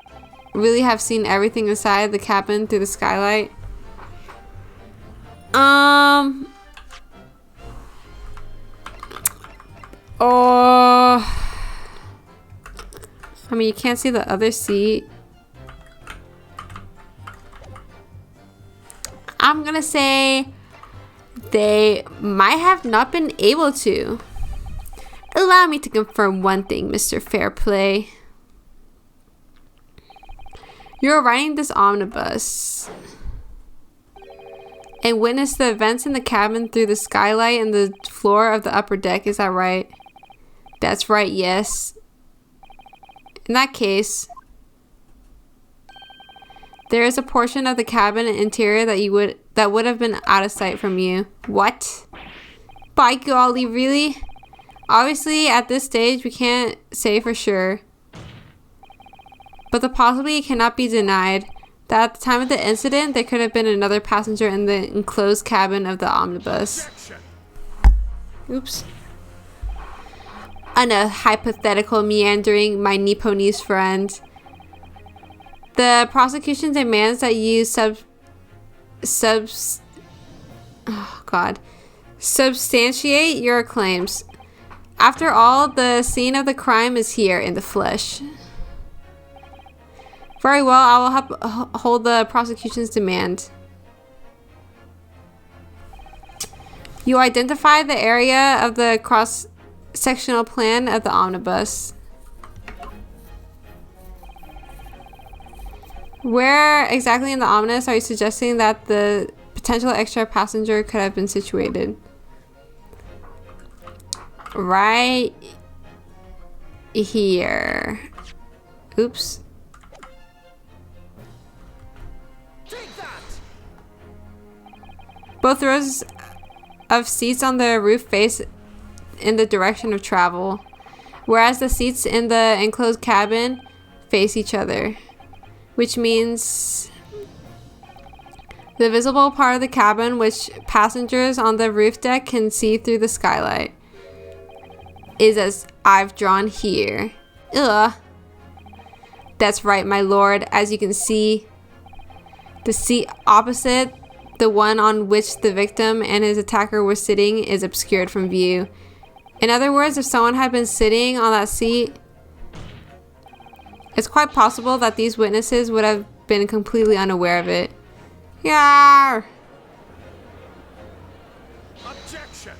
Speaker 1: really have seen everything inside the cabin through the skylight? I mean, you can't see the other seat. I'm gonna say they might have not been able to. Allow me to confirm one thing, Mr. Fairplay. You're riding this omnibus and witnessed the events in the cabin through the skylight and the floor of the upper deck, is that right? That's right, yes. In that case, there is a portion of the cabin interior that would have been out of sight from you. What? By golly, really? Obviously, at this stage, we can't say for sure. But the possibility cannot be denied that at the time of the incident, there could have been another passenger in the enclosed cabin of the omnibus. Oops. a hypothetical meandering, my Nipponese friend. The prosecution demands that you substantiate your claims. After all, the scene of the crime is here in the flesh. Very well, I will hold the prosecution's demand. You identify the area of the cross-sectional plan of the omnibus. Where exactly in the omnibus are you suggesting that the potential extra passenger could have been situated? Right here. Oops. Both rows of seats on the roof face in the direction of travel, whereas the seats in the enclosed cabin face each other, which means the visible part of the cabin which passengers on the roof deck can see through the skylight is as I've drawn here. Ugh. That's right, my lord. As you can see, the seat opposite the one on which the victim and his attacker were sitting is obscured from view. In other words, if someone had been sitting on that seat, it's quite possible that these witnesses would have been completely unaware of it. Yarr!
Speaker 5: Objection.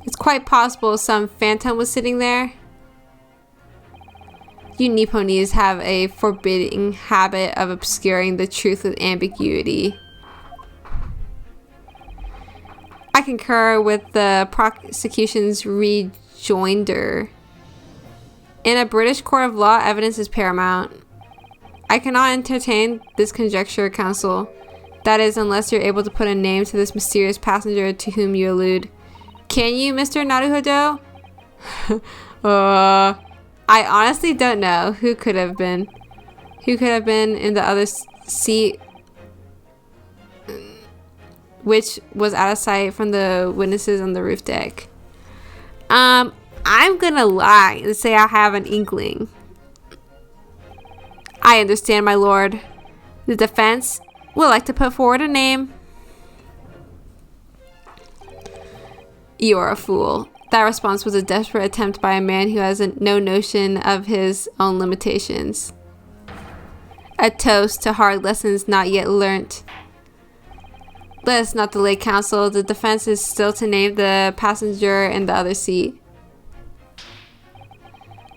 Speaker 1: It's quite possible some phantom was sitting there. You Nipponese have a forbidding habit of obscuring the truth with ambiguity. I concur with the prosecution's rejoinder. In a British court of law, evidence is paramount. I cannot entertain this conjecture, counsel. That is, unless you're able to put a name to this mysterious passenger to whom you allude. Can you, Mr. Naruhodo? I honestly don't know who could have been. Who could have been in the other seat, which was out of sight from the witnesses on the roof deck. I'm gonna lie and say I have an inkling. I understand, my lord. The defense would like to put forward a name. You are a fool. That response was a desperate attempt by a man who has no notion of his own limitations. A toast to hard lessons not yet learnt. Let us not delay counsel. The defense is still to name the passenger in the other seat.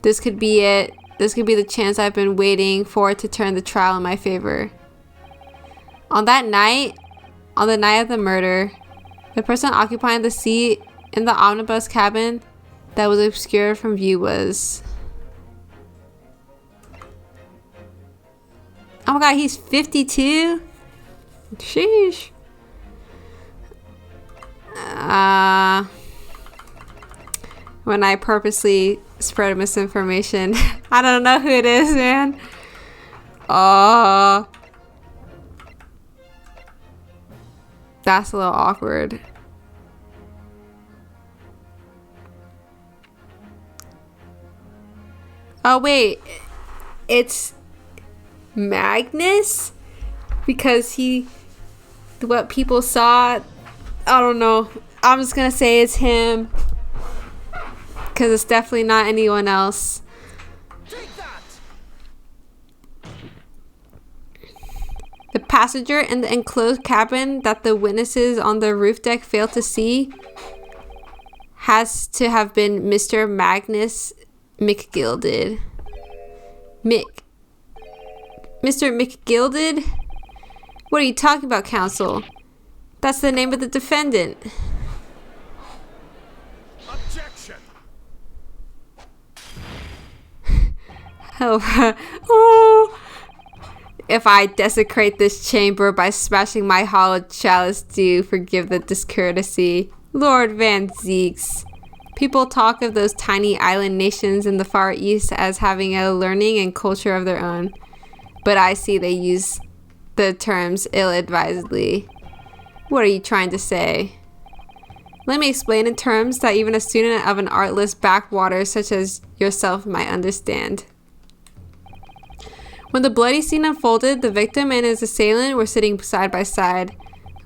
Speaker 1: This could be it. This could be the chance I've been waiting for to turn the trial in my favor. On the night of the murder, the person occupying the seat in the omnibus cabin that was obscured from view was... Oh my god, he's 52? Sheesh. When I purposely spread misinformation. I don't know who it is, man. That's a little awkward. Oh wait, it's Magnus? Because what people saw, I don't know. I'm just gonna say it's him. Because it's definitely not anyone else.
Speaker 5: Take that.
Speaker 1: The passenger in the enclosed cabin that the witnesses on the roof deck failed to see has to have been Mr. Magnus McGilded. Mr. McGilded? What are you talking about, counsel? That's the name of the defendant.
Speaker 5: Objection.
Speaker 1: Oh. If I desecrate this chamber by smashing my hollow chalice, do forgive the discourtesy. Lord Van ZIEKS. People talk of those tiny island nations in the Far East as having a learning and culture of their own. But I see they use the terms ill-advisedly. What are you trying to say? Let me explain in terms that even a student of an artless backwater such as yourself might understand. When the bloody scene unfolded, the victim and his assailant were sitting side by side.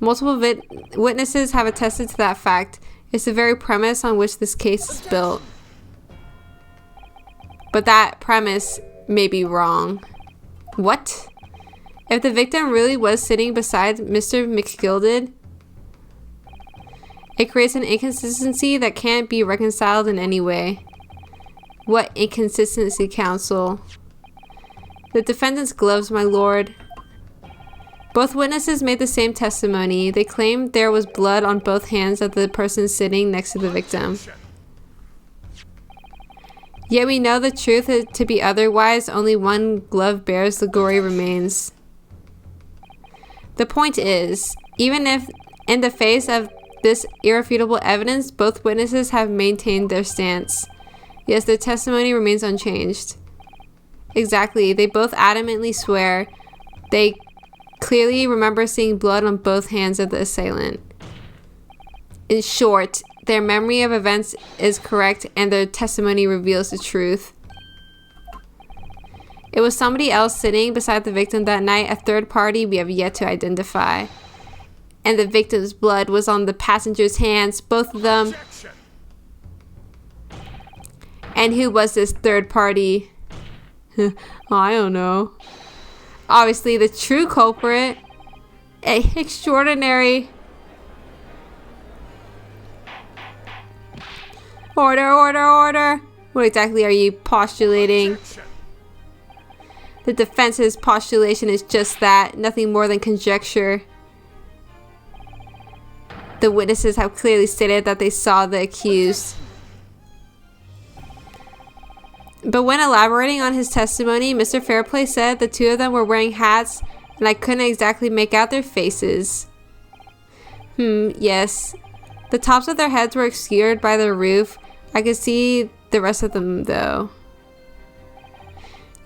Speaker 1: Multiple witnesses have attested to that fact. It's the very premise on which this case is built. But that premise may be wrong. What? If the victim really was sitting beside Mr. McGilded, it creates an inconsistency that can't be reconciled in any way. What inconsistency, counsel? The defendant's gloves, my lord. Both witnesses made the same testimony. They claimed there was blood on both hands of the person sitting next to the victim. Yet we know the truth to be otherwise. Only one glove bears the gory remains. The point is, even if in the face of this irrefutable evidence, both witnesses have maintained their stance. Yes, their testimony remains unchanged. Exactly. They both adamantly swear they clearly remember seeing blood on both hands of the assailant. In short, their memory of events is correct and their testimony reveals the truth. It was somebody else sitting beside the victim that night, a third party we have yet to identify. And the victim's blood was on the passenger's hands, both of them. And who was this third party? I don't know. Obviously the true culprit. Extraordinary. Order, order, order. What exactly are you postulating? The defense's postulation is just that, nothing more than conjecture. The witnesses have clearly stated that they saw the accused. But when elaborating on his testimony, Mr. Fairplay said the two of them were wearing hats and I couldn't exactly make out their faces. Yes. The tops of their heads were obscured by the roof. I could see the rest of them though.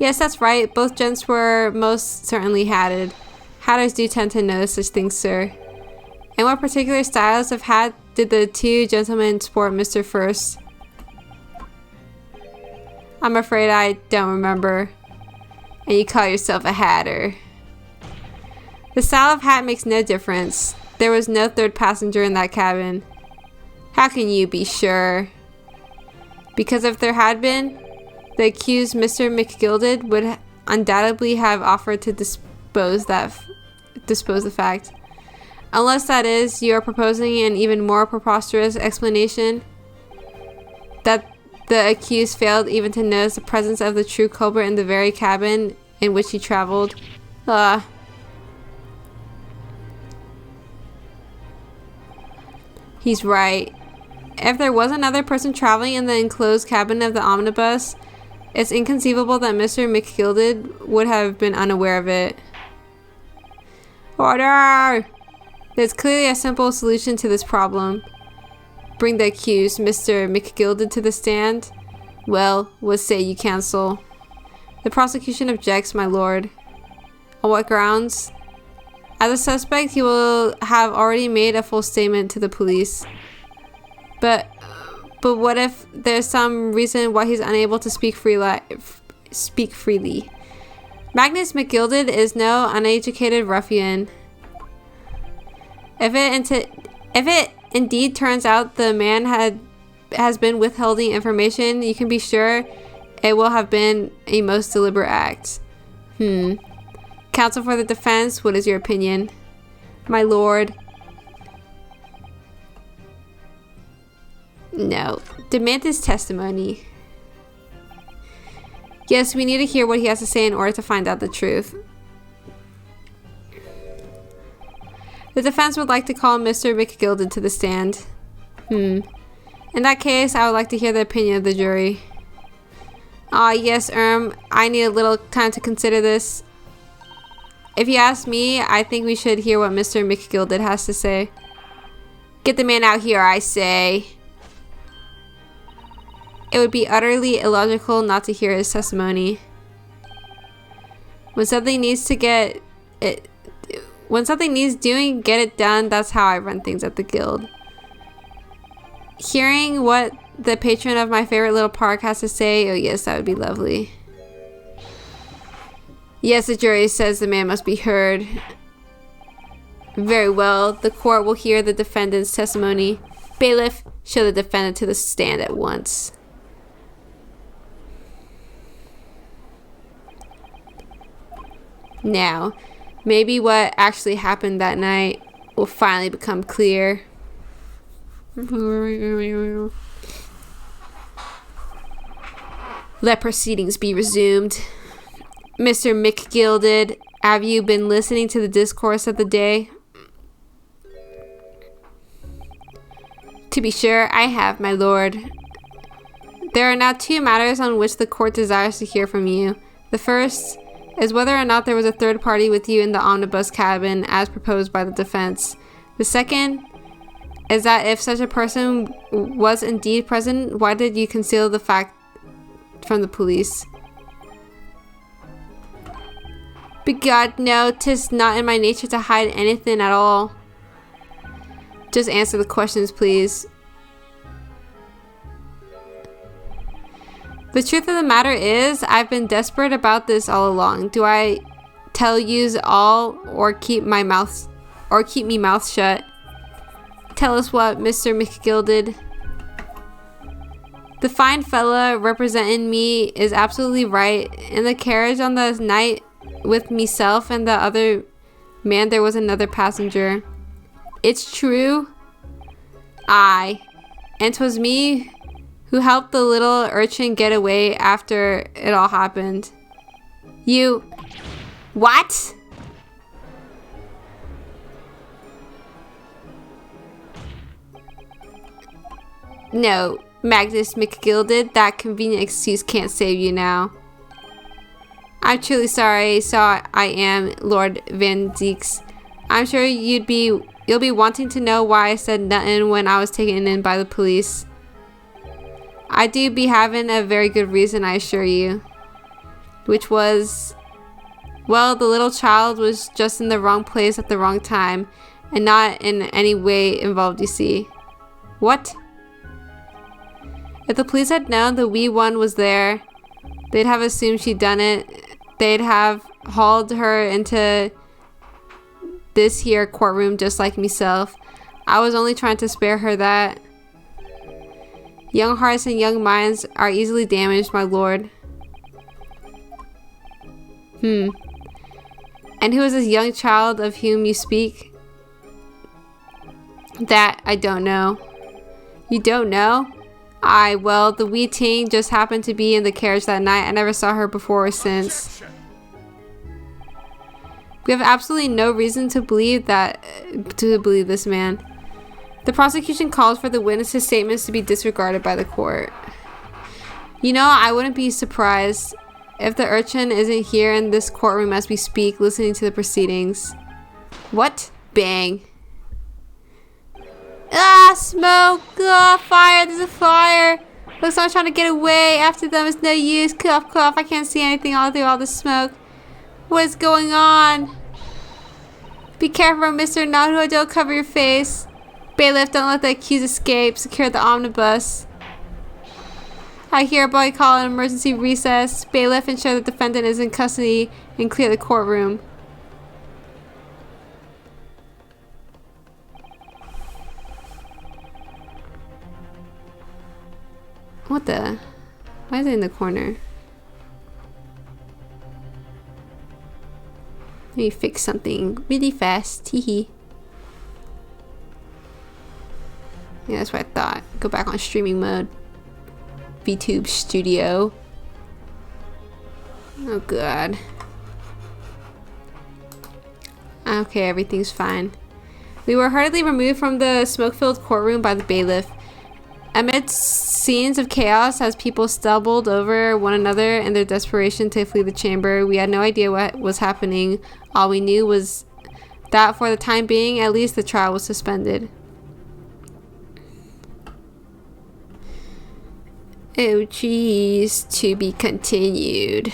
Speaker 1: Yes, that's right. Both gents were most certainly hatted. Hatters do tend to notice such things, sir. And what particular styles of hat did the two gentlemen sport, Mr. First? I'm afraid I don't remember. And you call yourself a hatter. The style of hat makes no difference. There was no third passenger in that cabin. How can you be sure? Because if there had been, the accused Mr. McGilded would undoubtedly have offered to dispose the fact. Unless that is, you are proposing an even more preposterous explanation that the accused failed even to notice the presence of the true culprit in the very cabin in which he traveled. He's right. If there was another person traveling in the enclosed cabin of the omnibus, it's inconceivable that Mr. McGilded would have been unaware of it. Order! There's clearly a simple solution to this problem. Bring the accused, Mr. McGilded, to the stand. Well, what say you, counsel? The prosecution objects, my lord. On what grounds? As a suspect, he will have already made a full statement to the police. But what if there's some reason why he's unable to speak freely? Magnus McGilded is no uneducated ruffian. If it indeed turns out the man has been withholding information, you can be sure it will have been a most deliberate act. Counsel for the defense, what is your opinion? My lord. No. Demand his testimony. Yes, we need to hear what he has to say in order to find out the truth. The defense would like to call Mr. McGilded to the stand. In that case, I would like to hear the opinion of the jury. Yes, I need a little time to consider this. If you ask me, I think we should hear what Mr. McGilded has to say. Get the man out here, I say. It would be utterly illogical not to hear his testimony. When something needs doing, get it done. That's how I run things at the guild. hearing what the patron of my favorite little park has to say? Oh yes, that would be lovely. Yes, the jury says the man must be heard. Very well, the court will hear the defendant's testimony. Bailiff, show the defendant to the stand at once. Now, maybe what actually happened that night will finally become clear. Let proceedings be resumed. Mr. McGilded, have you been listening to the discourse of the day? To be sure, I have, my lord. There are now two matters on which the court desires to hear from you. The first is whether or not there was a third party with you in the omnibus cabin as proposed by the defense. The second is that if such a person was indeed present, why did you conceal the fact from the police? Begod, no, 'tis not in my nature to hide anything at all. Just answer the questions, please. The truth of the matter is, I've been desperate about this all along. Do I tell yous all, or keep me mouth shut? Tell us what, Mr. McGilded. The fine fella representing me is absolutely right. In the carriage on the night with meself and the other man, there was another passenger. It's true. Aye. And 'twas me who helped the little urchin get away after it all happened. You... What? No, Magnus McGilded, that convenient excuse can't save you now. I'm truly sorry, so I am, Lord Van ZIEKS. I'm sure you'll be wanting to know why I said nothing when I was taken in by the police. I do be having a very good reason, I assure you. Which was, well, the little child was just in the wrong place at the wrong time, and not in any way involved, you see. What? If the police had known the wee one was there, they'd have assumed she'd done it. They'd have hauled her into this here courtroom just like myself. I was only trying to spare her that. Young hearts and young minds are easily damaged, my lord. And who is this young child of whom you speak? That I don't know. You don't know? Aye, well, the wee teen just happened to be in the carriage that night. I never saw her before or since. We have absolutely no reason to believe this man. The prosecution calls for the witness's statements to be disregarded by the court. You know, I wouldn't be surprised if the urchin isn't here in this courtroom as we speak, listening to the proceedings. What? Bang. Ah, smoke! Ah, fire! There's a fire! Looks like I'm trying to get away. After them, it's no use. Cough, cough. I can't see anything all through all the smoke. What is going on? Be careful, Mr. Naruto. Don't cover your face. Bailiff, don't let the accused escape. Secure the omnibus. I hereby call an emergency recess. Bailiff, ensure the defendant is in custody and clear the courtroom. What the? Why is it in the corner? Let me fix something really fast. Teehee. Yeah, that's what I thought. Go back on streaming mode. VTube Studio. Oh god. Okay, everything's fine. We were hurriedly removed from the smoke-filled courtroom by the bailiff. Amidst scenes of chaos as people stumbled over one another in their desperation to flee the chamber, we had no idea what was happening. All we knew was that for the time being, at least, the trial was suspended. Oh geez, to be continued.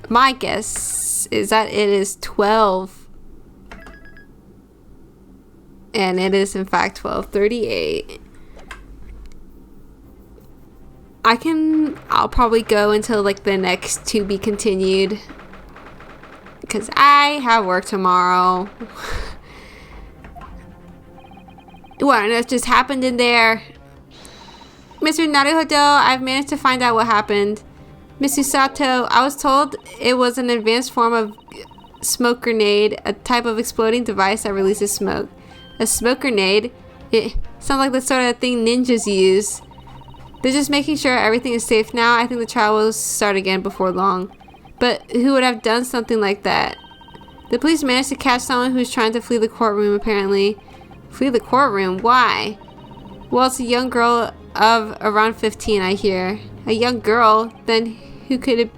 Speaker 1: My guess is that it is 12 And it is in fact 12:38. I'll probably go until like the next to be continued, because I have work tomorrow. What on earth just happened in there? Mr. Naruhodo, I've managed to find out what happened. Miss Usato, I was told it was an advanced form of smoke grenade, a type of exploding device that releases smoke. A smoke grenade? It sounds like the sort of thing ninjas use. They're just making sure everything is safe now. I think the trial will start again before long. But who would have done something like that? The police managed to catch someone who's trying to flee the courtroom, apparently. Flee the courtroom? Why? Well, it's a young girl of around 15, I hear. A young girl? Then who could it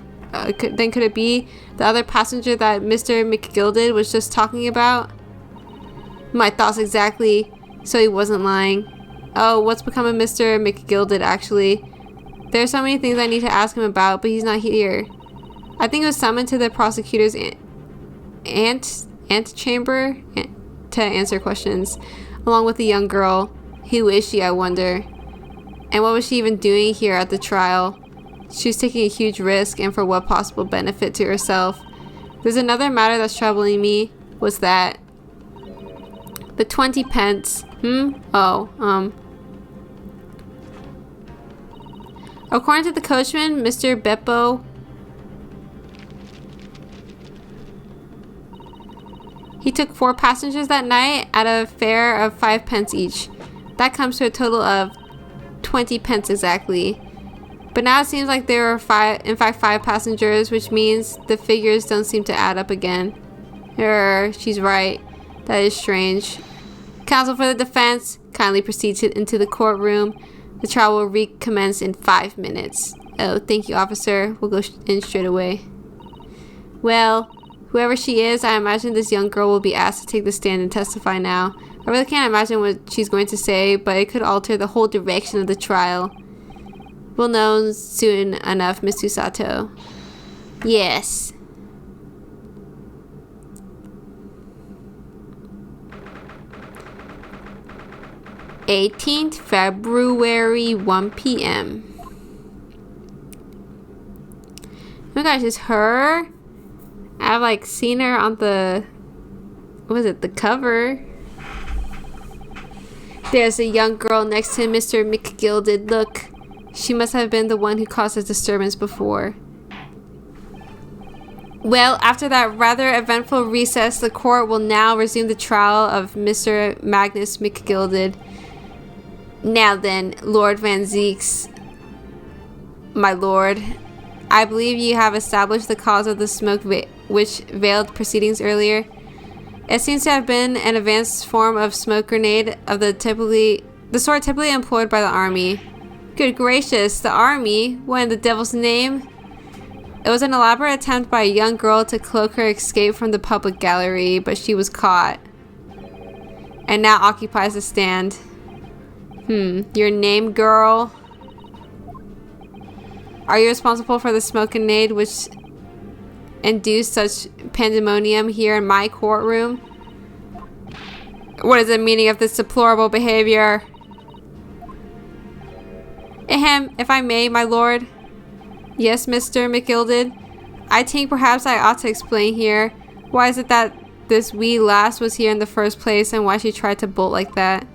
Speaker 1: could it be the other passenger that Mr. McGilded was just talking about? My thoughts exactly. So he wasn't lying. Oh, what's become of Mr. McGilded, actually? There are so many things I need to ask him about, but he's not here. I think he was summoned to the prosecutor's antechamber to answer questions, along with the young girl. Who is she, I wonder? And what was she even doing here at the trial? She was taking a huge risk, and for what possible benefit to herself? There's another matter that's troubling me. What's that? The 20 pence. According to the coachman, Mr. Beppo, he took 4 passengers that night at a fare of 5 pence each. That comes to a total of 20 pence exactly. But now it seems like there were 5 passengers, which means the figures don't seem to add up again. She's right. That is strange. Counsel for the defense, kindly proceed into the courtroom. The trial will recommence in 5 minutes. Oh, thank you, officer. We'll go in straight away. Well, whoever she is, I imagine this young girl will be asked to take the stand and testify now. I really can't imagine what she's going to say, but it could alter the whole direction of the trial. We'll know soon enough, Miss Usato. Yes. February 1 p.m. Oh my gosh, it's her? I've like seen her on the, the cover. There's a young girl next to Mr. McGilded. Look, she must have been the one who caused the disturbance before. Well, after that rather eventful recess, the court will now resume the trial of Mr. Magnus McGilded. Now then, Lord Van ZIEKS, my lord, I believe you have established the cause of the smoke which veiled proceedings earlier. It seems to have been an advanced form of smoke grenade of the sort typically employed by the army. Good gracious, the army? What in the devil's name? It was an elaborate attempt by a young girl to cloak her escape from the public gallery, but she was caught. And now occupies the stand. Your name, girl? Are you responsible for the smoke grenade which induced such pandemonium here in my courtroom? What is the meaning of this deplorable behavior? Ahem, if I may, my lord. Yes, Mr. McGilded. I think perhaps I ought to explain here. Why is it that this wee lass was here in the first place, and why she tried to bolt like that?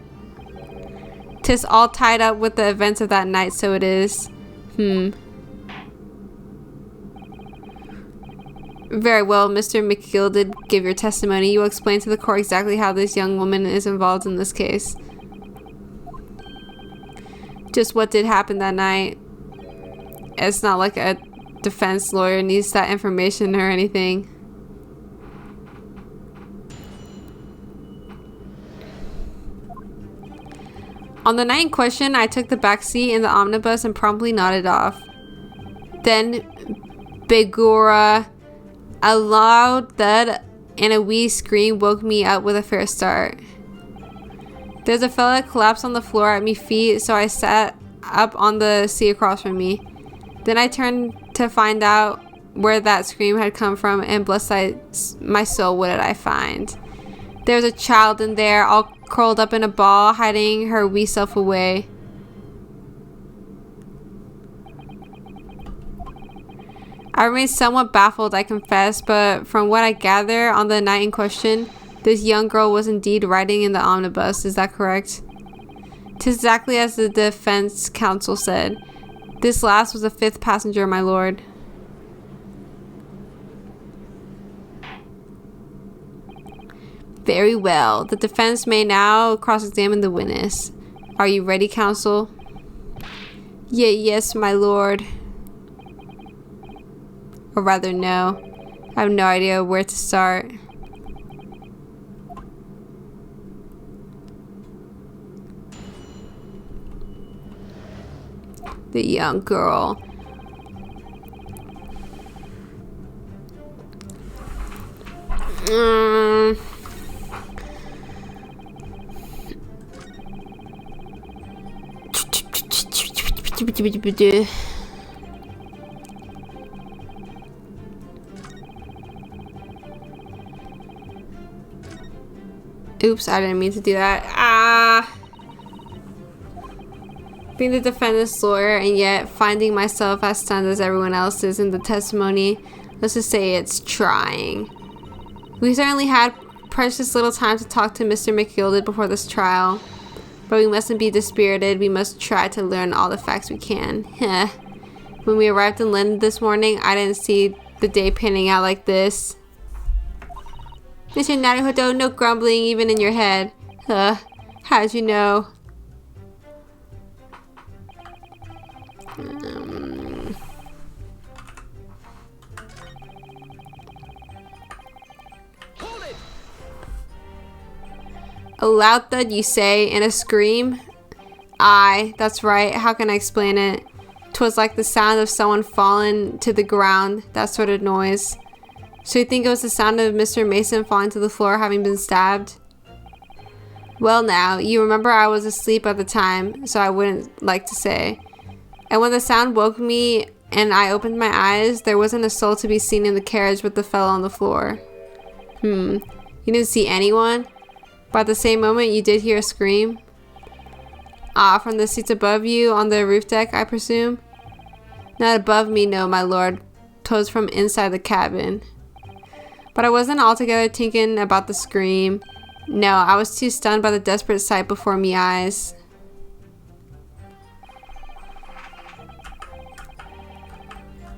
Speaker 1: 'Tis all tied up with the events of that night, so it is. Very well, Mr. McGilded, give your testimony. You will explain to the court exactly how this young woman is involved in this case. Just what did happen that night. It's not like a defense lawyer needs that information or anything. On the night in question, I took the back seat in the omnibus and promptly nodded off. Then, begorra, a loud thud and a wee scream woke me up with a fair start. There's a fella collapsed on the floor at me feet, so I sat up on the seat across from me. Then I turned to find out where that scream had come from, and bless my soul, what did I find? There was a child in there, all curled up in a ball, hiding her wee self away. I remain somewhat baffled, I confess, but from what I gather on the night in question, this young girl was indeed riding in the omnibus. Is that correct? 'Tis exactly as the defense counsel said. This last was the 5th passenger, my lord. Very well. The defense may now cross-examine the witness. Are you ready, counsel? Yes, my lord. Or rather, no. I have no idea where to start. The young girl. Oops, I didn't mean to do that. Being the defendant's lawyer and yet finding myself as stunned as everyone else is in the testimony, let's just say it's trying. We certainly had precious little time to talk to Mr. McGilded before this trial, but we mustn't be dispirited. We must try to learn all the facts we can. When we arrived in London this morning, I didn't see the day panning out like this. Mr. Naruhodo, no grumbling even in your head. How'd you know? A loud thud, you say, and a scream? Aye, that's right. How can I explain it? 'Twas like the sound of someone falling to the ground, that sort of noise. So you think it was the sound of Mr. Mason falling to the floor having been stabbed? Well now, you remember I was asleep at the time, so I wouldn't like to say. And when the sound woke me and I opened my eyes, there wasn't a soul to be seen in the carriage but the fellow on the floor. You didn't see anyone? But at the same moment, you did hear a scream? From the seats above you on the roof deck, I presume? Not above me, no, my lord. 'Twas from inside the cabin. But I wasn't altogether thinking about the scream. No, I was too stunned by the desperate sight before me eyes.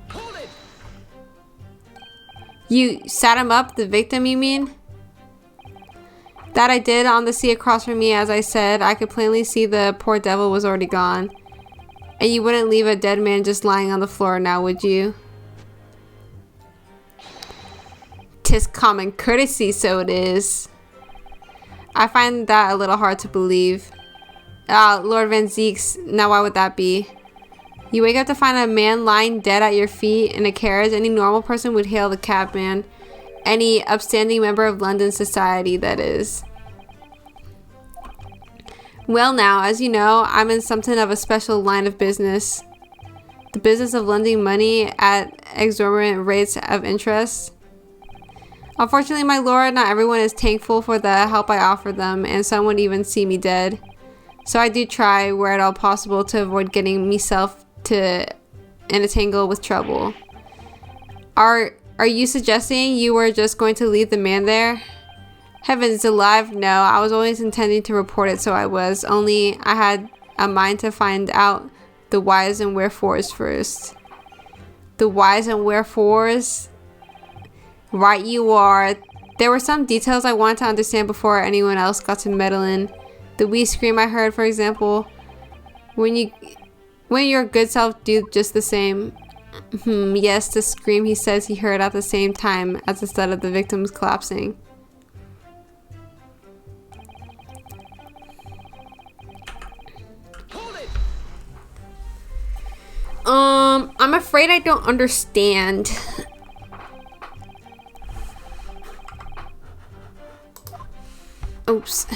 Speaker 5: Hold it!
Speaker 1: You sat him up, the victim, you mean? That I did on the seat across from me. As I said, I could plainly see the poor devil was already gone. And you wouldn't leave a dead man just lying on the floor now, would you? 'Tis common courtesy, so it is. I find that a little hard to believe. Lord Van ZIEKS, now why would that be? You wake up to find a man lying dead at your feet in a carriage. Any normal person would hail the cabman. Any upstanding member of London society, that is. Well now, as you know, I'm in something of a special line of business. The business of lending money at exorbitant rates of interest. Unfortunately, my lord, not everyone is thankful for the help I offer them, and some would even see me dead. So I do try, where at all possible, to avoid getting myself in a tangle with trouble. Are you suggesting you were just going to leave the man there? Heavens alive, no. I was always intending to report it, so I was. Only I had a mind to find out the whys and wherefores first. The whys and wherefores? Right you are. There were some details I wanted to understand before anyone else got to meddle in. The wee scream I heard, for example. When your good self do just the same. Yes, the scream he says he heard at the same time as the thud of the victims collapsing.
Speaker 5: Hold it!
Speaker 1: I'm afraid I don't understand. Oops.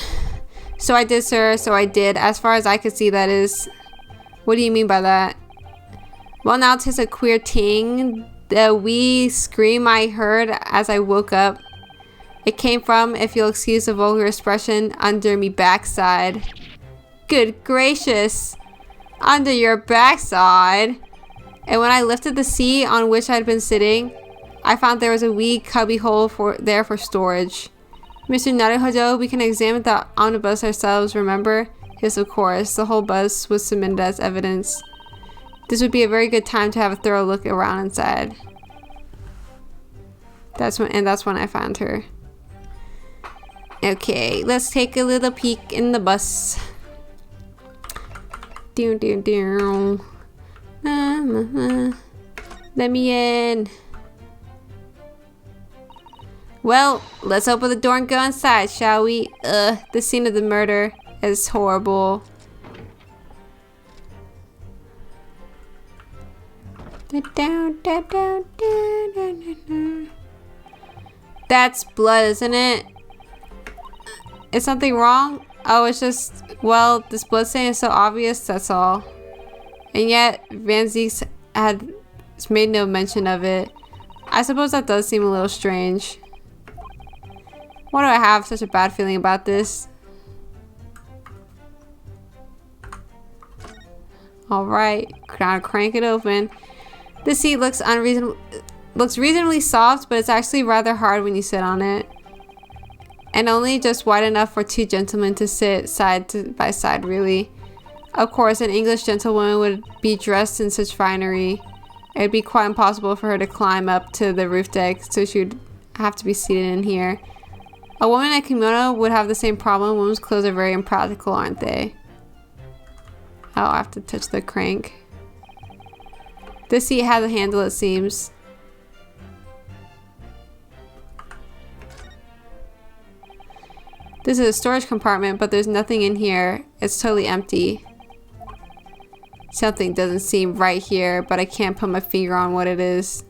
Speaker 1: So I did, sir. So I did. As far as I could see, that is. What do you mean by that? Well, now 'tis a queer ting. The wee scream I heard as I woke up. it came from, if you'll excuse the vulgar expression, under me backside. Good gracious! Under your backside! And when I lifted the seat on which I'd been sitting, I found there was a wee cubby hole there for storage. Mr. Naruhodo, we can examine the omnibus ourselves, remember? Yes, of course. The whole bus was submitted as evidence. This would be a very good time to have a thorough look around inside. That's when I found her. Okay, let's take a little peek in the bus. Let me in. Well, let's open the door and go inside, shall we? The scene of the murder is horrible. That's blood, isn't it? Is something wrong? Oh, it's just, well, this blood stain is so obvious, that's all. And yet, Van ZIEKS had made no mention of it. I suppose that does seem a little strange. Why do I have such a bad feeling about this? Alright, gotta crank it open. This seat looks reasonably soft, but it's actually rather hard when you sit on it. And only just wide enough for two gentlemen to sit side by side, really. Of course, an English gentlewoman would be dressed in such finery. It would be quite impossible for her to climb up to the roof deck, so she would have to be seated in here. A woman in a kimono would have the same problem. Women's clothes are very impractical, aren't they? Oh, I have to touch the crank. This seat has a handle, it seems. This is a storage compartment, but there's nothing in here. It's totally empty. Something doesn't seem right here, but I can't put my finger on what it is.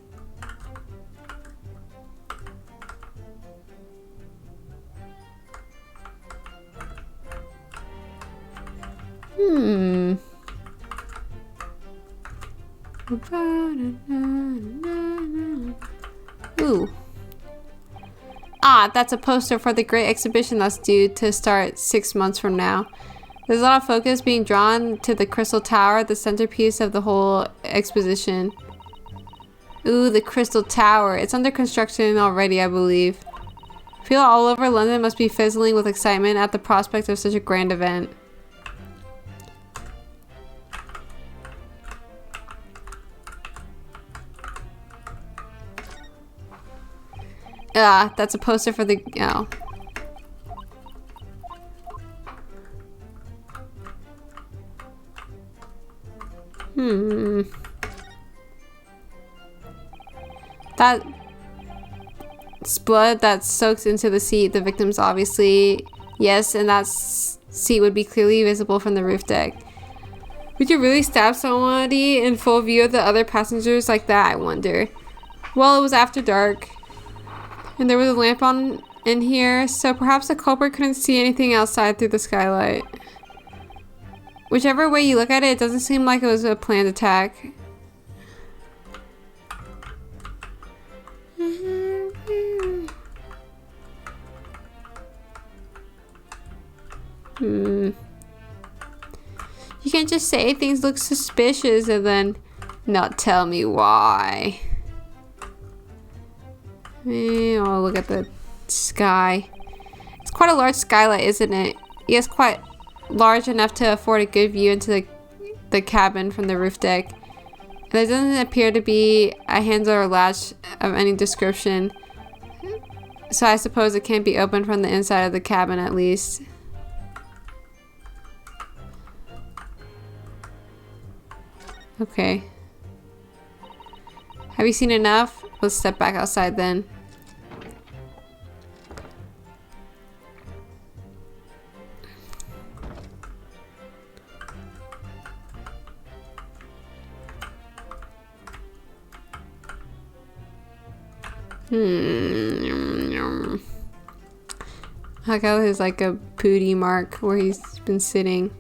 Speaker 1: Ooh. Ah, that's a poster for the great exhibition that's due to start 6 months from now. There's a lot of focus being drawn to the Crystal Tower, the centerpiece of the whole exposition. Ooh, the Crystal Tower. It's under construction already, I believe. People all over London must be fizzling with excitement at the prospect of such a grand event. Ah, that's a poster for the... Oh. That's blood that soaks into the seat. The victims obviously... Yes, and that seat would be clearly visible from the roof deck. Would you really stab somebody in full view of the other passengers like that, I wonder? Well, it was after dark. And there was a lamp on in here, so perhaps the culprit couldn't see anything outside through the skylight. Whichever way you look at it, it doesn't seem like it was a planned attack. You can't just say things look suspicious and then not tell me why. Oh, look at the sky. It's quite a large skylight, isn't it? Yes, quite large enough to afford a good view into the cabin from the roof deck. And there doesn't appear to be a handle or latch of any description. So I suppose it can't be opened from the inside of the cabin at least. Okay. Have you seen enough? Let's step back outside then. I like how there's like a pooty mark where he's been sitting.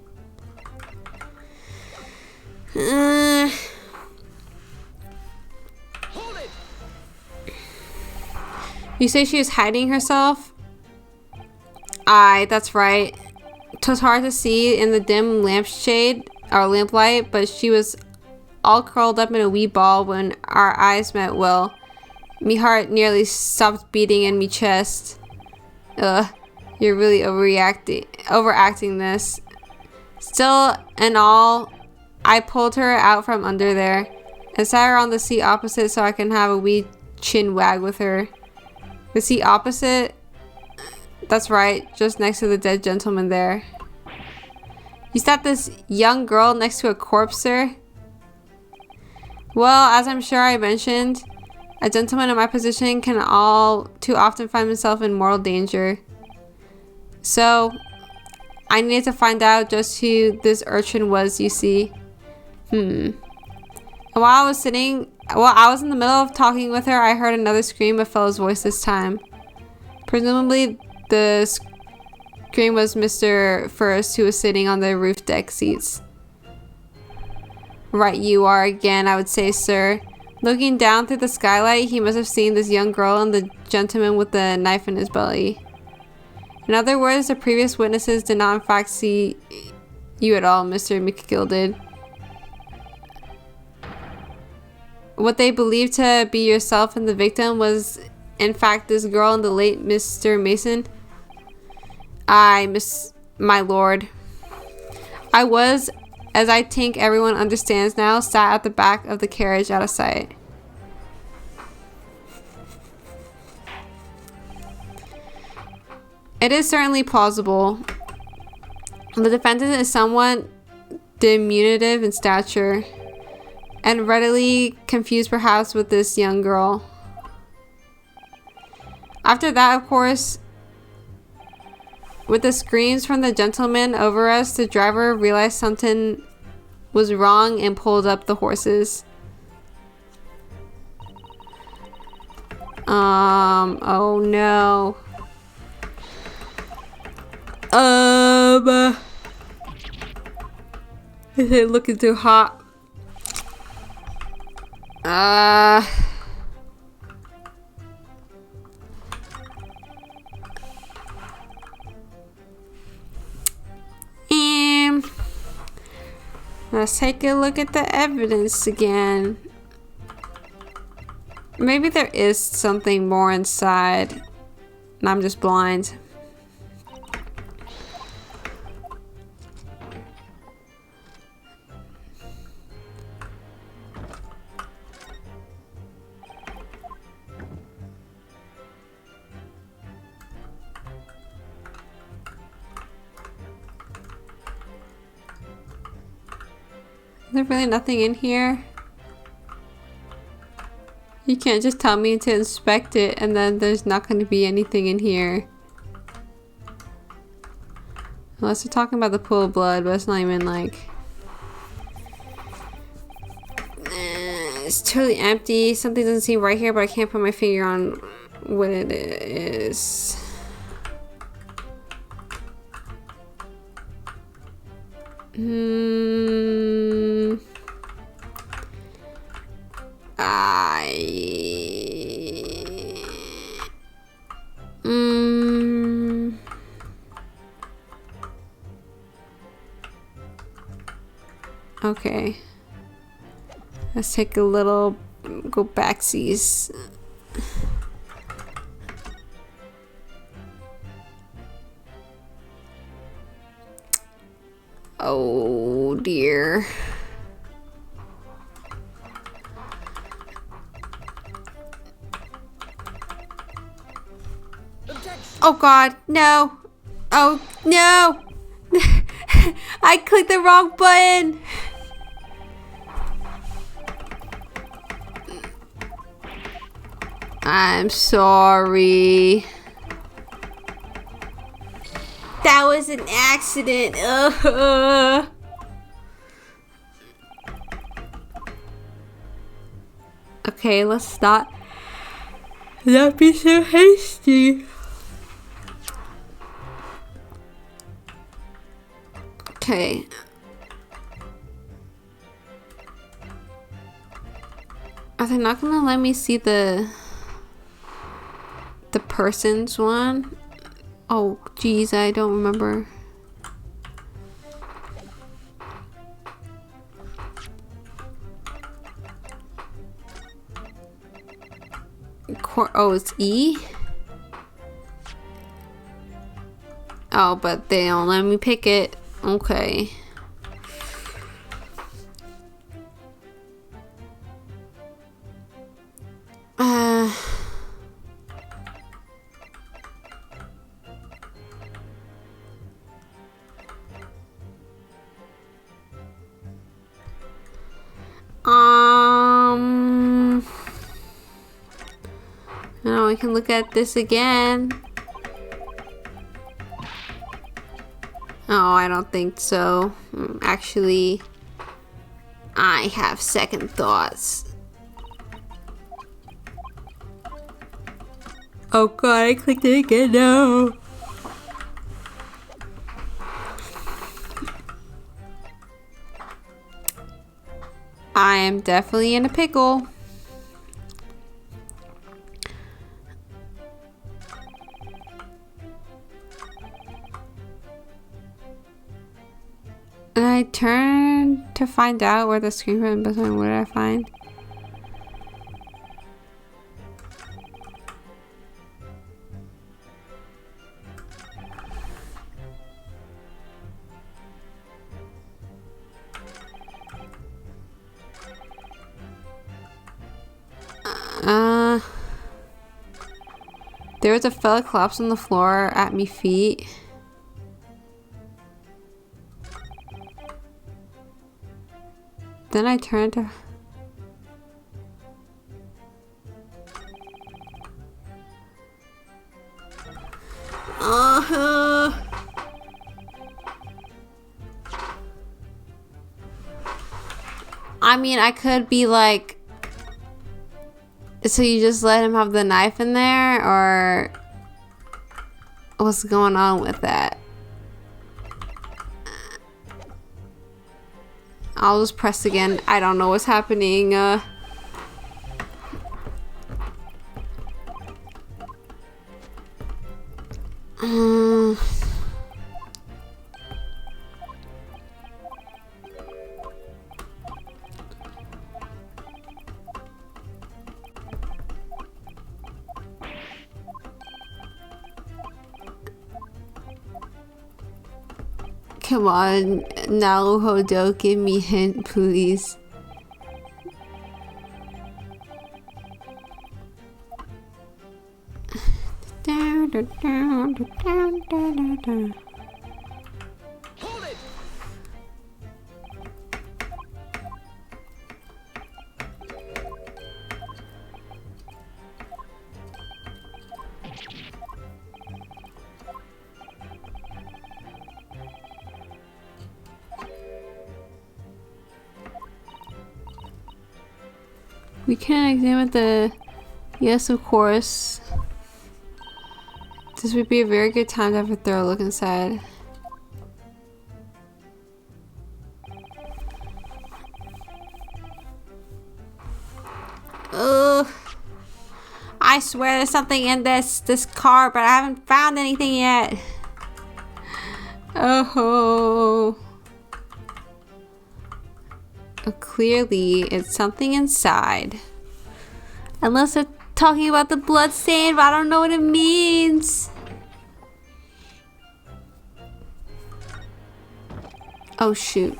Speaker 1: You say she was hiding herself? Aye, that's right. It was hard to see in the dim lampshade or lamplight, but she was all curled up in a wee ball when our eyes met. Well, me heart nearly stopped beating in me chest. Ugh, you're really overacting this. Still and all, I pulled her out from under there and sat her on the seat opposite so I can have a wee chin wag with her. The seat opposite? That's right, just next to the dead gentleman there. You sat this young girl next to a corpse, sir? Well, as I'm sure I mentioned, a gentleman in my position can all too often find himself in mortal danger. So, I needed to find out just who this urchin was, you see. And while I was in the middle of talking with her, I heard another scream, a fellow's voice this time. Presumably, the scream was Mr. First, who was sitting on the roof deck seats. Right you are again, I would say, sir. Looking down through the skylight, he must have seen this young girl and the gentleman with the knife in his belly. In other words, the previous witnesses did not in fact see you at all, Mr. McGilded. What they believed to be yourself and the victim was in fact this girl and the late Mr. Mason. My lord. I was, as I think everyone understands now, sat at the back of the carriage out of sight. It is certainly plausible. The defendant is somewhat diminutive in stature and readily confused perhaps with this young girl. After that, of course, with the screams from the gentleman over us, the driver realized something was wrong and pulled up the horses. Oh no. Is it looking too hot? Let's take a look at the evidence again. Maybe there is something more inside, and I'm just blind. Is there really nothing in here? You can't just tell me to inspect it and then there's not going to be anything in here. Unless we're talking about the pool of blood, but it's not even like... It's totally empty. Something doesn't seem right here, but I can't put my finger on what it is. Okay. Let's take a little go backsies. Oh dear. Oh god, no. Oh no. I clicked the wrong button. I'm sorry. That was an accident. Okay, let's not be so hasty. Okay. Are they not gonna let me see the person's one. Oh, geez, I don't remember. Oh, it's E? Oh, but they don't let me pick it. Okay. Now we can look at this again. Oh, I don't think so. Actually, I have second thoughts. Oh god, I clicked it again. No. I am definitely in a pickle. And I turned to find out where the screen print was. What did I find? There was a fella collapsed on the floor at me feet. Then I turned to... I mean, I could be like... So you just let him have the knife in there, or... What's going on with that? I'll just press again. I don't know what's happening. Come on, Naruhodo, give me a hint, please.
Speaker 5: Hold it!
Speaker 1: We can examine the... Yes, of course. This would be a very good time to have a thorough look inside. Ugh. I swear there's something in this car, but I haven't found anything yet. Oh. Clearly, it's something inside. Unless they're talking about the blood stain, but I don't know what it means. Oh shoot.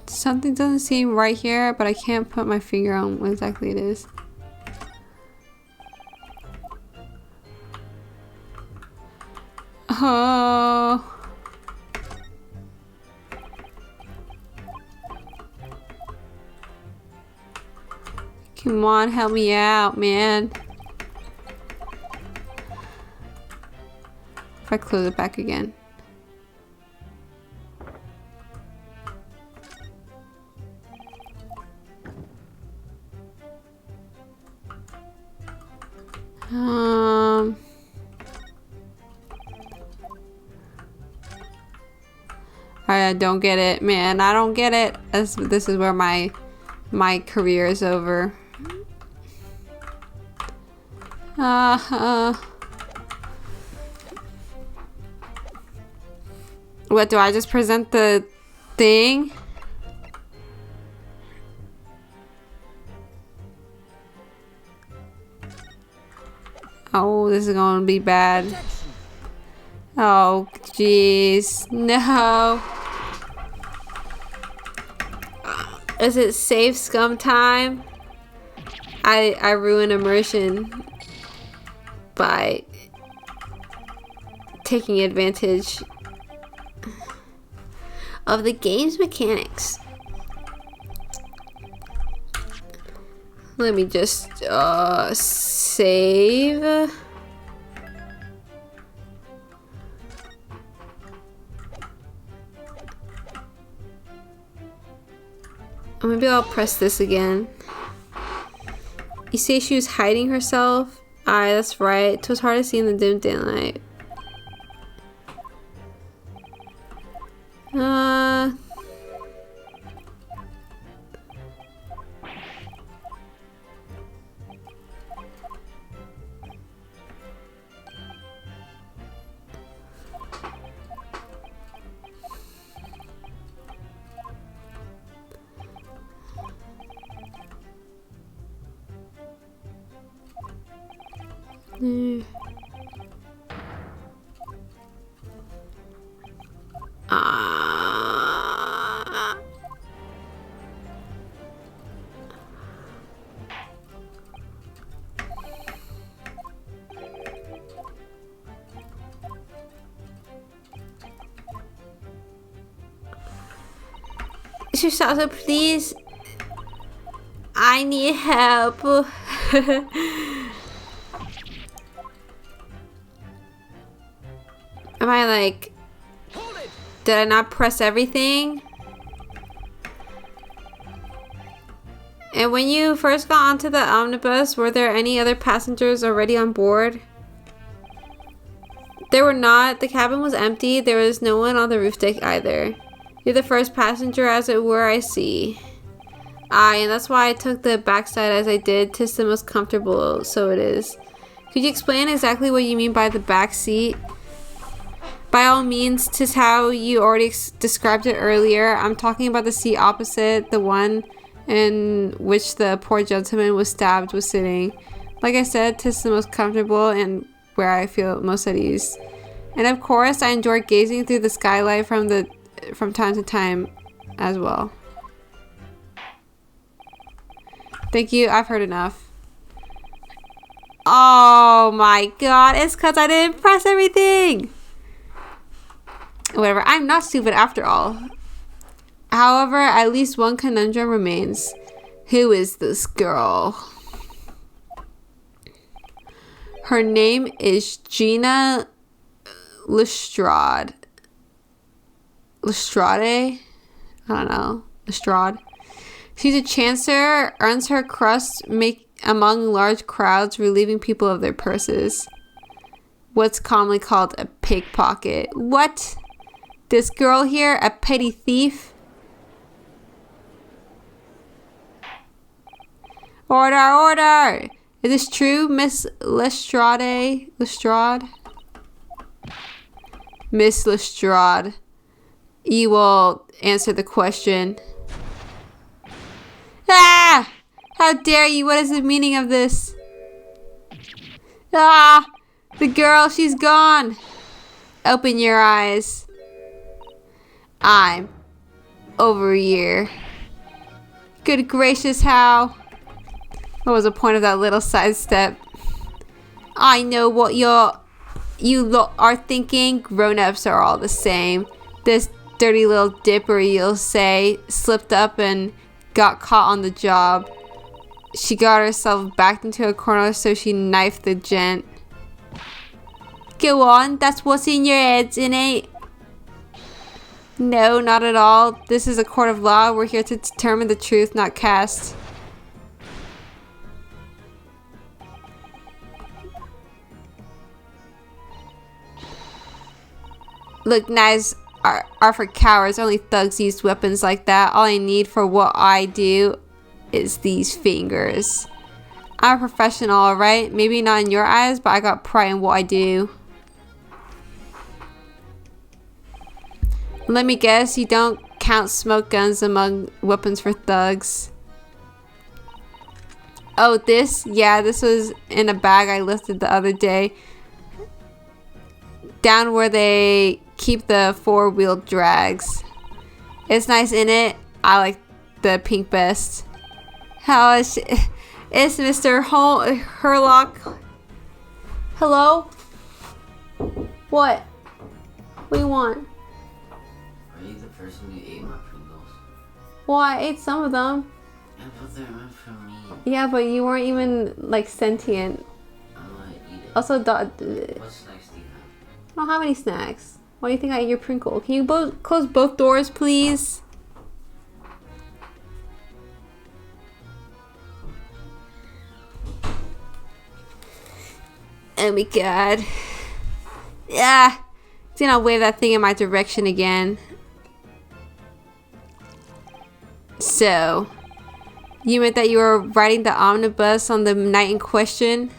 Speaker 1: Something doesn't seem right here, but I can't put my finger on what exactly it is. Oh. Come on, help me out, man. If I close it back again. I don't get it, man. I don't get it. This is where my career is over. What, do I just present the thing? Oh, this is gonna be bad. Oh, jeez. No. Is it save scum time? I ruin immersion by taking advantage of the game's mechanics. Let me just save. Maybe I'll press this again. You say she was hiding herself? Aye, that's right. It was hard to see in the dim daylight. Shusasa, please. I need help. Am I like... Did I not press everything? And when you first got onto the omnibus, were there any other passengers already on board? There were not. The cabin was empty. There was no one on the roof deck either. You're the first passenger, as it were, I see. Aye, and that's why I took the backside as I did. 'Tis the most comfortable, so it is. Could you explain exactly what you mean by the back seat? By all means, 'tis how you already described it earlier. I'm talking about the seat opposite, the one in which the poor gentleman was stabbed was sitting. Like I said, 'tis the most comfortable and where I feel most at ease. And of course, I enjoy gazing through the skylight from time to time as well. Thank you, I've heard enough. Oh my god, it's because I didn't press everything! Whatever, I'm not stupid after all. However, at least one conundrum remains. Who is this girl? Her name is Gina Lestrade. Lestrade? I don't know. Lestrade. She's a chancer, earns her crust among large crowds, relieving people of their purses. What's commonly called a pickpocket. What? This girl here, a petty thief? Order, order! Is this true, Miss Lestrade? Lestrade? Miss Lestrade. You will answer the question. Ah! How dare you? What is the meaning of this? Ah! The girl, she's gone. Open your eyes. I'm over here. Good gracious, how? What was the point of that little sidestep? I know what you are thinking. Grown-ups are all the same. This dirty little dipper, you'll say, slipped up and got caught on the job. She got herself backed into a corner, so she knifed the gent. Go on, that's what's in your heads, innit? No, not at all. This is a court of law. We're here to determine the truth, not caste. Look, knives are for cowards. Only thugs use weapons like that. All I need for what I do is these fingers. I'm a professional, alright? Maybe not in your eyes, but I got pride in what I do. Let me guess, you don't count smoke guns among weapons for thugs. Oh, this? Yeah, this was in a bag I lifted the other day. Down where they keep the four-wheel drags. It's nice in it. I like the pink best. How is it's Mr. Herlock. Hello? What? What do you want?
Speaker 6: Are you the person who ate my Pringles?
Speaker 1: Well, I ate some of them.
Speaker 6: Yeah, but they're meant for me.
Speaker 1: Yeah, but you weren't even like sentient.
Speaker 6: I'm gonna eat it.
Speaker 1: Also,
Speaker 6: What snacks do you have?
Speaker 1: I don't have any snacks. Why do you think I ate your Pringle? Can you close both doors, please? Oh my god. Yeah. Do not wave that thing in my direction again. So, you meant that you were riding the omnibus on the night in question? ...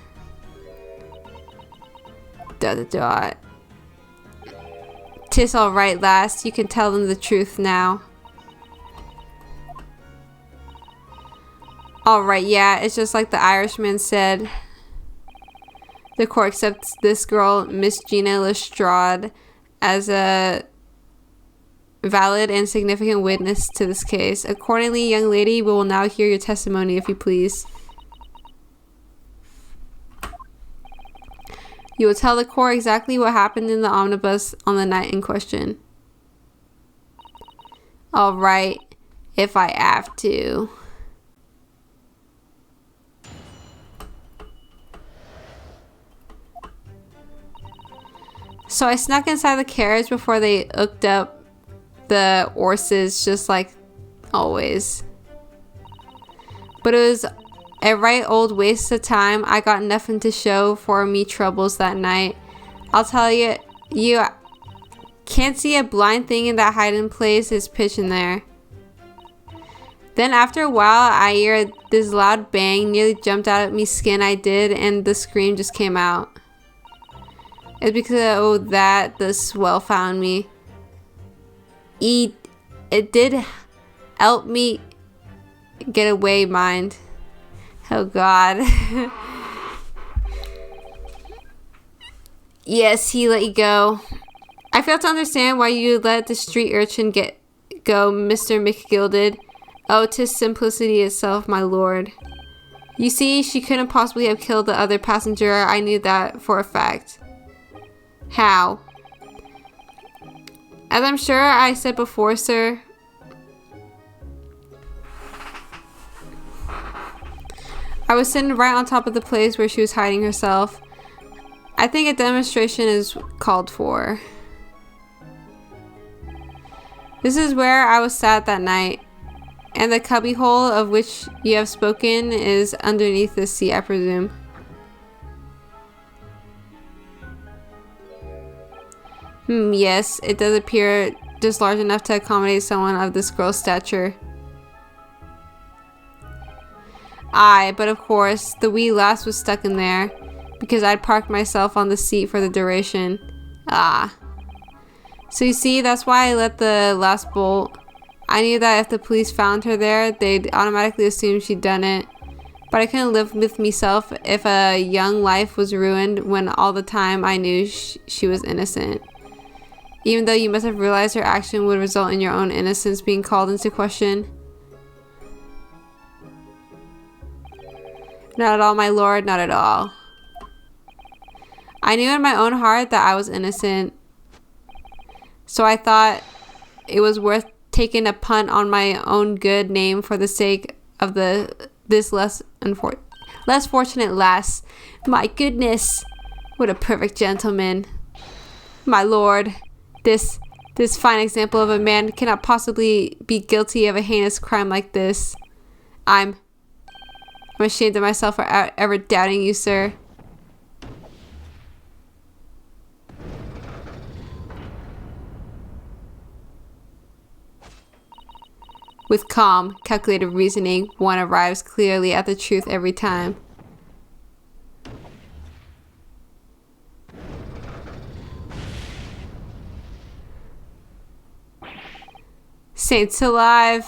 Speaker 1: Tis alright, lass. You can tell them the truth now. Alright, yeah, it's just like the Irishman said. The court accepts this girl, Miss Gina Lestrade, as a valid and significant witness to this case. Accordingly, young lady, we will now hear your testimony, if you please. You will tell the court exactly what happened in the omnibus on the night in question. Alright, if I have to. So I snuck inside the carriage before they hooked up the horses, just like always. But it was a right old waste of time. I got nothing to show for me troubles that night. I'll tell you, you can't see a blind thing in that hiding place is pitch in there. Then after a while, I hear this loud bang, nearly jumped out of me skin I did, and the scream just came out. It's because of that the swell found me. It did help me get away, mind. Oh god. Yes, he let you go. I fail to understand why you let the street urchin go, Mr. McGilded. Oh, 'tis simplicity itself, my lord. You see, she couldn't possibly have killed the other passenger. I knew that for a fact. How? As I'm sure I said before, sir. I was sitting right on top of the place where she was hiding herself. I think a demonstration is called for. This is where I was sat that night, and the cubbyhole of which you have spoken is underneath the seat, I presume. Yes, it does appear just large enough to accommodate someone of this girl's stature. Aye, but of course, the wee lass was stuck in there, because I'd parked myself on the seat for the duration. Ah. So you see, that's why I let the last bolt. I knew that if the police found her there, they'd automatically assume she'd done it. But I couldn't live with myself if a young life was ruined when all the time I knew she was innocent. Even though you must have realized her action would result in your own innocence being called into question. Not at all, my lord, not at all. I knew in my own heart that I was innocent. So I thought it was worth taking a punt on my own good name for the sake of the this less fortunate lass. My goodness, what a perfect gentleman. My lord, this fine example of a man cannot possibly be guilty of a heinous crime like this. I'm ashamed of myself for ever doubting you, sir. With calm, calculated reasoning, one arrives clearly at the truth every time. Saints alive!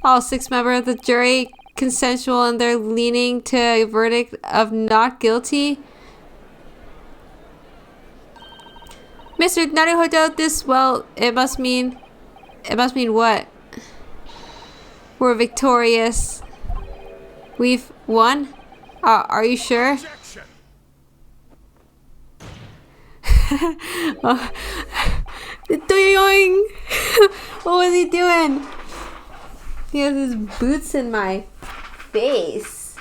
Speaker 1: All 6 members of the jury consensual and they're leaning to a verdict of not guilty. Mr. Naruhodo, it must mean what? We're victorious. We've won? Are you sure? Oh. Doing. What was he doing? He has his boots in my face.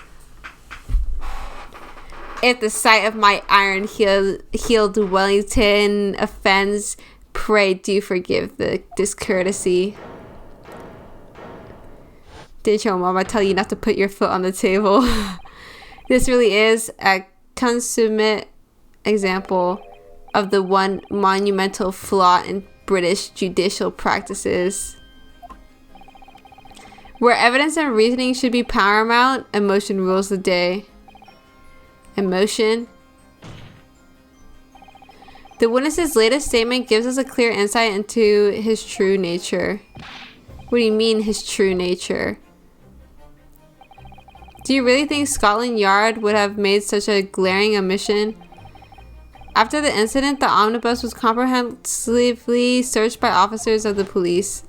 Speaker 1: If the sight of my iron-heeled Wellington offends, pray do forgive the discourtesy. Did your mama tell you not to put your foot on the table? This really is a consummate example of the one monumental flaw in British judicial practices. Where evidence and reasoning should be paramount, emotion rules the day. Emotion? The witness's latest statement gives us a clear insight into his true nature. What do you mean, his true nature? Do you really think Scotland Yard would have made such a glaring omission? After the incident, the omnibus was comprehensively searched by officers of the police.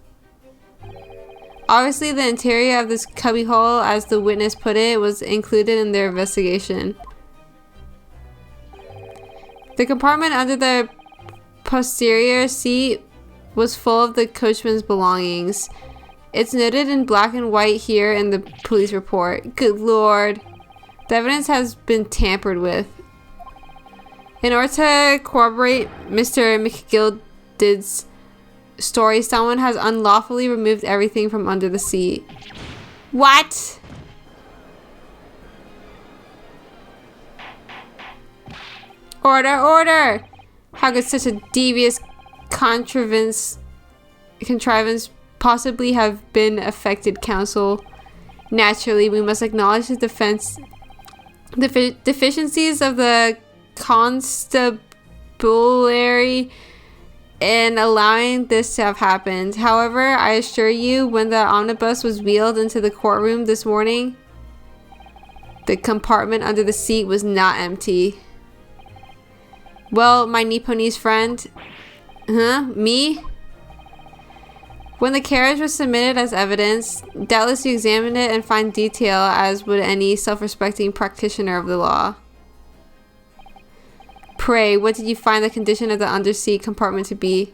Speaker 1: Obviously, the interior of this cubbyhole, as the witness put it, was included in their investigation. The compartment under the posterior seat was full of the coachman's belongings. It's noted in black and white here in the police report. Good lord. The evidence has been tampered with. In order to corroborate Mr. McGilded's story, someone has unlawfully removed everything from under the seat. What? Order, order! How could such a devious contrivance possibly have been affected, counsel? Naturally, we must acknowledge the deficiencies of the constabulary in allowing this to have happened. However, I assure you, when the omnibus was wheeled into the courtroom this morning, the compartment under the seat was not empty. Well, my Nipponese friend. Huh? Me? When the carriage was submitted as evidence, doubtless you examined it and find detail as would any self-respecting practitioner of the law. Pray, what did you find the condition of the underseat compartment to be?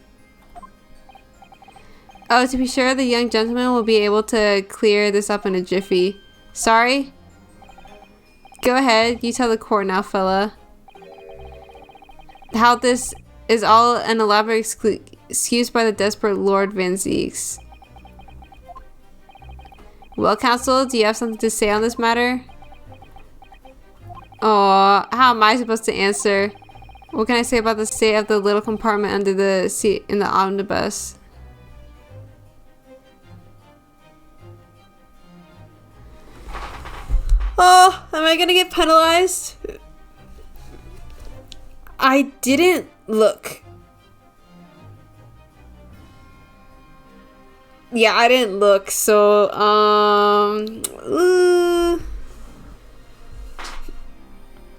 Speaker 1: Oh, to be sure, the young gentleman will be able to clear this up in a jiffy. Sorry? Go ahead, you tell the court now, fella. How this is all an elaborate excuse by the desperate Lord Van ZIEKS. Well, counsel, do you have something to say on this matter? Oh, how am I supposed to answer? What can I say about the state of the little compartment under the seat in the omnibus? Oh, am I gonna get penalized? I didn't look. Yeah, I didn't look, so, I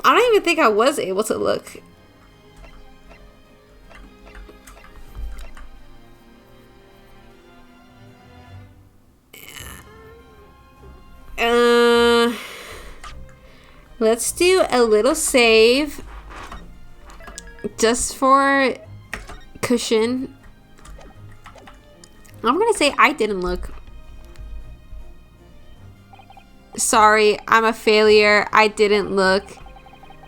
Speaker 1: don't even think I was able to look. Let's do a little save just for cushion. I'm gonna say I didn't look. Sorry, I'm a failure. I didn't look.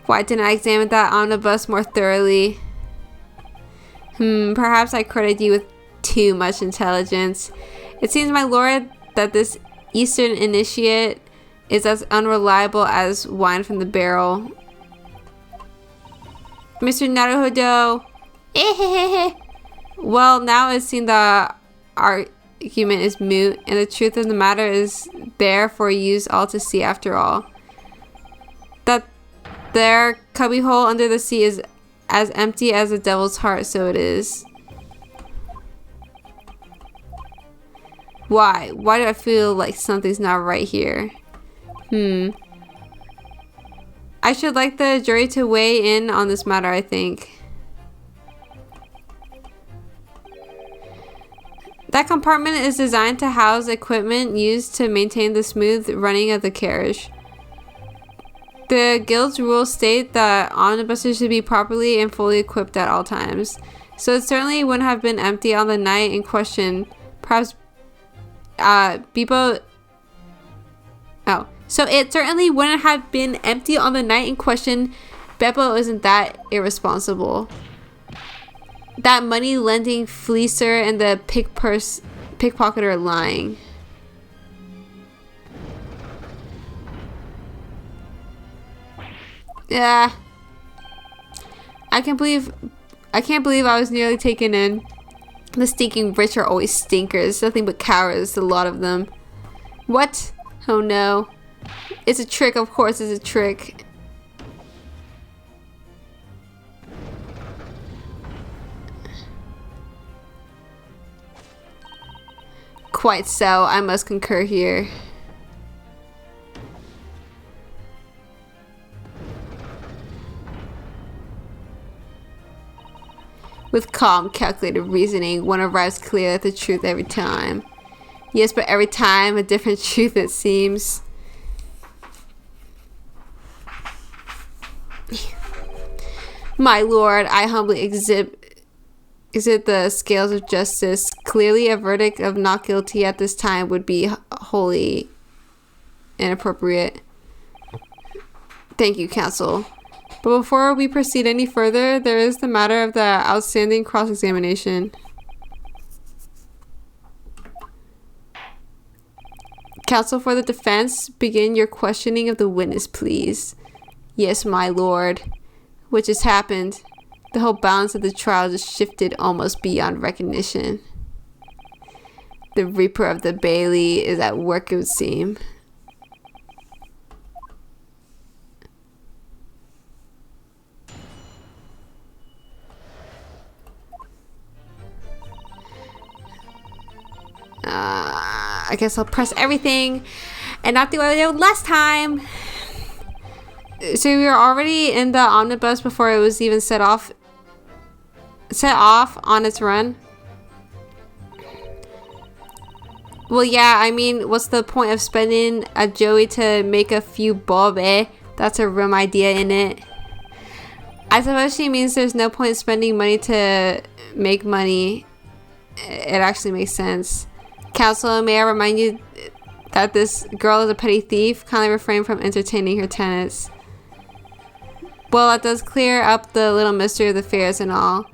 Speaker 1: Why didn't I examine that omnibus more thoroughly? Perhaps I credit you with too much intelligence. It seems, my lord, that this Eastern initiate is as unreliable as wine from the barrel. Mr. Naruhodo. Well, now it seems the argument is moot, and the truth of the matter is there for you all to see after all. That their cubbyhole under the sea is as empty as the devil's heart, so it is. Why? Why do I feel like something's not right here? I should like the jury to weigh in on this matter, I think. That compartment is designed to house equipment used to maintain the smooth running of the carriage. The guild's rules state that omnibuses should be properly and fully equipped at all times. So it certainly wouldn't have been empty on the night in question. Perhaps So it certainly wouldn't have been empty on the night in question. Beppo isn't that irresponsible. That money-lending fleecer and the pickpocketer are lying. Yeah. I can't believe I was nearly taken in. The stinking rich are always stinkers. Nothing but cowards, a lot of them. What? Oh no. It's a trick, of course it's a trick. Quite so, I must concur here. With calm, calculated reasoning, one arrives clear at the truth every time. Yes, but every time a different truth, it seems. My lord, I humbly exhibit the scales of justice. Clearly, a verdict of not guilty at this time would be wholly inappropriate. Thank you, counsel. But before we proceed any further, there is the matter of the outstanding cross-examination. Counsel for the defense, begin your questioning of the witness, please. Yes, my lord. Which has happened. The whole balance of the trial just shifted almost beyond recognition. The Reaper of the Bailey is at work, it would seem. I guess I'll press everything and not do what I did last time. So we were already in the omnibus before it was even set off on its run. Well, yeah, I mean, what's the point of spending a Joey to make a few bob, eh? That's a room idea in it. I suppose she means there's no point in spending money to make money. It actually makes sense. Counsel, may I remind you that this girl is a petty thief? Kindly refrain from entertaining her tenants. Well, that does clear up the little mystery of the fares and all.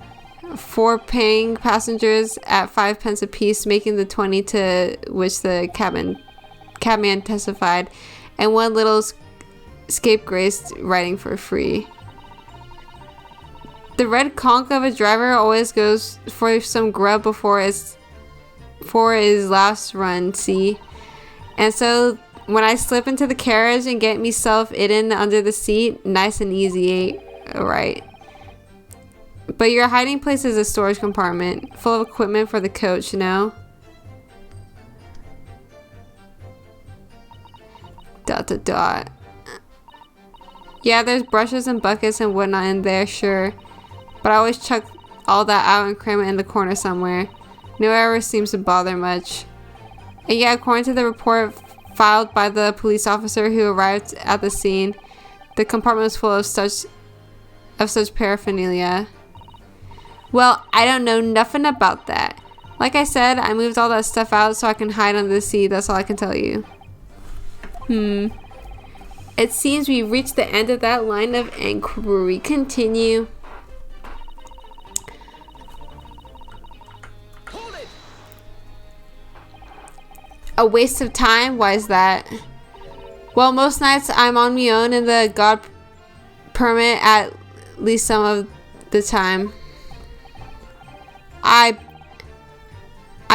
Speaker 1: 4 paying passengers at 5 pence apiece, making the 20 to which the cabman testified, and 1 little scapegrace riding for free. The red conch of a driver always goes for some grub before his last run, see? And so when I slip into the carriage and get myself hidden under the seat, nice and easy, alright. But your hiding place is a storage compartment, full of equipment for the coach, you know? Dot dot dot. Yeah, there's brushes and buckets and whatnot in there, sure. But I always chuck all that out and cram it in the corner somewhere. No one ever seems to bother much. And yeah, according to the report filed by the police officer who arrived at the scene, the compartment was full of such paraphernalia. Well, I don't know nothing about that. Like I said, I moved all that stuff out so I can hide under the seat. That's all I can tell you. It seems we reached the end of that line of inquiry. Continue. A waste of time? Why is that? Well, most nights I'm on my own in the God permit, at least some of the time. I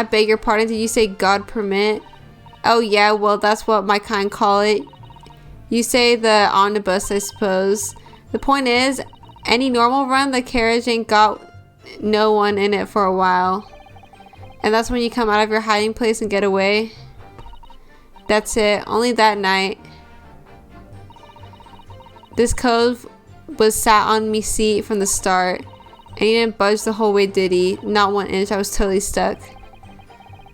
Speaker 1: beg your pardon, did you say God permit? Oh yeah, well that's what my kind call it. You say the omnibus, I suppose. The point is, any normal run, the carriage ain't got no one in it for a while. And that's when you come out of your hiding place and get away. That's it, only that night. This cove was sat on me seat from the start. And he didn't budge the whole way, did he? Not 1 inch, I was totally stuck.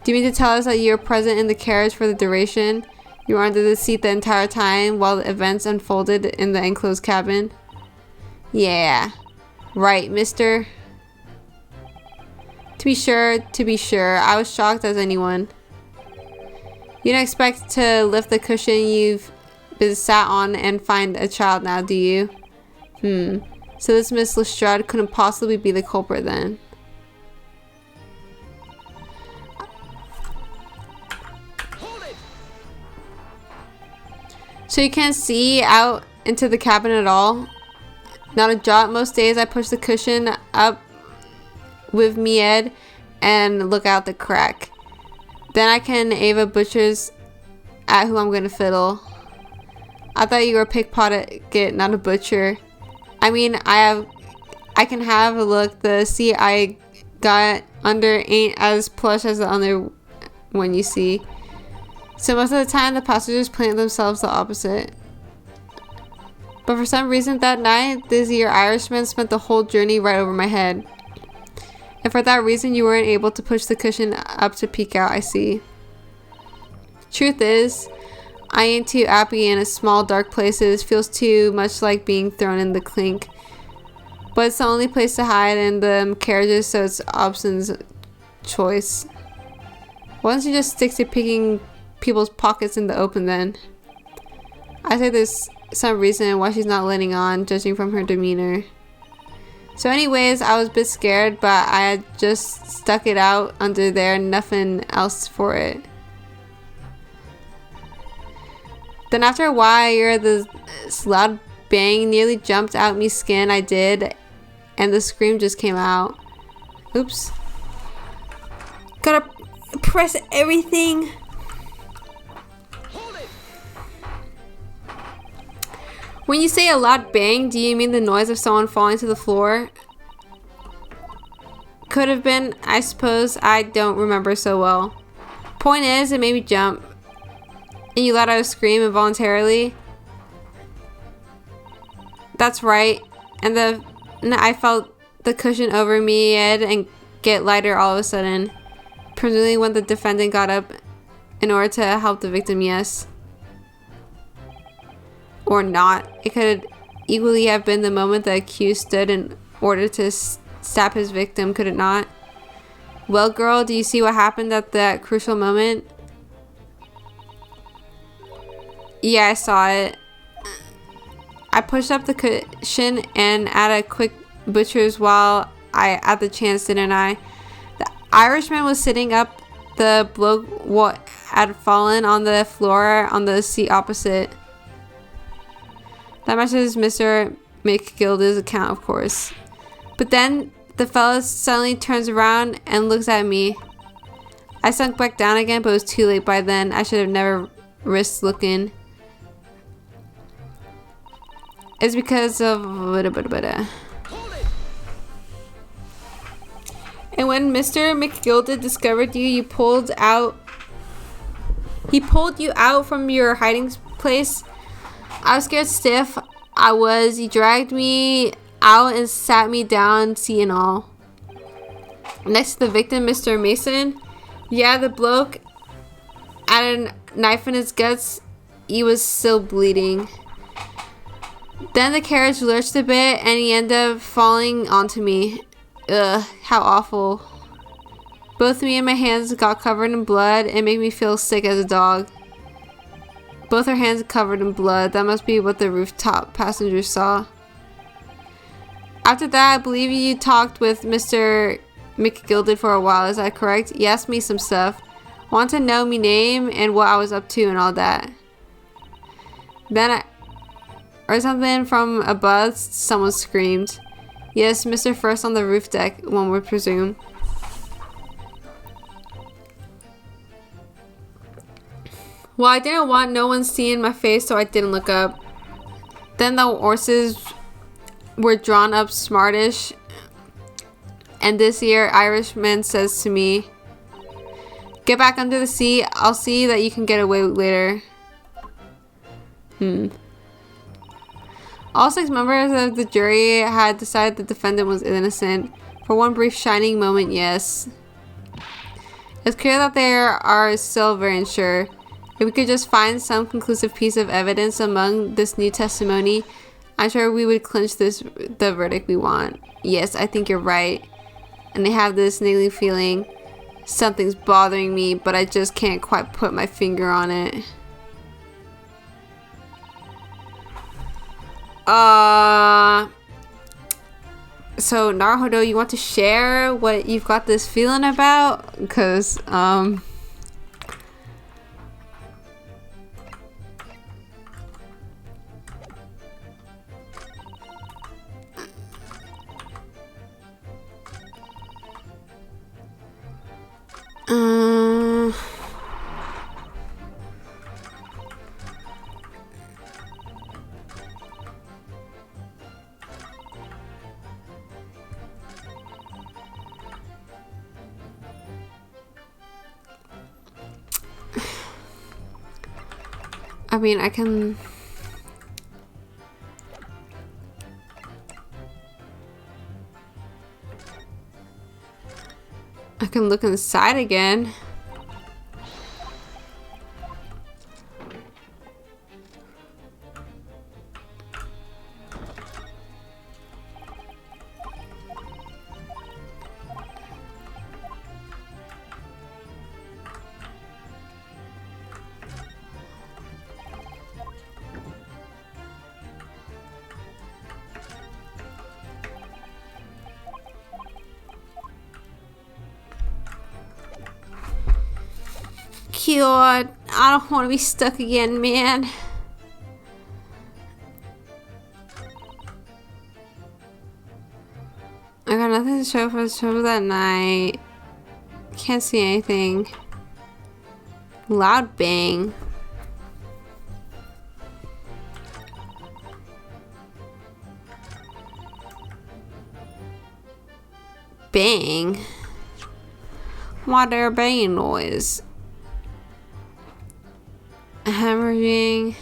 Speaker 1: Do you mean to tell us that you were present in the carriage for the duration? You were under the seat the entire time while the events unfolded in the enclosed cabin? Yeah. Right, mister? To be sure, I was shocked as anyone. You don't expect to lift the cushion you've been sat on and find a child now, do you? So this Miss Lestrade couldn't possibly be the culprit then. So you can't see out into the cabin at all? Not a jot. Most days I push the cushion up with me head and look out the crack. Then I can Ava Butcher's at who I'm gonna fiddle. I thought you were a pickpocket, not a butcher. I mean, I can have a look. The seat I got under ain't as plush as the other one you see. So most of the time, the passengers plant themselves the opposite. But for some reason that night, this ZIEKS Irishman spent the whole journey right over my head. And for that reason, you weren't able to push the cushion up to peek out, I see. Truth is, I ain't too happy in a small dark places. Feels too much like being thrown in the clink. But it's the only place to hide in the carriages, so it's Obson's choice. Why don't you just stick to picking people's pockets in the open then? I say there's some reason why she's not letting on, judging from her demeanor. So anyways, I was a bit scared, but I had just stuck it out under there, nothing else for it. Then after a while, I heard this loud bang, nearly jumped out me skin. I did, and the scream just came out. Oops. Gotta press everything. When you say a loud bang, do you mean the noise of someone falling to the floor? Could have been, I suppose. I don't remember so well. Point is, it made me jump. And you let out a scream involuntarily? That's right. And I felt the cushion over me head and get lighter all of a sudden. Presumably when the defendant got up in order to help the victim, yes. Or not. It could equally have been the moment the accused stood in order to stab his victim, could it not? Well, girl, do you see what happened at that crucial moment? Yeah, I saw it. I pushed up the cushion and at a quick butcher's while I had the chance, didn't I? The Irishman was sitting up. The bloke had fallen on the floor on the seat opposite. That matches Mr. McGilda's account, of course. But then the fella suddenly turns around and looks at me. I sunk back down again, but it was too late by then. I should have never risked looking. It's because of... And when Mr. McGilda discovered you, he pulled you out from your hiding place. I was scared stiff. He dragged me out and sat me down, seat and all. Next to the victim, Mr. Mason. Yeah, the bloke had a knife in his guts. He was still bleeding. Then the carriage lurched a bit and he ended up falling onto me. Ugh, how awful. Both me and my hands got covered in blood and made me feel sick as a dog. Both her hands covered in blood. That must be what the rooftop passengers saw. After that, I believe you talked with Mr. McGilded for a while. Is that correct? He asked me some stuff. Want to know me name and what I was up to and all that. Then I heard something from above. Someone screamed. Yes, Mr. First on the roof deck, one would presume. Well, I didn't want no one seeing my face, so I didn't look up. Then the horses were drawn up smartish. And this year, Irishman says to me, get back under the seat. I'll see that you can get away later. All 6 members of the jury had decided the defendant was innocent. For one brief shining moment, yes. It's clear that they are still very unsure. If we could just find some conclusive piece of evidence among this new testimony, I'm sure we would clinch the verdict we want. Yes, I think you're right. And I have this niggling feeling something's bothering me, but I just can't quite put my finger on it. So Naruhodo, you want to share what you've got this feeling about? Because, I mean, I can look inside again. God, I don't want to be stuck again, man. I got nothing to show for the show that night. Can't see anything. Loud bang. Bang. Why there banging noise? Hemorrhaging.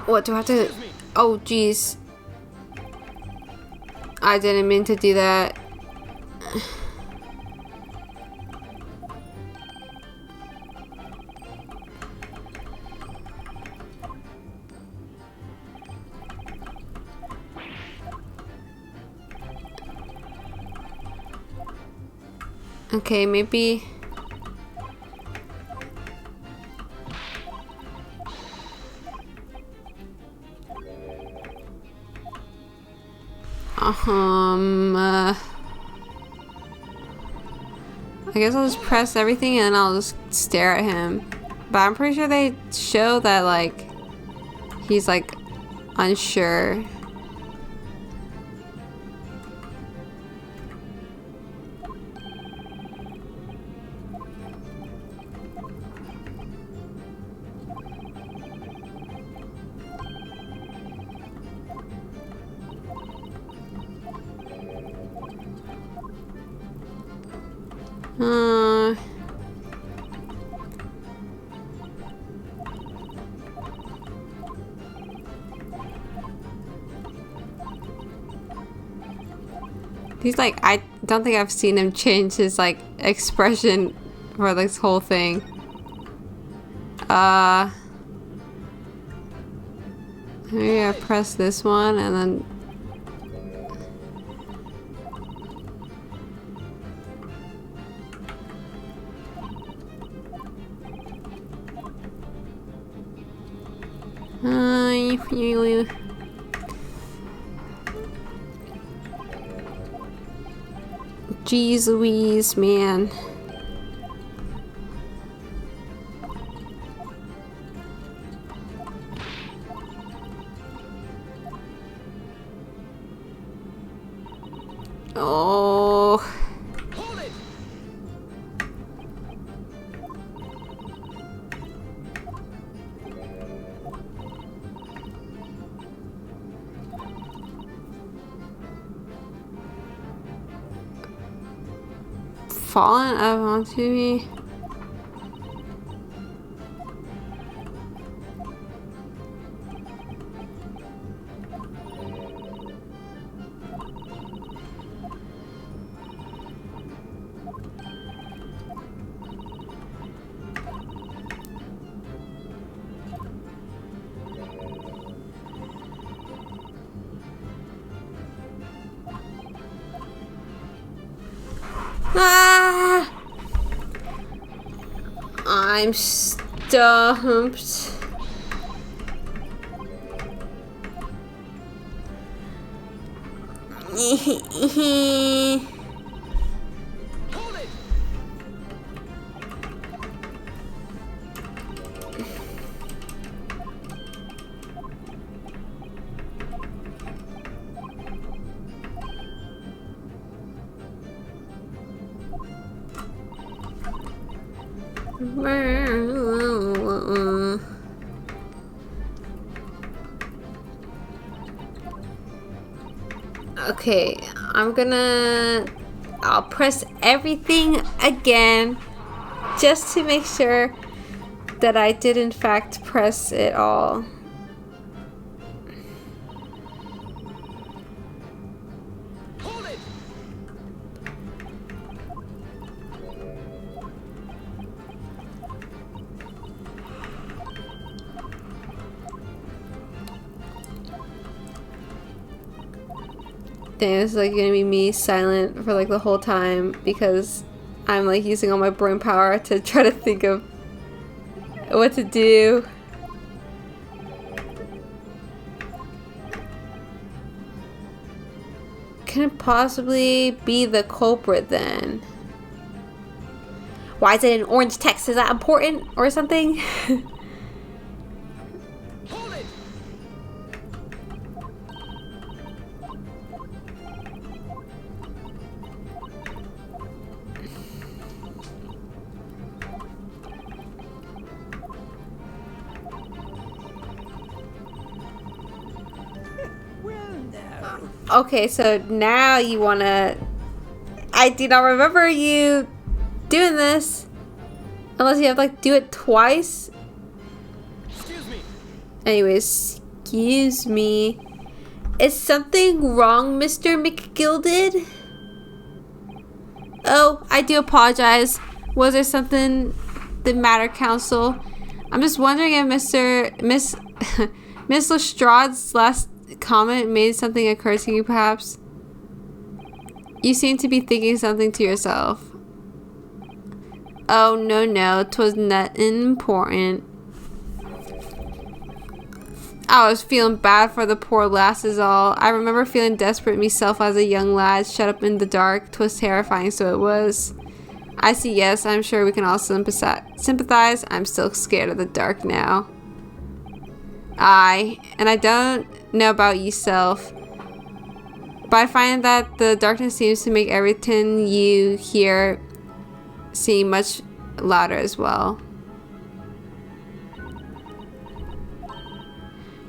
Speaker 1: What do I have to? Oh, jeez. I didn't mean to do that. Okay, maybe. I guess I'll just press everything and I'll just stare at him. But I'm pretty sure they show that, like, he's, like, unsure. He's like, I don't think I've seen him change his like expression for this whole thing. Maybe I press this one and then. Jeez Louise, man. Oh.
Speaker 5: Hold it!
Speaker 1: Fallen up onto me. Ah! I'm stumped.
Speaker 5: Hold it!
Speaker 1: Okay, I'll press everything again just to make sure that I did in fact press it all.
Speaker 5: Hold it!
Speaker 1: Dang, it's like gonna be me silent for like the whole time because I'm like using all my brain power to try to think of what to do. Can it possibly be the culprit then? Why is it in orange text? Is that important or something?
Speaker 5: Hold it! Well, no.
Speaker 1: Okay, so now you wanna... I do not remember you doing this. Unless you have to like do it twice.
Speaker 5: Excuse me.
Speaker 1: Anyways, excuse me. Is something wrong, Mr. McGilded? Oh, I do apologize. Was there something the matter, Counsel? I'm just wondering if Miss Lestrade's last comment made something occur to you, perhaps? You seem to be thinking something to yourself. Oh, no, 'twas nothing important. I was feeling bad for the poor lass is all. I remember feeling desperate myself as a young lad, shut up in the dark. 'Twas terrifying, so it was. I see, yes, I'm sure we can all sympathize. I'm still scared of the dark now. Aye, and I don't know about yourself, but I find that the darkness seems to make everything you hear seem much louder as well.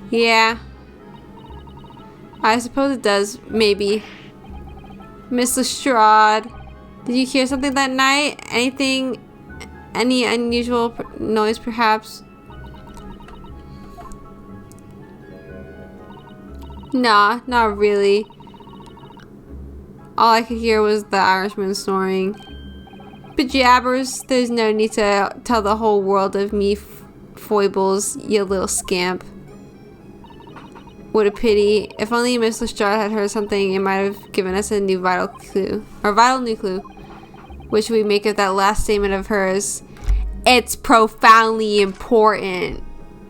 Speaker 1: Yeah, I suppose it does, maybe. Miss Lestrade, Did you hear something that night? Anything? Any unusual noise, perhaps? Nah, not really. All I could hear was the Irishman snoring. But jabbers, there's no need to tell the whole world of me foibles, you little scamp. What a pity. If only Miss Lestrade had heard something, it might have given us a new vital new clue. What should we make of that last statement of hers? It's profoundly important.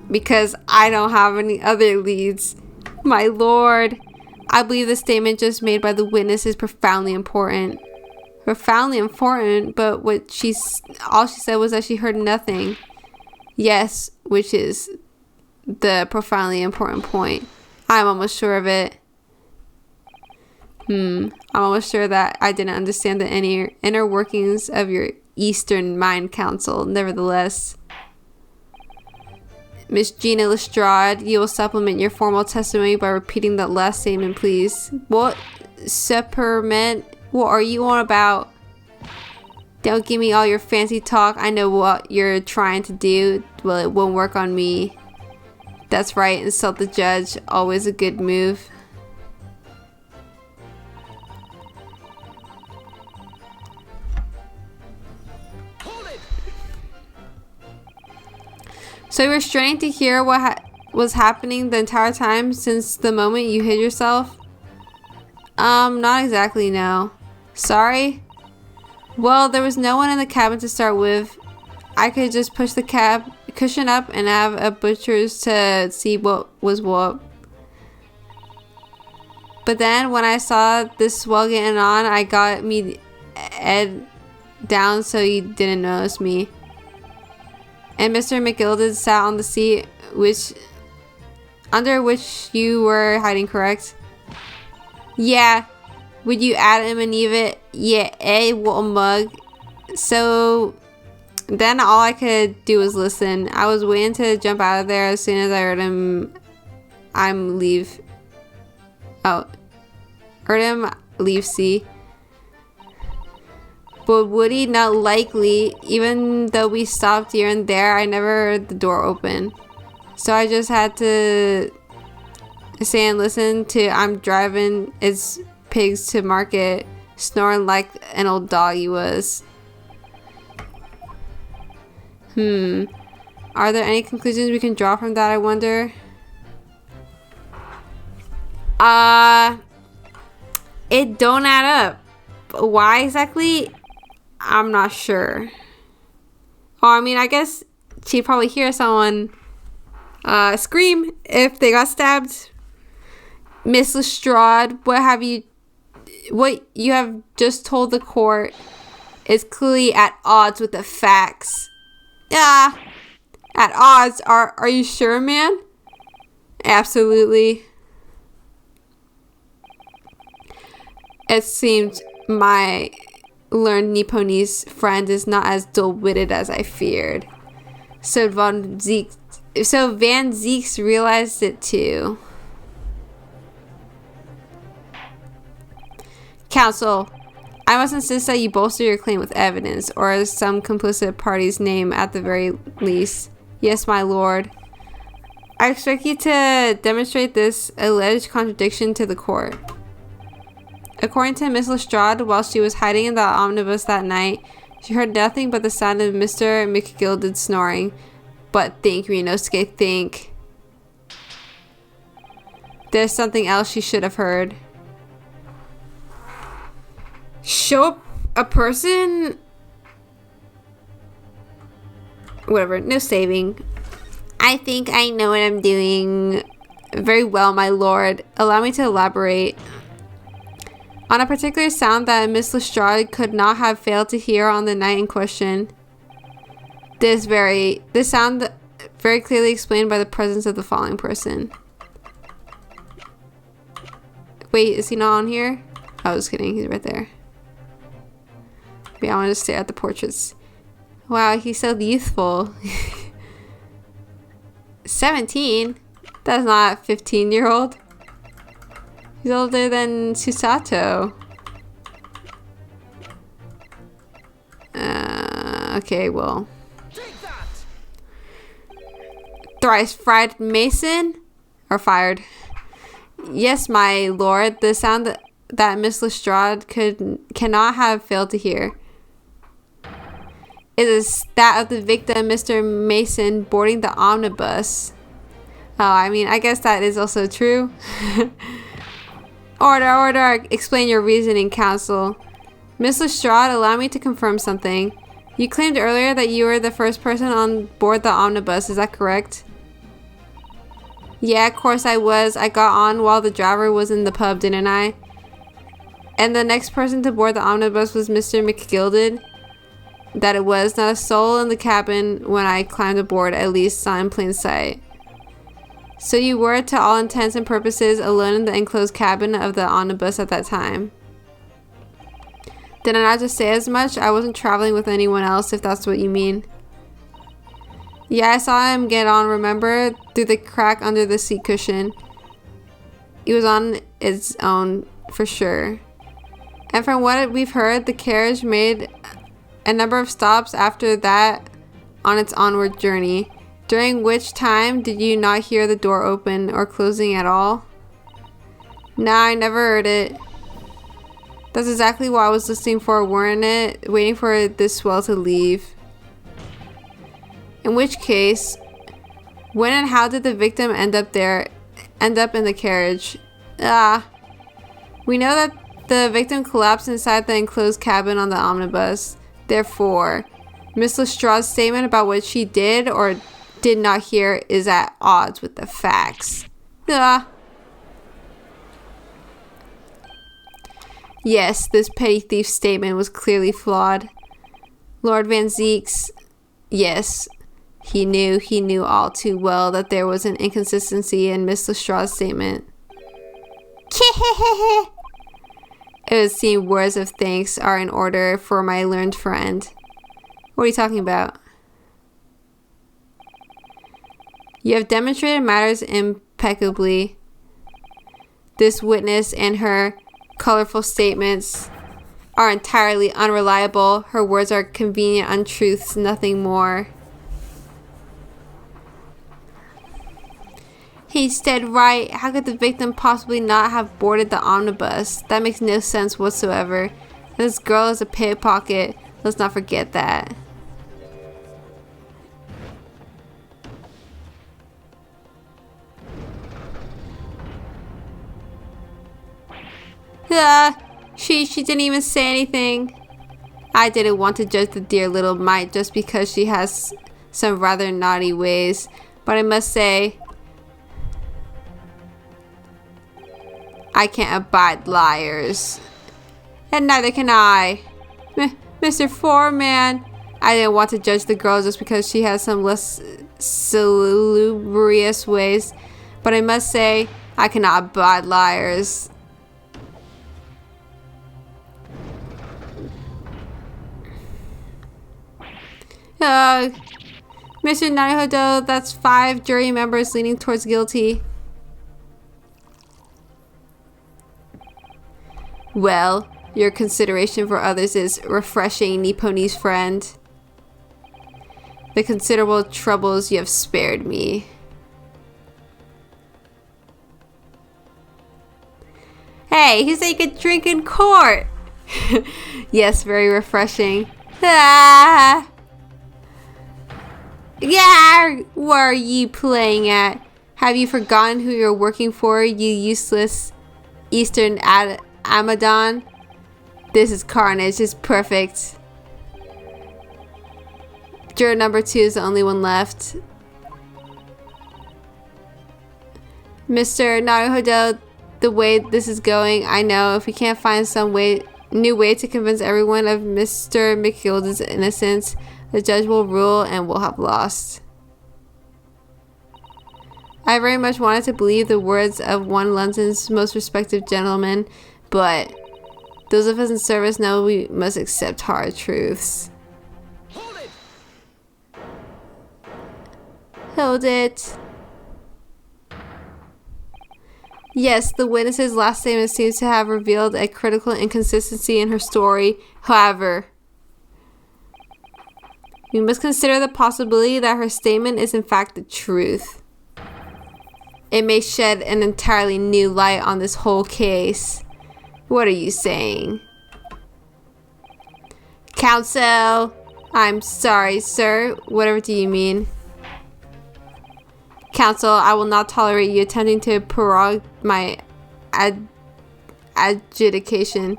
Speaker 1: Because I don't have any other leads. My lord. I believe the statement just made by the witness is profoundly important. Profoundly important, but all she said was that she heard nothing. Yes, which is the profoundly important point. I'm almost sure of it. I'm almost sure that I didn't understand the inner workings of your Eastern Mind Council. Nevertheless, Miss Gina Lestrade, you will supplement your formal testimony by repeating that last statement, please. What? Supplement? What are you on about? Don't give me all your fancy talk. I know what you're trying to do. Well, it won't work on me. That's right, insult the judge. Always a good move.
Speaker 5: Hold it!
Speaker 1: So you were straining to hear what was happening the entire time since the moment you hid yourself? Not exactly, no. Sorry? Well, there was no one in the cabin to start with. I could just push the cushion up and have a butcher's to see what was what. But then when I saw this swell getting on, I got me Ed down so you didn't notice me. And Mr. McGilded sat on the seat under which you were hiding, correct? Yeah. Would you Adam and Eve it? Yeah, what a mug. So then all I could do was listen. I was waiting to jump out of there as soon as I heard him leave. Oh. Heard him leave, see. But would he? Not likely. Even though we stopped here and there, I never heard the door open. So I just had to say and listen to I'm driving its pigs to market, snoring like an old dog he was. Are there any conclusions we can draw from that, I wonder? It don't add up. Why exactly? I'm not sure. Oh, I mean, I guess she'd probably hear someone scream if they got stabbed. Miss Lestrade, what you have just told the court is clearly at odds with the facts. Yeah, at odds. Are you sure, man? Absolutely. It seems my learned Nipponese friend is not as dull-witted as I feared. So Van ZIEKS realized it too. Counsel, I must insist that you bolster your claim with evidence, or some complicit party's name at the very least. Yes, my lord. I expect you to demonstrate this alleged contradiction to the court. According to Miss Lestrade, while she was hiding in the omnibus that night, she heard nothing but the sound of Mr. McGilded snoring. But think, Ryunosuke, think. There's something else she should have heard. Show up a person? Whatever, no saving. I think I know what I'm doing. Very well, my lord. Allow me to elaborate. On a particular sound that Miss Lestrade could not have failed to hear on the night in question. This sound very clearly explained by the presence of the following person. Wait, is he not on here? I was kidding, he's right there. Yeah, I want to stare at the portraits. Wow, he's so youthful. 17? That's not a 15-year-old. He's older than Susato. Okay, well.
Speaker 5: Take that!
Speaker 1: Thrice fried Mason? Or fired. Yes, my lord. The sound that Miss Lestrade cannot have failed to hear. It is that of the victim, Mr. Mason, boarding the omnibus. Oh, I mean, I guess that is also true. Order, order. Explain your reasoning, counsel. Miss Lestrade, allow me to confirm something. You claimed earlier that you were the first person on board the omnibus. Is that correct? Yeah, of course I was. I got on while the driver was in the pub, didn't I? And the next person to board the omnibus was Mr. McGilded. That it was. Not a soul in the cabin when I climbed aboard, at least not in plain sight. So you were, to all intents and purposes, alone in the enclosed cabin of the omnibus at that time. Did I not just say as much? I wasn't traveling with anyone else, if that's what you mean. Yeah, I saw him get on, remember? Through the crack under the seat cushion. He was on its own, for sure. And from what we've heard, the carriage made a number of stops after that on its onward journey. During which time did you not hear the door open or closing at all? Nah, I never heard it. That's exactly what I was listening for, weren't it? Waiting for this swell to leave. In which case, when and how did the victim end up in the carriage? We know that the victim collapsed inside the enclosed cabin on the omnibus. Therefore, Miss Lestrade's statement about what she did or did not hear is at odds with the facts. Yes, this petty thief's statement was clearly flawed. Lord Van ZIEKS, yes, he knew all too well that there was an inconsistency in Miss Lestrade's statement. It would seem words of thanks are in order for my learned friend. What are you talking about? You have demonstrated matters impeccably. This witness and her colorful statements are entirely unreliable. Her words are convenient untruths, nothing more. He's dead right. How could the victim possibly not have boarded the omnibus? That makes no sense whatsoever. This girl is a pickpocket. Let's not forget that. She didn't even say anything. I didn't want to judge the dear little mite just because she has some rather naughty ways, but I must say, I can't abide liars. And neither can I. Mr. Foreman, I didn't want to judge the girl just because she has some less salubrious ways, but I must say, I cannot abide liars. Mr. Naruhodo, that's 5 jury members leaning towards guilty. Well, your consideration for others is refreshing, Nipponi's friend. The considerable troubles you have spared me. Hey, he said you could drink in court. Yes, very refreshing. Yeah, what are you playing at? Have you forgotten who you're working for, you useless Eastern Amadon? This is carnage. It's perfect. Juror number 2 is the only one left. Mr. Naruhodo, the way this is going, I know if we can't find some new way to convince everyone of Mr. McGild's innocence, the judge will rule and we'll have lost. I very much wanted to believe the words of one London's most respected gentleman, but those of us in service know we must accept hard truths.
Speaker 5: Hold it!
Speaker 1: Hold it. Yes, the witness's last statement seems to have revealed a critical inconsistency in her story. However, We must consider the possibility that her statement is in fact the truth. It may shed an entirely new light on this whole case. What are you saying? Counsel! I'm sorry, sir. Whatever do you mean? Counsel, I will not tolerate you attempting to prorogue my adjudication.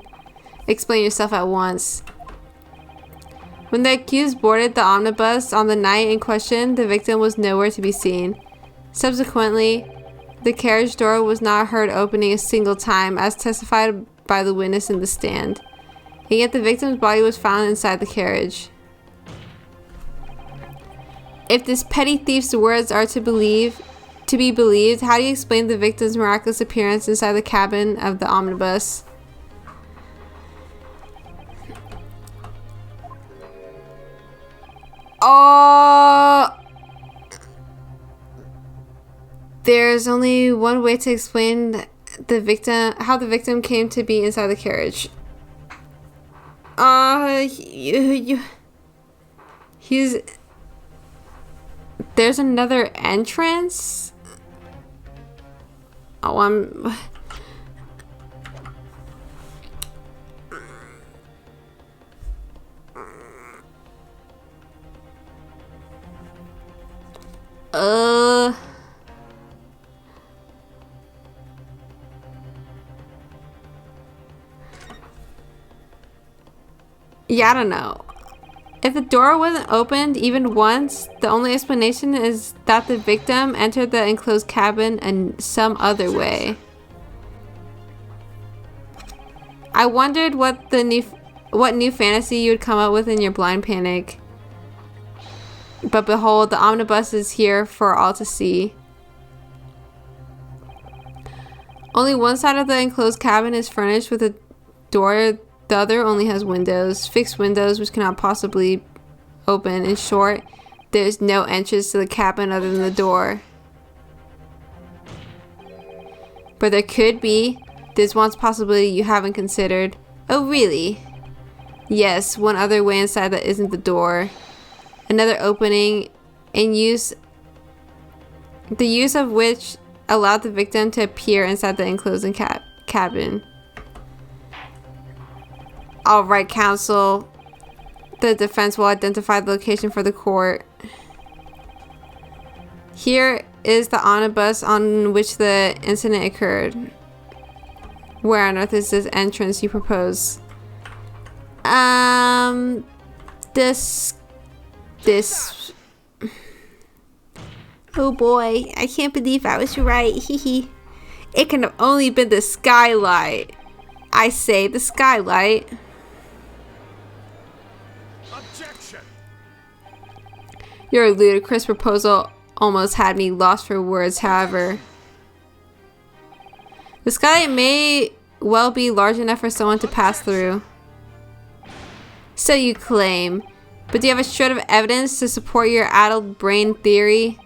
Speaker 1: Explain yourself at once. When the accused boarded the omnibus on the night in question, the victim was nowhere to be seen. Subsequently, the carriage door was not heard opening a single time, as testified by the witness in the stand. And yet the victim's body was found inside the carriage. If this petty thief's words are to be believed, how do you explain the victim's miraculous appearance inside the cabin of the omnibus? There's only one way to explain how the victim came to be inside the carriage. There's another entrance? Yeah, I don't know. If the door wasn't opened even once, the only explanation is that the victim entered the enclosed cabin in some other way. I wondered what new fantasy you would come up with in your blind panic. But behold, the omnibus is here for all to see. Only one side of the enclosed cabin is furnished with a door. The other only has windows, fixed windows which cannot possibly open. In short, there's no entrance to the cabin other than the door. But there could be. There's one possibility you haven't considered. Oh, really? Yes, one other way inside that isn't the door. Another opening in use, the use of which allowed the victim to appear inside the enclosed cabin. Alright, counsel. The defense will identify the location for the court. Here is the omnibus on which the incident occurred. Where on earth is this entrance you propose? This. Oh boy, I can't believe I was right. Hehe. It can have only been the skylight. I say the skylight.
Speaker 2: Objection.
Speaker 1: Your ludicrous proposal almost had me lost for words, however. The skylight may well be large enough for someone to pass through. So you claim. But do you have a shred of evidence to support your addled brain theory?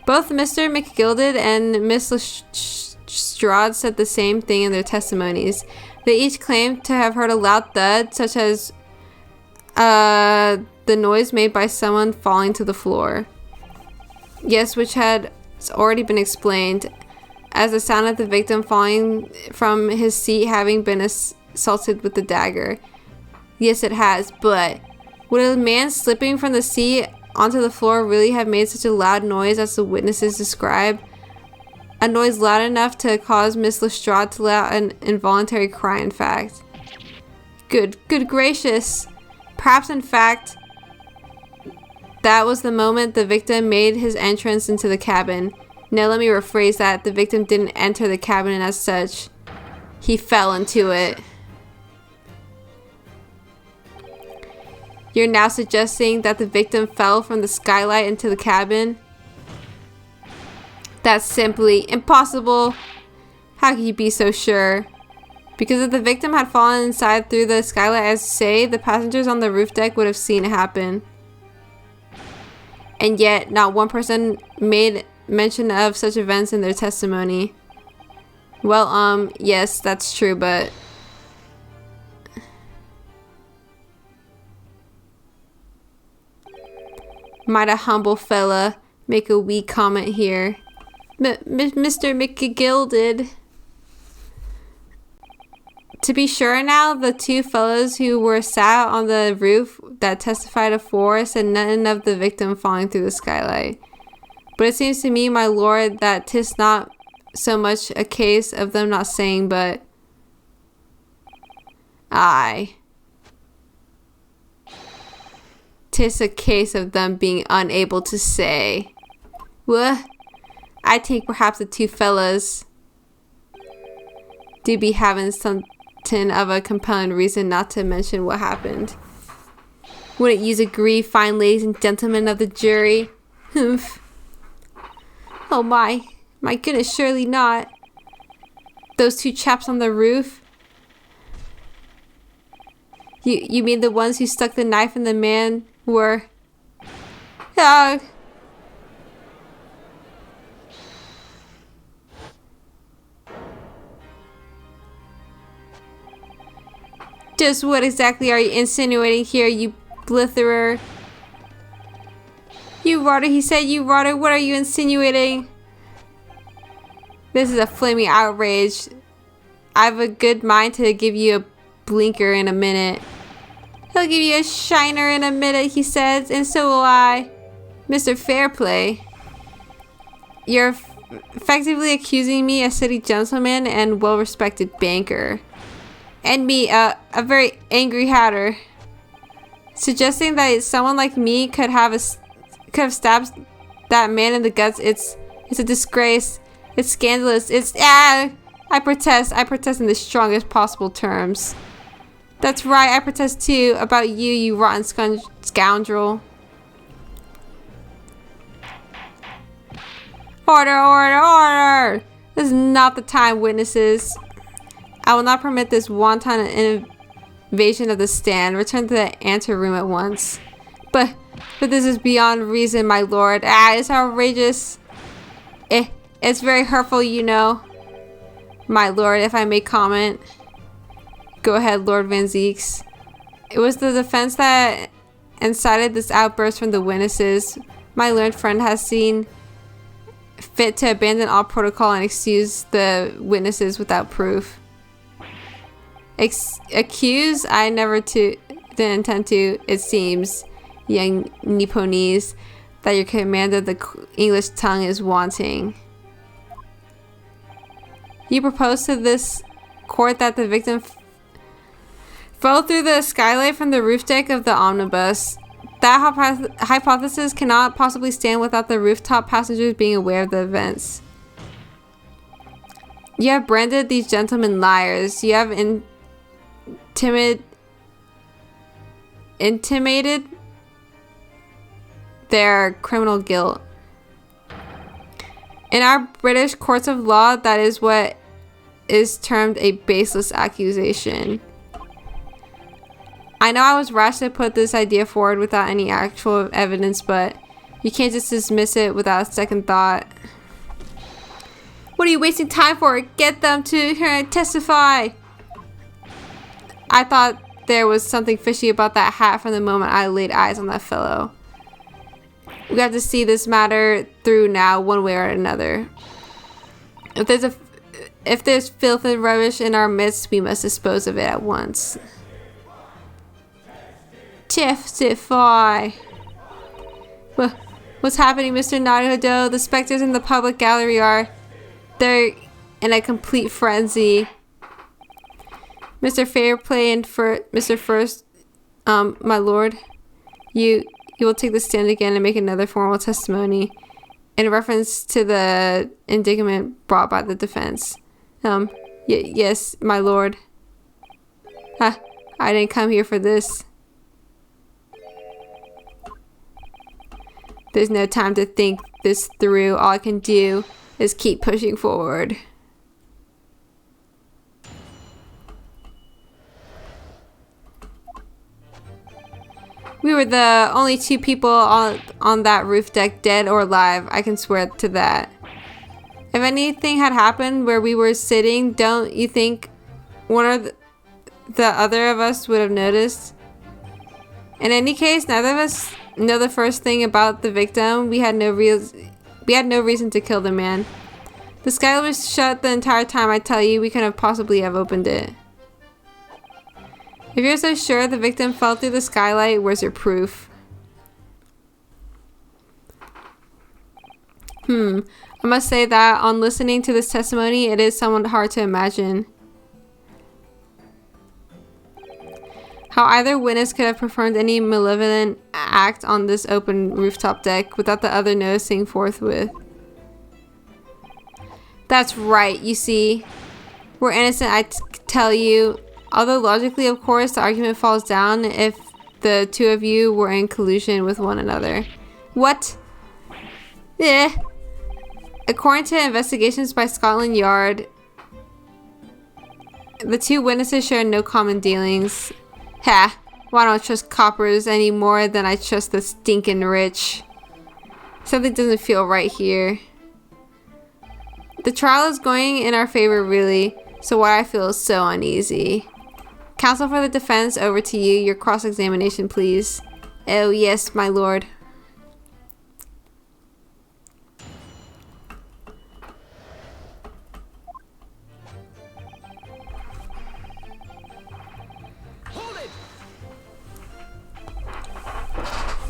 Speaker 1: Both Mr. McGilded and Miss Lestrade said the same thing in their testimonies. They each claimed to have heard a loud thud, such as the noise made by someone falling to the floor. Yes, which had already been explained as the sound of the victim falling from his seat having been assaulted with the dagger. Yes, it has, but would a man slipping from the seat onto the floor really have made such a loud noise as the witnesses describe? A noise loud enough to cause Miss Lestrade to let out an involuntary cry, in fact. Good gracious. Perhaps, in fact, that was the moment the victim made his entrance into the cabin. No, let me rephrase that. The victim didn't enter the cabin as such. He fell into it. You're now suggesting that the victim fell from the skylight into the cabin? That's simply impossible. How can you be so sure? Because if the victim had fallen inside through the skylight, as you say, the passengers on the roof deck would have seen it happen. And yet, not one person made mention of such events in their testimony. Well, yes, that's true, but... Might a humble fella make a wee comment here. Mr. McGilded. To be sure now, the two fellows who were sat on the roof that testified afore said nothing of the victim falling through the skylight. But it seems to me, my lord, that 'tis not so much a case of them not saying, but... Aye. 'Tis a case of them being unable to say. What? I think perhaps the two fellas do be having something of a compelling reason not to mention what happened. Wouldn't yous agree, fine ladies and gentlemen of the jury? Humph. Oh my goodness, surely not. Those two chaps on the roof? You mean the ones who stuck the knife in the man were... Just what exactly are you insinuating here, you blitherer? You rotter, he said, you rotter, what are you insinuating? This is a flaming outrage. I have a good mind to give you a blinker in a minute. He'll give you a shiner in a minute, he says, and so will I. Mr. Fairplay, you're effectively accusing me, a city gentleman and well-respected banker, and me, a very angry hatter, suggesting that someone like me could have stabbed that man in the guts. It's a disgrace. It's scandalous. I protest in the strongest possible terms. That's right, I protest too, about you, you rotten scoundrel. Order, order, order! This is not the time, witnesses. I will not permit this wanton invasion of the stand. Return to the anteroom at once. But this is beyond reason, my lord. It's outrageous. It's very hurtful, you know. My lord, if I may comment. Go ahead, Lord Van ZIEKS. It was the defense that incited this outburst from the witnesses. My learned friend has seen fit to abandon all protocol and excuse the witnesses without proof. Accuse? I never didn't intend to. It seems, young Nipponese, that your command of the English tongue is wanting. You propose to this court that the victim fell through the skylight from the roof deck of the omnibus. That hypothesis cannot possibly stand without the rooftop passengers being aware of the events. You have branded these gentlemen liars. You have intimated their criminal guilt. In our British courts of law, that is what is termed a baseless accusation. I know I was rash to put this idea forward without any actual evidence, but you can't just dismiss it without a second thought. What are you wasting time for? Get them to testify! I thought there was something fishy about that hat from the moment I laid eyes on that fellow. We have to see this matter through now, one way or another. If there's filth and rubbish in our midst, we must dispose of it at once. Testify. What's happening, Mr. Naruhodo? The specters in the public gallery they're in a complete frenzy. Mr. Fairplay and Mr. First, my lord, you will take the stand again and make another formal testimony in reference to the indictment brought by the defense. Yes, my lord. I didn't come here for this. There's no time to think this through. All I can do is keep pushing forward. We were the only two people on that roof deck, dead or alive. I can swear to that. If anything had happened where we were sitting, don't you think one or the other of us would have noticed? In any case, neither of us know the first thing about the victim? We had no reason to kill the man. The sky was shut the entire time. I tell you, we couldn't have possibly have opened it. If you're so sure the victim fell through the skylight, where's your proof? I must say that on listening to this testimony, it is somewhat hard to imagine how either witness could have performed any malevolent act on this open rooftop deck without the other noticing forthwith. That's right, you see. We're innocent, I tell you. Although logically, of course, the argument falls down if the two of you were in collusion with one another. What? According to investigations by Scotland Yard, the two witnesses shared no common dealings. Ha! Why don't I trust coppers any more than I trust the stinking rich? Something doesn't feel right here. The trial is going in our favor, really, so why I feel so uneasy. Counsel for the defense, over to you. Your cross-examination, please. Oh, yes, my lord.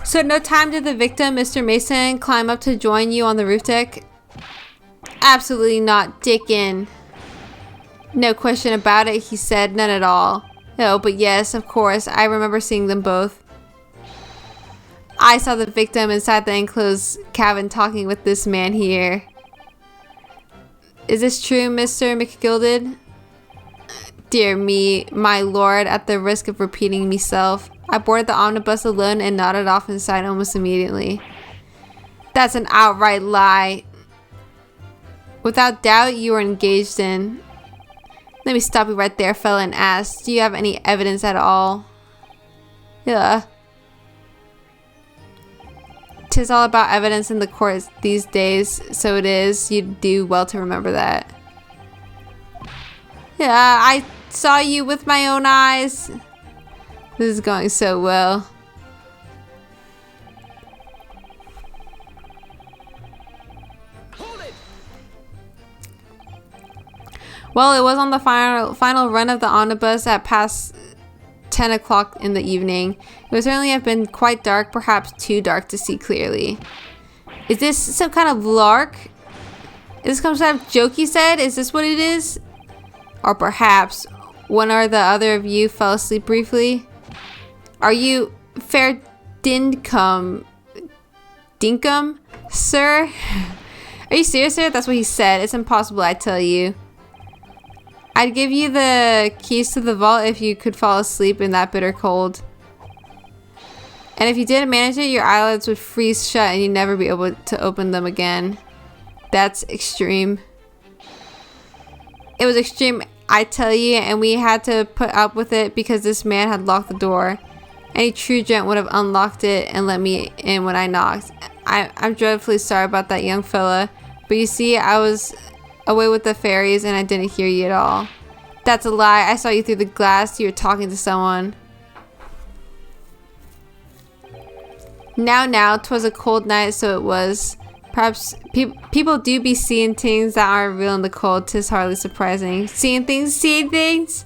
Speaker 1: So at no time did the victim, Mr. Mason, climb up to join you on the roof deck? Absolutely not, Dickin. No question about it, he said, none at all. Oh, but yes, of course, I remember seeing them both. I saw the victim inside the enclosed cabin talking with this man here. Is this true, Mr. McGilded? Dear me, my lord, at the risk of repeating myself, I boarded the omnibus alone and nodded off inside almost immediately. That's an outright lie. Without doubt, you were engaged in. Let me stop you right there, fella, and ask, do you have any evidence at all? Yeah. 'Tis all about evidence in the courts these days, so it is. You'd do well to remember that. Yeah, I saw you with my own eyes. This is going so well. Well, it was on the final run of the omnibus at past 10 o'clock in the evening. It would certainly have been quite dark, perhaps too dark to see clearly. Is this some kind of lark? Is this some kind of joke you said? Is this what it is? Or perhaps one or the other of you fell asleep briefly? Are you fair dinkum, sir? Are you serious, sir? That's what he said. It's impossible, I tell you. I'd give you the keys to the vault if you could fall asleep in that bitter cold. And if you didn't manage it, your eyelids would freeze shut and you'd never be able to open them again. That's extreme. It was extreme, I tell you, and we had to put up with it because this man had locked the door. Any true gent would have unlocked it and let me in when I knocked. I'm dreadfully sorry about that young fella, but you see, I was away with the fairies and I didn't hear you at all. That's a lie. I saw you through the glass. You were talking to someone. Now, 'twas a cold night, so it was. Perhaps people do be seeing things that aren't real in the cold. 'Tis hardly surprising. Seeing things.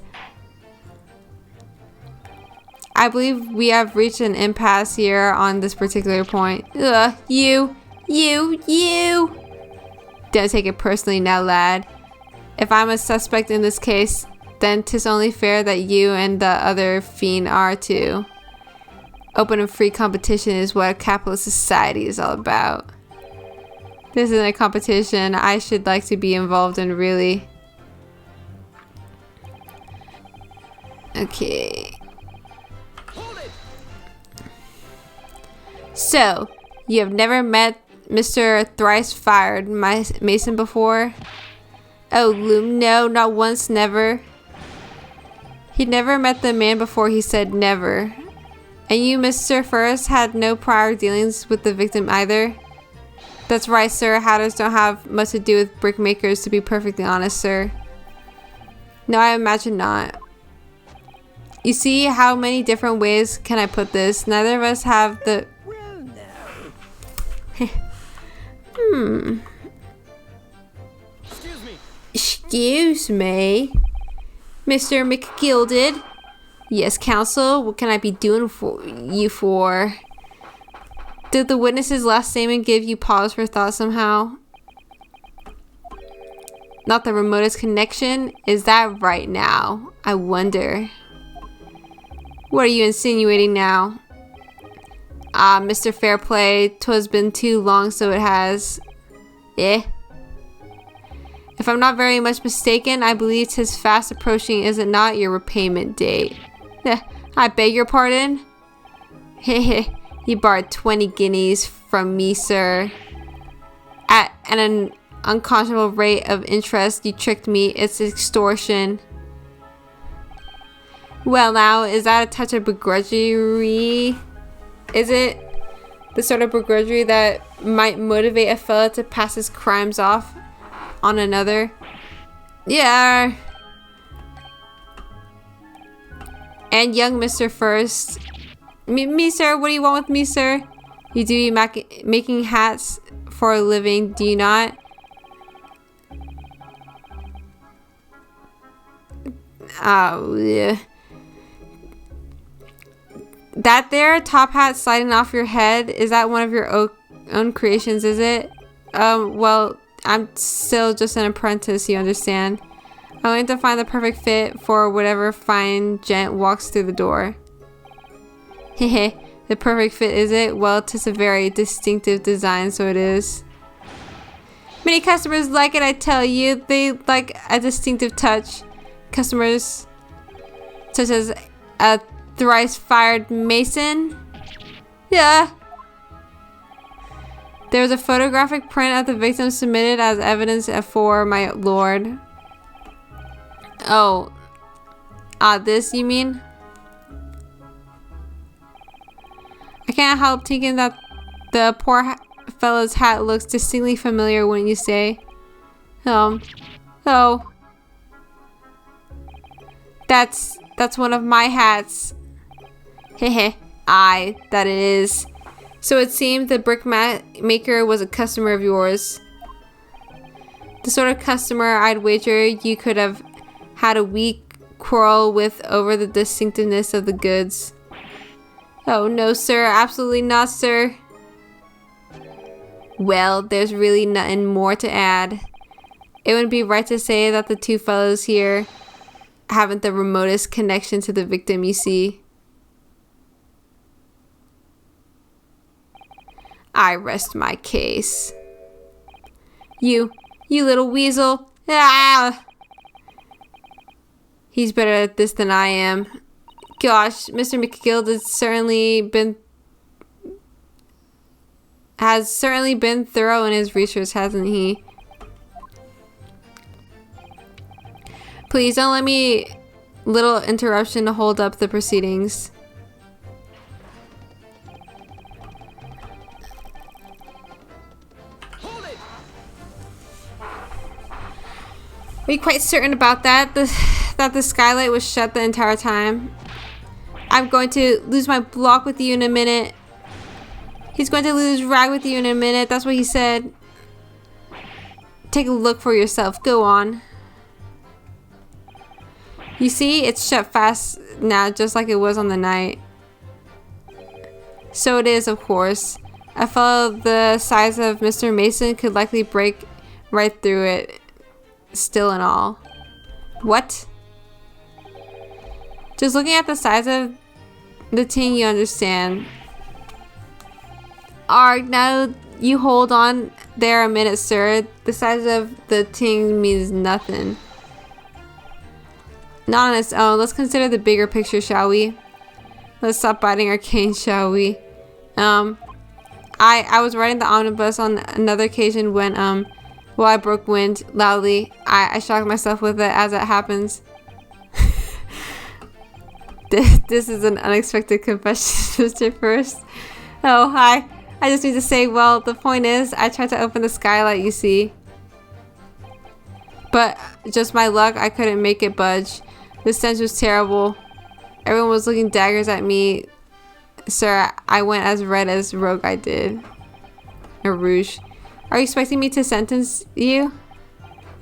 Speaker 1: I believe we have reached an impasse here on this particular point. Ugh, you. Don't take it personally now, lad. If I'm a suspect in this case, then 'tis only fair that you and the other fiend are too. Open and free competition is what a capitalist society is all about. This isn't a competition I should like to be involved in, really. Okay. So, you have never met Mr. Thrice Fired Mason before? Oh, Loom, no, not once, never. He'd never met the man before, he said never. And you, Mr. First, had no prior dealings with the victim either? That's right, sir. Hatters don't have much to do with brickmakers, to be perfectly honest, sir. No, I imagine not. You see, how many different ways can I put this? Neither of us have the...
Speaker 5: Well, Excuse me.
Speaker 1: Excuse me, Mr. McGilded. Yes, counsel. What can I be doing for you for? Did the witness's last statement give you pause for thought somehow? Not the remotest connection? Is that right now? I wonder. What are you insinuating now? Ah, Mr. Fairplay, 'twas been too long, so it has. Eh? If I'm not very much mistaken, I believe 'tis fast approaching, is it not, your repayment date? I beg your pardon? Hehe, you borrowed 20 guineas from me, sir. At an unconscionable rate of interest, you tricked me. It's extortion. Well now, is that a touch of begrudgery? Is it the sort of begrudgery that might motivate a fella to pass his crimes off on another? Yeah. And young Mr. First. Me, sir? What do you want with me, sir? You do be making hats for a living, do you not? Oh, yeah. That there top hat sliding off your head, is that one of your own creations, is it? Well, I'm still just an apprentice, you understand. I want to find the perfect fit for whatever fine gent walks through the door. Hehe, the perfect fit, is it? Well, 'tis a very distinctive design, so it is. Many customers like it, I tell you. They like a distinctive touch. Customers such as a thrice fired mason. Yeah. There was a photographic print of the victim submitted as evidence for my lord. Oh. This you mean? I can't help thinking that the poor fellow's hat looks distinctly familiar, wouldn't you say? Oh. That's one of my hats. Hehe. Aye, that it is. So it seemed the brick maker was a customer of yours. The sort of customer I'd wager you could have had a weak quarrel with over the distinctiveness of the goods. Oh no, sir. Absolutely not, sir. Well, there's really nothing more to add. It wouldn't be right to say that the two fellows here haven't the remotest connection to the victim, you see. I rest my case. You little weasel. Ah! He's better at this than I am. Gosh, Mr. McGill has certainly been thorough in his research, hasn't he? Please don't let me little interruption to hold up the proceedings. Are you quite certain about that? That the skylight was shut the entire time? I'm going to lose my block with you in a minute. He's going to lose rag with you in a minute. That's what he said. Take a look for yourself. Go on. You see, it's shut fast now, just like it was on the night. So it is, of course. A fellow the size of Mr. Mason could likely break right through it, still and all. What? Just looking at the size of the thing, you understand. Alright, now you hold on there a minute, sir. The size of the thing means nothing. Not on its own. Let's consider the bigger picture, shall we? Let's stop biting our cane, shall we? I was riding the omnibus on another occasion when, well, I broke wind loudly. I shocked myself with it as it happens. This is an unexpected confession, Mr. First. Oh, hi. I just need to say, well, the point is, I tried to open the skylight, you see. But just my luck, I couldn't make it budge. The stench was terrible. Everyone was looking daggers at me. Sir, I went as red as rogue I did. or rouge. Are you expecting me to sentence you?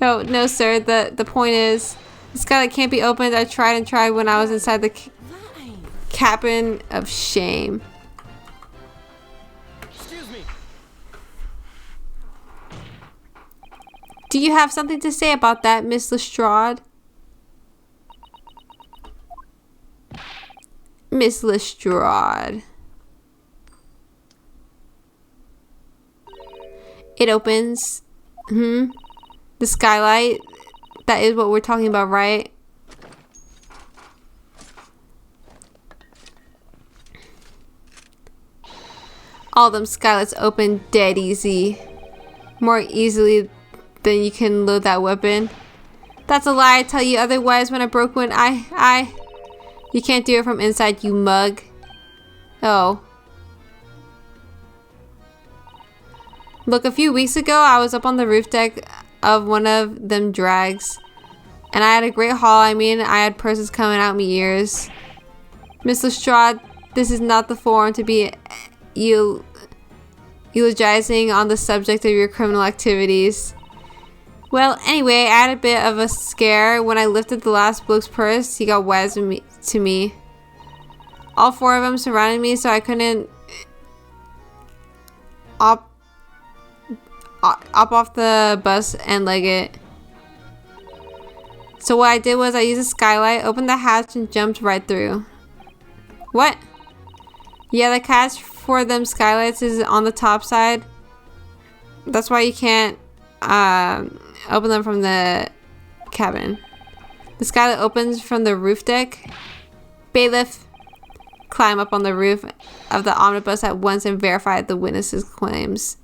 Speaker 1: No, no, sir. The point is, the skylight can't be opened. I tried and tried when I was inside the cabin of shame.
Speaker 3: Excuse me.
Speaker 1: Do you have something to say about that, Miss Lestrade? Miss Lestrade. It opens. The skylight. That is what we're talking about, right? All them skylights open dead easy. More easily than you can load that weapon. That's a lie, I tell you. Otherwise, when I broke one, You can't do it from inside, you mug. Oh. Look, a few weeks ago, I was up on the roof deck of one of them drags. And I had a great haul. I mean, I had purses coming out me ears. Miss Lestrade, this is not the forum to be eulogizing on the subject of your criminal activities. Well, anyway, I had a bit of a scare. When I lifted the last bloke's purse, he got wise to me. All four of them surrounded me, so I couldn't op off the bus and leg it. So what I did was I used a skylight, opened the hatch, and jumped right through. What? Yeah, the catch for them skylights is on the top side. That's why you can't open them from the cabin. The skylight opens from the roof deck. Bailiff, climb up on the roof of the omnibus at once and verify the witness's claims.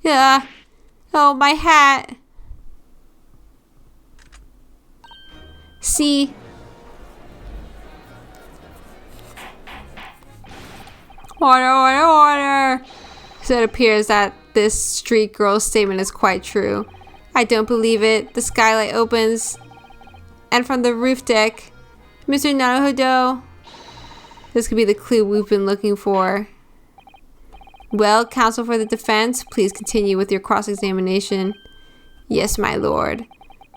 Speaker 1: Yeah. Oh, my hat. See. Order, order, order. So it appears that this street girl's statement is quite true. I don't believe it. The skylight opens. And from the roof deck, Mr. Naruhodo. This could be the clue we've been looking for. Well, counsel for the defense, please continue with your cross-examination. Yes, my lord.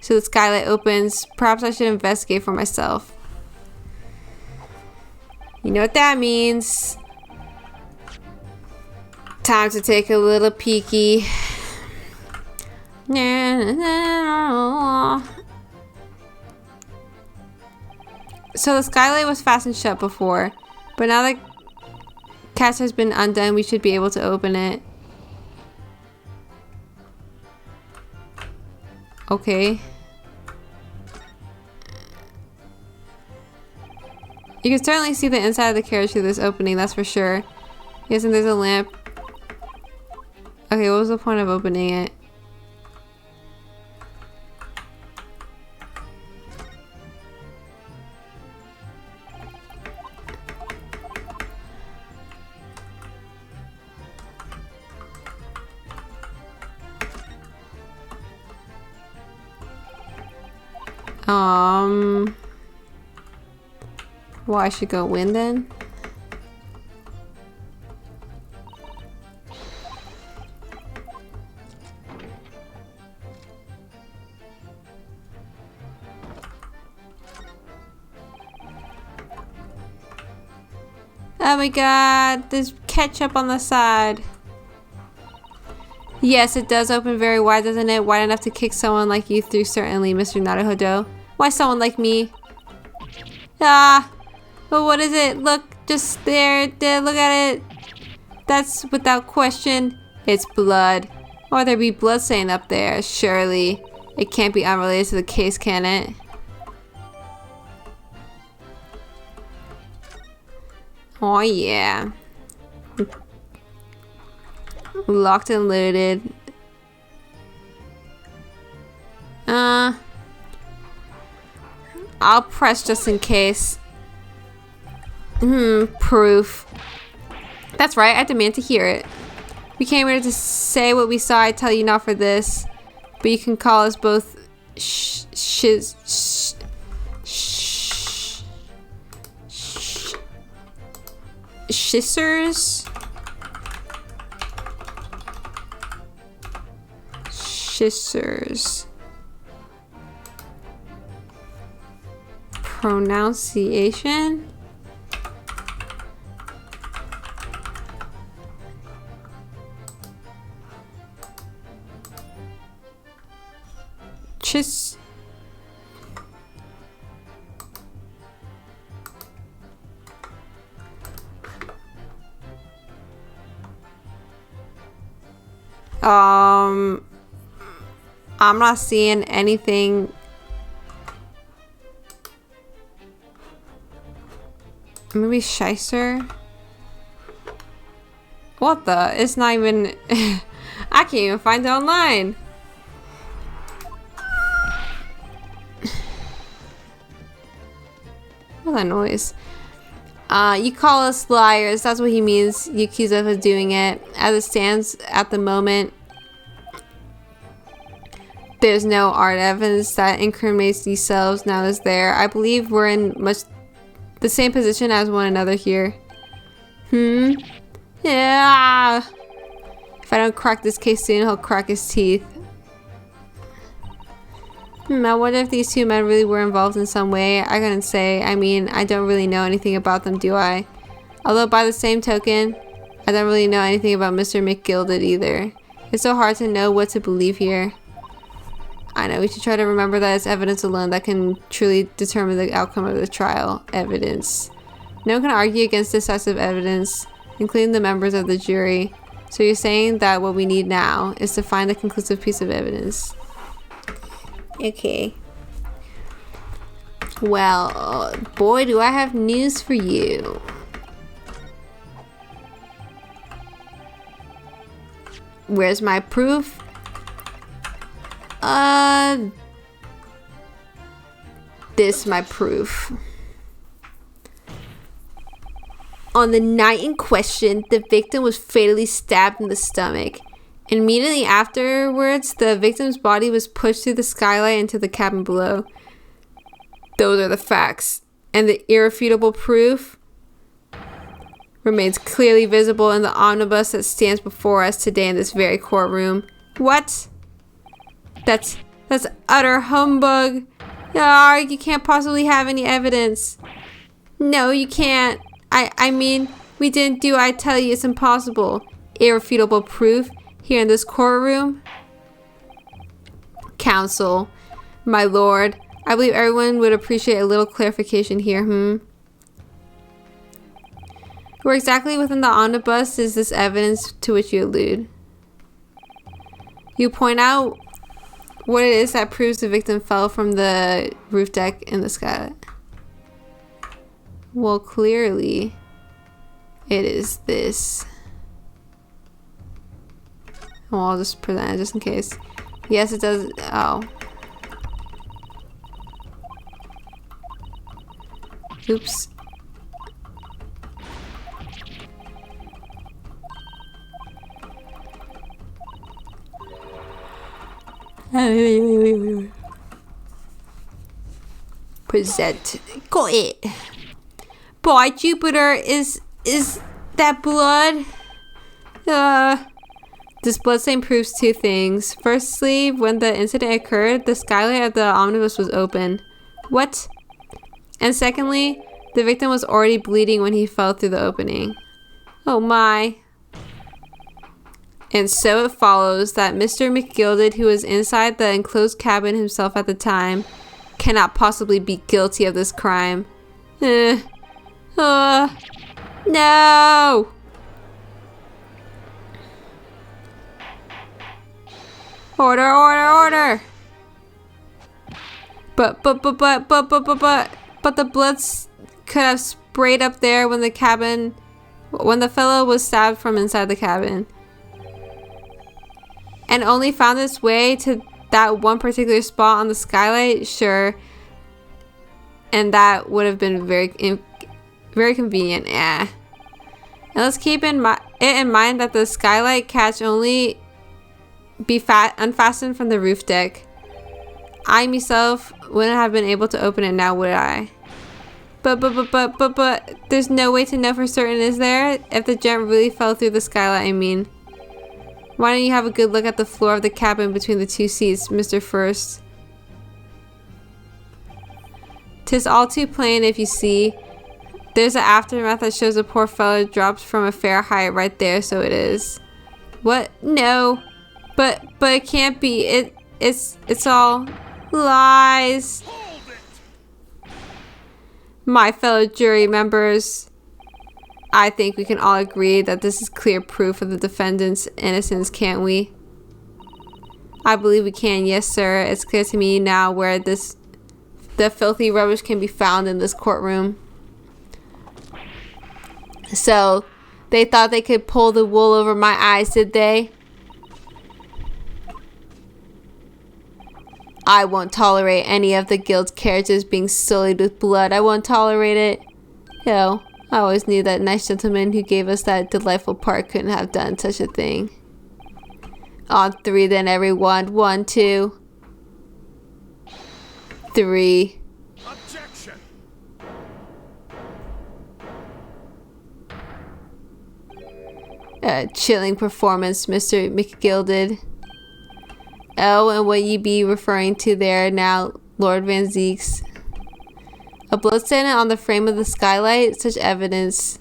Speaker 1: So the skylight opens. Perhaps I should investigate for myself. You know what that means. Time to take a little peeky. So the skylight was fastened shut before, but now that catch has been undone, we should be able to open it. Okay. You can certainly see the inside of the carriage through this opening, that's for sure. Yes, and there's a lamp. Okay, what was the point of opening it? Well, I should go in then. Oh my god, there's ketchup on the side. Yes, it does open very wide, doesn't it? Wide enough to kick someone like you through, certainly, Mr. Naruhodo. Why someone like me? Ah! But what is it? Look, just there, look at it. That's without question. It's blood. Or there be blood stain up there, surely. It can't be unrelated to the case, can it? Oh yeah. Locked and loaded. I'll press just in case. Proof. That's right, I demand to hear it. We came here to say what we saw. I tell you not for this, but you can call us both Scissors. Scissors. Pronunciation. Chis. I'm not seeing anything. Maybe Shyster? What the? It's not even... I can't even find it online. What's that noise? You call us liars. That's what he means. You accuse us of doing it. As it stands at the moment, there's no art evidence that incriminates these selves. Now is there? I believe we're in much the same position as one another here. Yeah. If I don't crack this case soon, he'll crack his teeth. I wonder if these two men really were involved in some way. I couldn't say. I mean, I don't really know anything about them, do I? Although by the same token, I don't really know anything about Mr. McGilded either. It's so hard to know what to believe here. I know, we should try to remember that it's evidence alone that can truly determine the outcome of the trial. Evidence. No one can argue against decisive evidence, including the members of the jury. So you're saying that what we need now is to find a conclusive piece of evidence. Okay. Well, boy, do I have news for you. Where's my proof? This my proof. On the night in question, the victim was fatally stabbed in the stomach. Immediately afterwards, the victim's body was pushed through the skylight into the cabin below. Those are the facts. And the irrefutable proof remains clearly visible in the omnibus that stands before us today in this very courtroom. What? That's utter humbug. You can't possibly have any evidence. No, you can't. I mean, we didn't do. I tell you, it's impossible. Irrefutable proof here in this courtroom. Counsel, my lord, I believe everyone would appreciate a little clarification here. Where exactly within the omnibus is this evidence to which you allude? You point out what it is that proves the victim fell from the roof deck in the skylight. Well, clearly, it is this. Well, I'll just present it just in case. Yes, it does. Oh. Oops. Present. Got it. Boy, Jupiter, is that blood? This bloodstain proves two things. Firstly, when the incident occurred, the skylight of the omnibus was open. What? And secondly, the victim was already bleeding when he fell through the opening. Oh my. And so it follows that Mr. McGilded, who was inside the enclosed cabin himself at the time, cannot possibly be guilty of this crime. No! Order, order, order! But the blood could have sprayed up there when the fellow was stabbed from inside the cabin. And only found its way to that one particular spot on the skylight, sure. And that would have been very convenient, And let's keep it in mind that the skylight catch only be unfastened from the roof deck. I myself wouldn't have been able to open it now, would I? But there's no way to know for certain, is there? If the gem really fell through the skylight, I mean. Why don't you have a good look at the floor of the cabin between the two seats, Mr. First? 'Tis all too plain if you see. There's an aftermath that shows a poor fellow dropped from a fair height right there, so it is. What? No. But it can't be. It's all lies. My fellow jury members, I think we can all agree that this is clear proof of the defendant's innocence, can't we? I believe we can, yes sir. It's clear to me now where the filthy rubbish can be found in this courtroom. So, they thought they could pull the wool over my eyes, did they? I won't tolerate any of the guild's carriages being sullied with blood. I won't tolerate it. Hell, I always knew that nice gentleman who gave us that delightful part couldn't have done such a thing. On three then, everyone. 1, 2, 3.
Speaker 2: Objection!
Speaker 1: A chilling performance, Mr. McGilded. Oh, and what you be referring to there now, Lord Van ZIEKS? A bloodstain on the frame of the skylight? Such evidence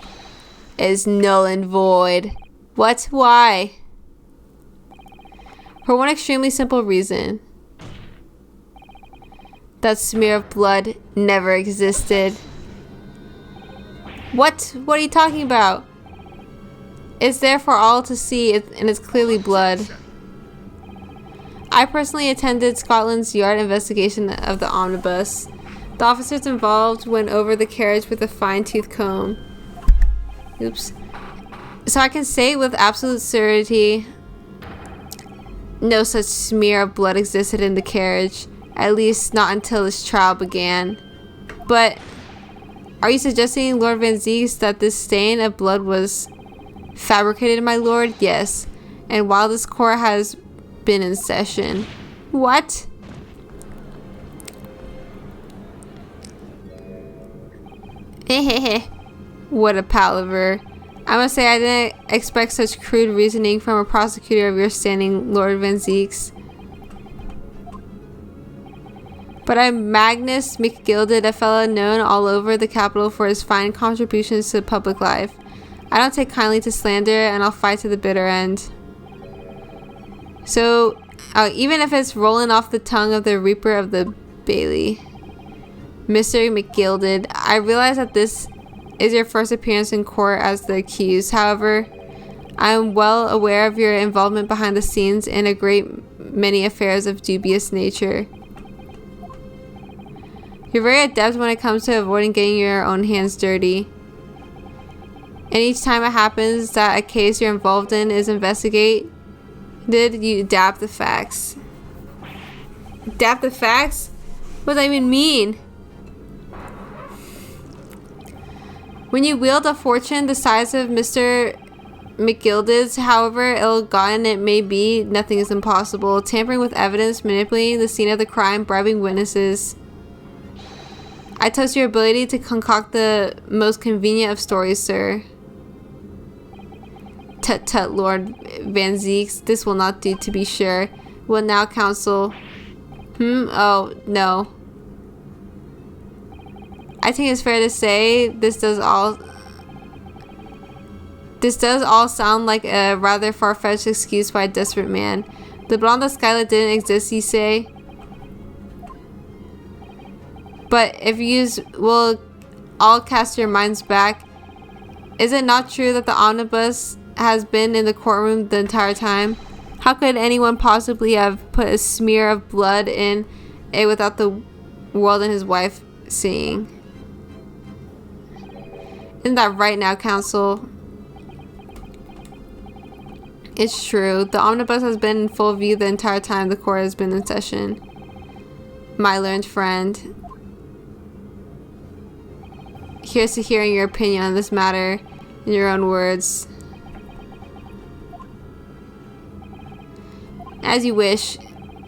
Speaker 1: is null and void. What? Why? For one extremely simple reason. That smear of blood never existed. What? What are you talking about? It's there for all to see, and it's clearly blood. I personally attended Scotland Yard investigation of the omnibus. The officers involved went over the carriage with a fine-tooth comb. Oops. So I can say with absolute certainty, no such smear of blood existed in the carriage, at least not until this trial began. But are you suggesting, Lord Van ZIEKS, that this stain of blood was fabricated, my lord? Yes. And while this court has been in session. What? What a palaver. I must say I didn't expect such crude reasoning from a prosecutor of your standing, Lord Van ZIEKS. But I'm Magnus McGilded, a fellow known all over the capital for his fine contributions to public life. I don't take kindly to slander, and I'll fight to the bitter end. So, even if it's rolling off the tongue of the Reaper of the Bailey. Mr. McGilded, I realize that this is your first appearance in court as the accused. However, I am well aware of your involvement behind the scenes in a great many affairs of dubious nature. You're very adept when it comes to avoiding getting your own hands dirty. And each time it happens that a case you're involved in is investigated, you adapt the facts. Adapt the facts? What does that even mean? When you wield a fortune the size of Mr. McGilded's, however ill-gotten it may be, nothing is impossible. Tampering with evidence, manipulating the scene of the crime, bribing witnesses. I trust your ability to concoct the most convenient of stories, sir. Tut tut, Lord Van ZIEKS, this will not do, to be sure. Well now, counsel. Oh, no. I think it's fair to say this does all sound like a rather far-fetched excuse by a desperate man. The blonde of Skylar didn't exist, you say? But if you will all cast your minds back, is it not true that the omnibus has been in the courtroom the entire time? How could anyone possibly have put a smear of blood in it without the world and his wife seeing? Isn't that right now, counsel? It's true. The omnibus has been in full view the entire time the court has been in session. My learned friend. Here's to hearing your opinion on this matter in your own words. As you wish.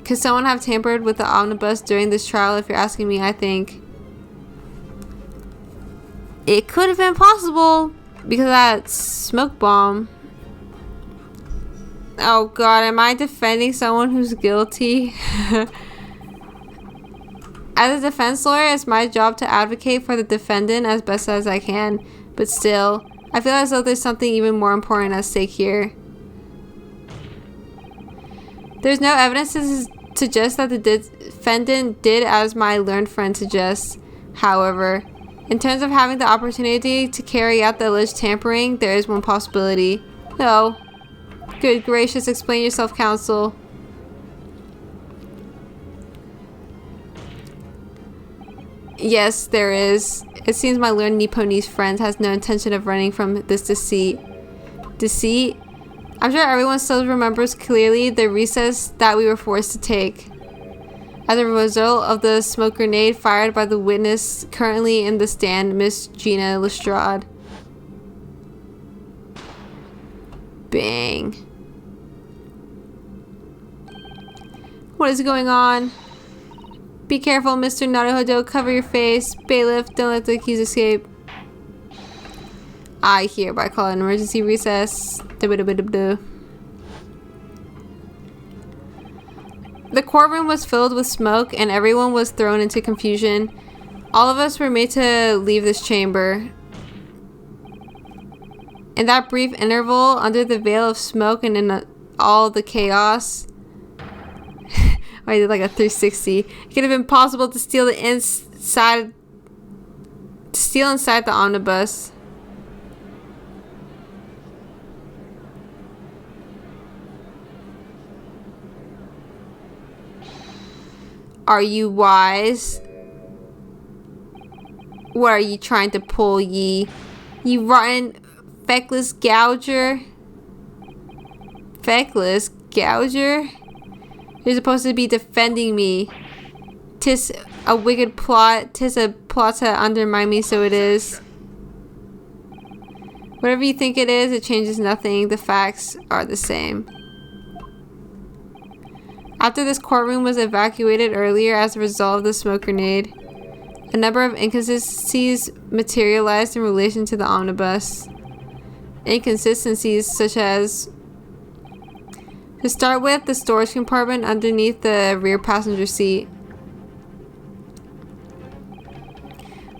Speaker 1: Could someone have tampered with the omnibus during this trial? If you're asking me, I think. It could have been possible because of that smoke bomb. Oh god, am I defending someone who's guilty? As a defense lawyer, it's my job to advocate for the defendant as best as I can. But still, I feel as though there's something even more important at stake here. There's no evidence to suggest that the defendant did as my learned friend suggests. However, in terms of having the opportunity to carry out the alleged tampering, there is one possibility. No. Good gracious, explain yourself, counsel. Yes, there is. It seems my learned Nipponese friend has no intention of running from this deceit. Deceit? I'm sure everyone still remembers clearly the recess that we were forced to take. As a result of the smoke grenade fired by the witness currently in the stand, Miss Gina Lestrade. Bang. What is going on? Be careful, Mr. Naruhodo. Cover your face. Bailiff, don't let the accused escape. I hereby call an emergency recess. The courtroom was filled with smoke and everyone was thrown into confusion. All of us were made to leave this chamber. In that brief interval, under the veil of smoke and in all the chaos, I did like a 360. It could have been possible to steal inside the omnibus. Are you wise? What are you trying to pull, ye? You rotten, feckless gouger? Feckless gouger? You're supposed to be defending me. 'Tis a wicked plot. 'Tis a plot to undermine me, so it is. Whatever you think it is, it changes nothing. The facts are the same. After this courtroom was evacuated earlier as a result of the smoke grenade, a number of inconsistencies materialized in relation to the omnibus. Inconsistencies such as, to start with, the storage compartment underneath the rear passenger seat.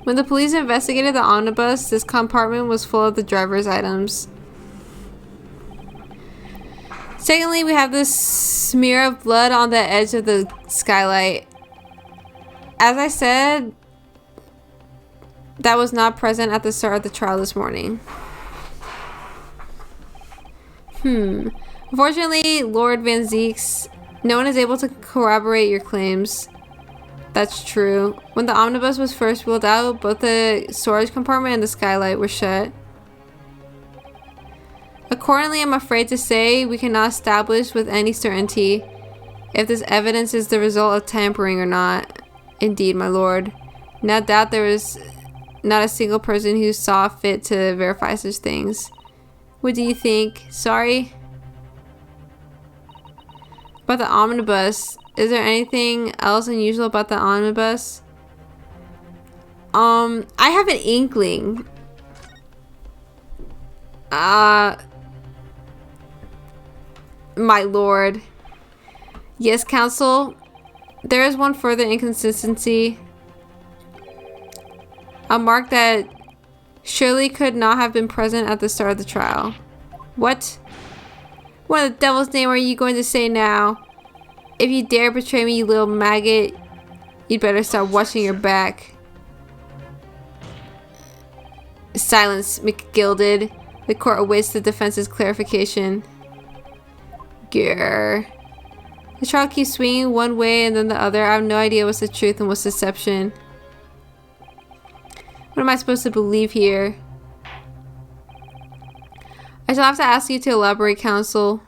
Speaker 1: When the police investigated the omnibus, this compartment was full of the driver's items. Secondly, we have this smear of blood on the edge of the skylight. As I said, that was not present at the start of the trial this morning. Unfortunately, Lord Van ZIEKS, no one is able to corroborate your claims. That's true. When the omnibus was first wheeled out, both the storage compartment and the skylight were shut. Accordingly, I'm afraid to say we cannot establish with any certainty if this evidence is the result of tampering or not. Indeed, my lord. No doubt there was not a single person who saw fit to verify such things. What do you think? Sorry? About the omnibus. Is there anything else unusual about the omnibus? I have an inkling. My lord. Yes, counsel. There is one further inconsistency. A mark that surely could not have been present at the start of the trial. What? What in the devil's name are you going to say now? If you dare betray me, you little maggot, you'd better start watching your back. Silence, McGilded. The court awaits the defense's clarification. Grr. The trial keeps swinging one way and then the other. I have no idea what's the truth and what's deception. What am I supposed to believe here? I shall have to ask you to elaborate, counsel.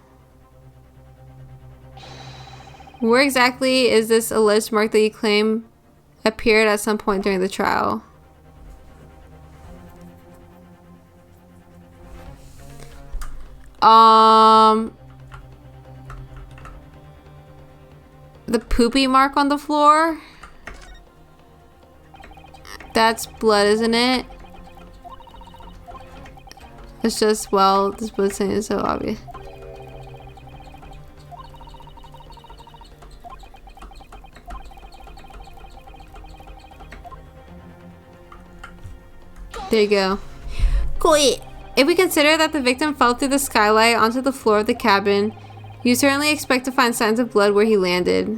Speaker 1: Where exactly is this alleged mark that you claim appeared at some point during the trial? The poopy mark on the floor? That's blood, isn't it? It's just, well, this bloodstain is so obvious. There you go. Quit. If we consider that the victim fell through the skylight onto the floor of the cabin, you certainly expect to find signs of blood where he landed.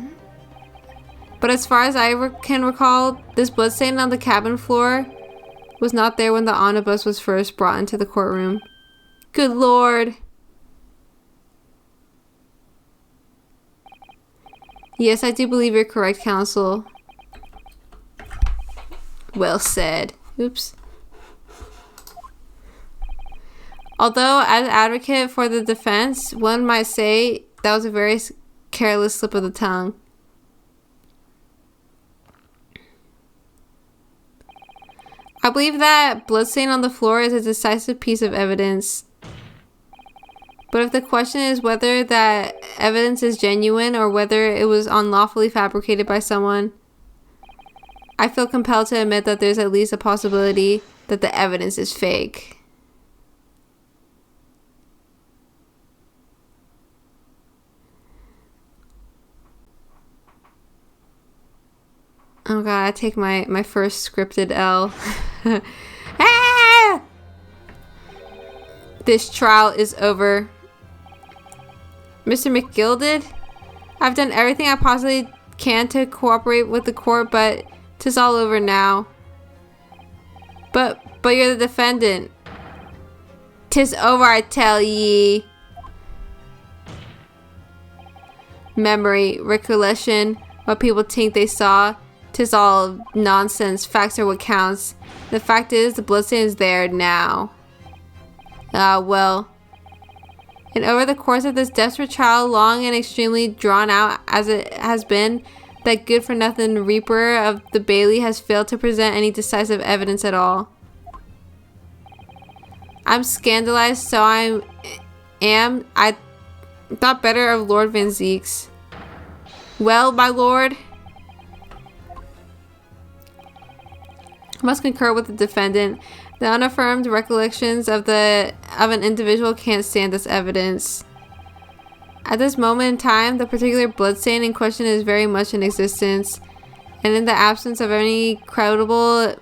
Speaker 1: But as far as I can recall, this bloodstain on the cabin floor was not there when the omnibus was first brought into the courtroom. Good lord. Yes, I do believe you're correct, counsel. Well said. Oops. Although, as advocate for the defense, one might say that was a very careless slip of the tongue. I believe that bloodstain on the floor is a decisive piece of evidence. But if the question is whether that evidence is genuine or whether it was unlawfully fabricated by someone, I feel compelled to admit that there's at least a possibility that the evidence is fake. Oh god, I take my first scripted L. Ah! This trial is over. Mr. McGilded, I've done everything I possibly can to cooperate with the court, but 'tis all over now. But you're the defendant. 'Tis over, I tell ye. Memory, recollection, what people think they saw. 'Tis all nonsense. Facts are what counts. The fact is, the bloodstain is there now. Ah, well. And over the course of this desperate trial, long and extremely drawn out as it has been, that good-for-nothing reaper of the Bailey has failed to present any decisive evidence at all. I'm scandalized, so I thought better of Lord Van ZIEKS. Well, my lord, I must concur with the defendant. The unaffirmed recollections of an individual can't stand this evidence. At this moment in time, the particular bloodstain in question is very much in existence, and in the absence of any credible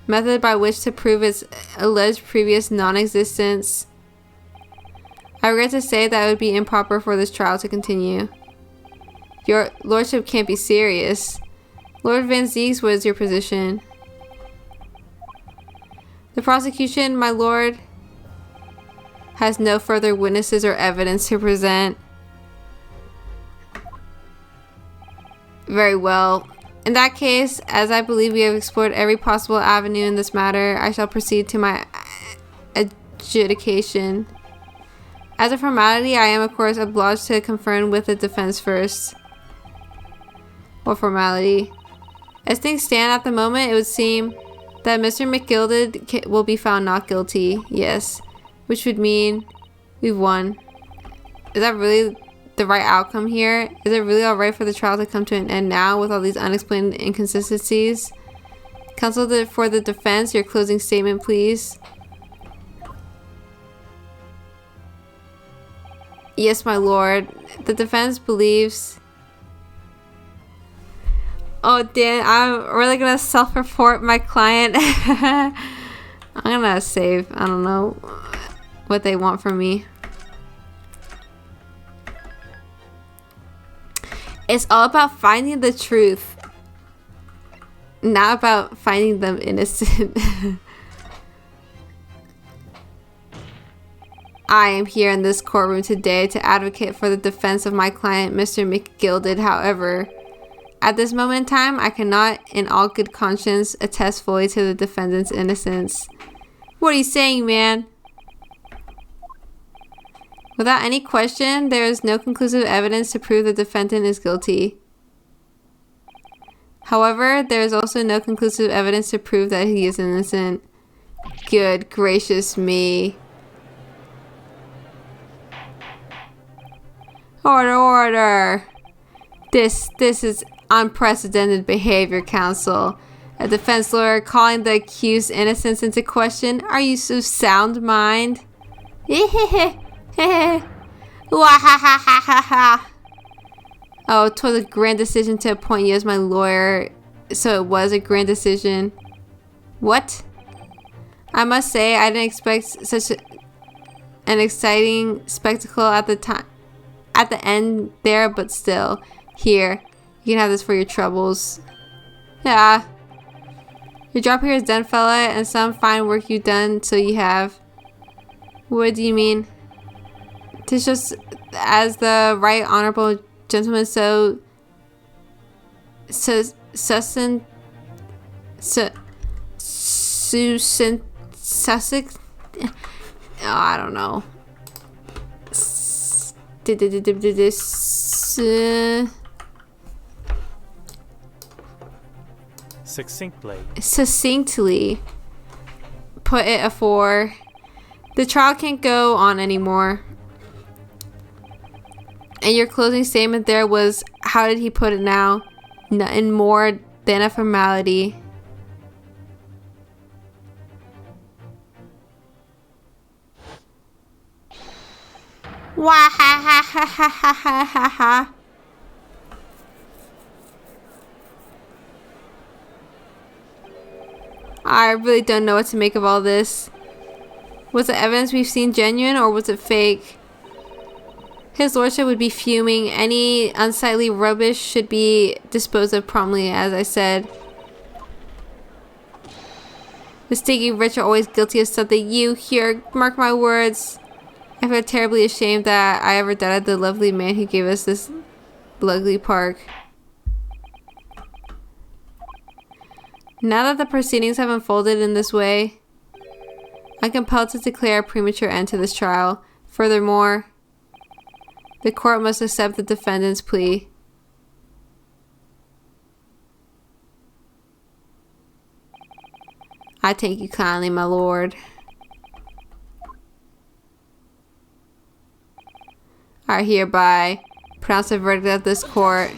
Speaker 1: method by which to prove its alleged previous non-existence, I regret to say that it would be improper for this trial to continue. Your lordship can't be serious. Lord Van ZIEKS, what is your position? The prosecution, my lord, has no further witnesses or evidence to present. Very well. In that case, as I believe we have explored every possible avenue in this matter, I shall proceed to my adjudication. As a formality, I am of course obliged to confer with the defense first. What formality? As things stand at the moment, it would seem that Mr. McGilded will be found not guilty, yes, which would mean we've won. Is that really the right outcome here? Is it really alright for the trial to come to an end now with all these unexplained inconsistencies? Counsel for the defense, your closing statement, please. Yes, my lord. The defense believes... Oh damn, I'm really gonna self-report my client. I'm gonna save, I don't know what they want from me. It's all about finding the truth, not about finding them innocent. I am here in this courtroom today to advocate for the defense of my client, Mr. McGilded. However, at this moment in time, I cannot, in all good conscience, attest fully to the defendant's innocence. What are you saying, man? Without any question, there is no conclusive evidence to prove the defendant is guilty. However, there is also no conclusive evidence to prove that he is innocent. Good gracious me. Order, order. This is unprecedented behavior, counsel. A defense lawyer calling the accused's innocence into question. Are you so sound mind? Oh, it was a grand decision to appoint you as my lawyer. So it was a grand decision. What? I must say, I didn't expect such an exciting spectacle at the end there, but still. Here, you can have this for your troubles. Yeah. Your job here is done, fella, and some fine work you've done, so you have. What do you mean? Tis just as the right honorable gentleman Sussex. Oh, I don't know. Succinctly put it afore. The trial can't go on anymore. And your closing statement there was, how did he put it now? Nothing more than a formality. Wah ha ha ha ha ha ha ha ha. I really don't know what to make of all this. Was the evidence we've seen genuine or was it fake? His lordship would be fuming. Any unsightly rubbish should be disposed of promptly, as I said. The stinky rich are always guilty of something. You here, mark my words. I feel terribly ashamed that I ever doubted the lovely man who gave us this lovely park. Now that the proceedings have unfolded in this way, I'm compelled to declare a premature end to this trial. Furthermore, the court must accept the defendant's plea. I take you kindly, my lord. I hereby pronounce the verdict of this court.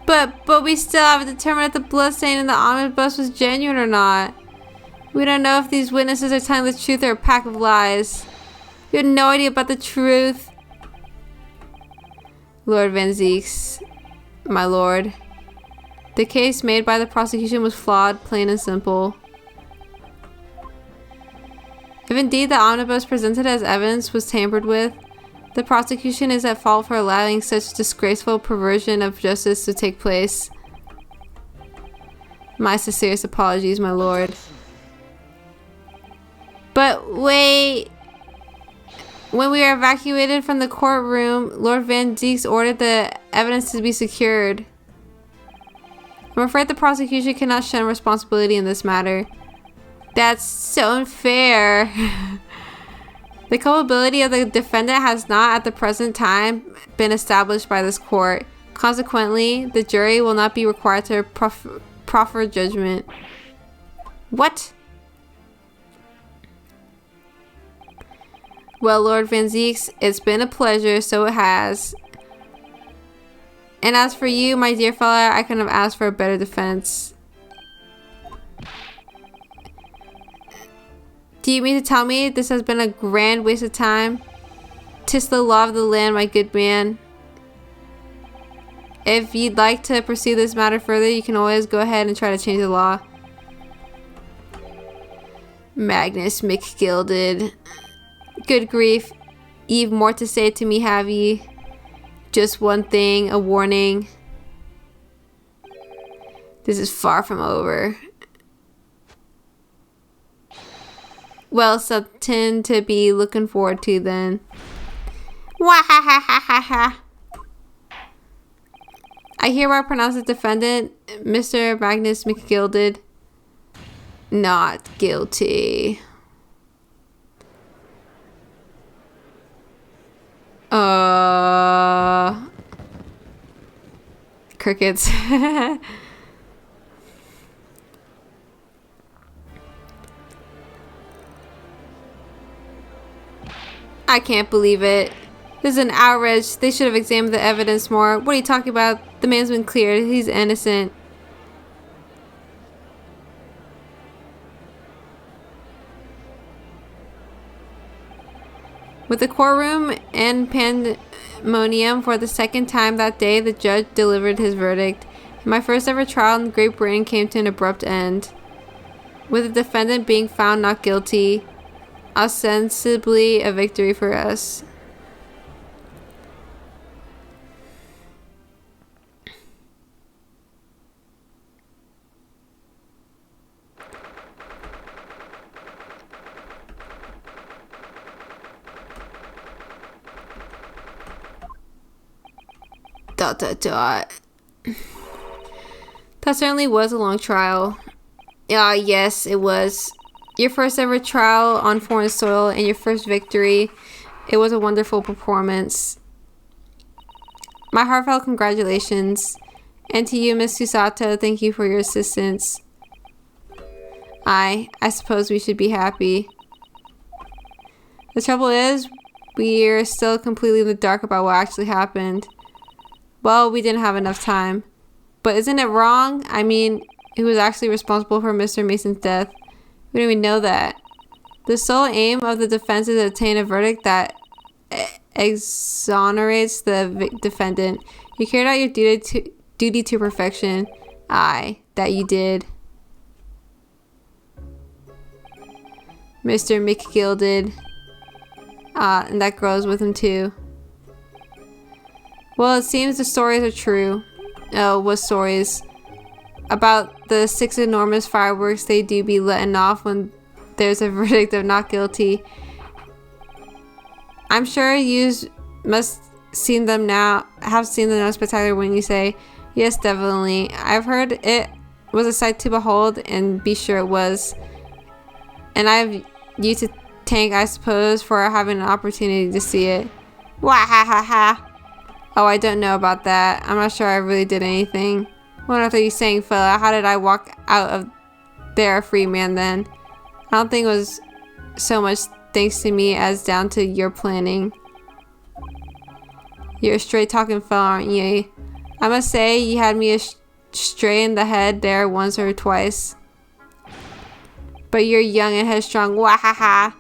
Speaker 1: But we still haven't determined if the bloodstain in the omnibus was genuine or not. We don't know if these witnesses are telling the truth or a pack of lies. We have no idea about the truth. Lord Van ZIEKS, my lord. The case made by the prosecution was flawed, plain and simple. If indeed the omnibus presented as evidence was tampered with, the prosecution is at fault for allowing such disgraceful perversion of justice to take place. My sincerest apologies, my lord. But wait. When we were evacuated from the courtroom, Lord Van ZIEKS ordered the evidence to be secured. I'm afraid the prosecution cannot shun responsibility in this matter. That's so unfair. The culpability of the defendant has not at the present time been established by this court. Consequently, the jury will not be required to proffer judgment. What? Well, Lord Van ZIEKS, it's been a pleasure, so it has. And as for you, my dear fella, I couldn't have asked for a better defense. Do you mean to tell me this has been a grand waste of time? 'Tis the law of the land, my good man. If you'd like to pursue this matter further, you can always go ahead and try to change the law. Magnus McGilded. Good grief. You've more to say to me, have ye? Just one thing, a warning. This is far from over. Well, something to be looking forward to then. Wah ha ha ha ha ha. I hereby pronounce the defendant, Mr. Magnus McGilded, not guilty. Crickets. I can't believe it. This is an outrage. They should have examined the evidence more. What are you talking about? The man's been cleared. He's innocent. With the courtroom in pandemonium for the second time that day, the judge delivered his verdict. My first ever trial in Great Britain came to an abrupt end, with the defendant being found not guilty, ostensibly a victory for us. That certainly was a long trial. Yes, it was. Your first ever trial on foreign soil and your first victory. It was a wonderful performance. My heartfelt congratulations. And to you, Miss Susato, thank you for your assistance. I suppose we should be happy. The trouble is, we're still completely in the dark about what actually happened. Well, we didn't have enough time. But isn't it wrong? I mean, who was actually responsible for Mr. Mason's death? We don't even know that. The sole aim of the defense is to obtain a verdict that exonerates the defendant. You carried out your duty to perfection. Aye, that you did. Mr. McGill did. And that girl is with him too. Well, it seems the stories are true. Oh, what stories? About the 6 enormous fireworks they do be letting off when there's a verdict of not guilty. I'm sure you must seen them now. Have seen them now spectacular when you say, yes, definitely. I've heard it was a sight to behold, and be sure it was. And I've you to thank, I suppose, for having an opportunity to see it. Wahahaha. Oh, I don't know about that. I'm not sure I really did anything. What are you saying, fella? How did I walk out of there a free man then? I don't think it was so much thanks to me as down to your planning. You're a straight talking fella, aren't you? I must say, you had me stray in the head there once or twice. But you're young and headstrong. Wahaha.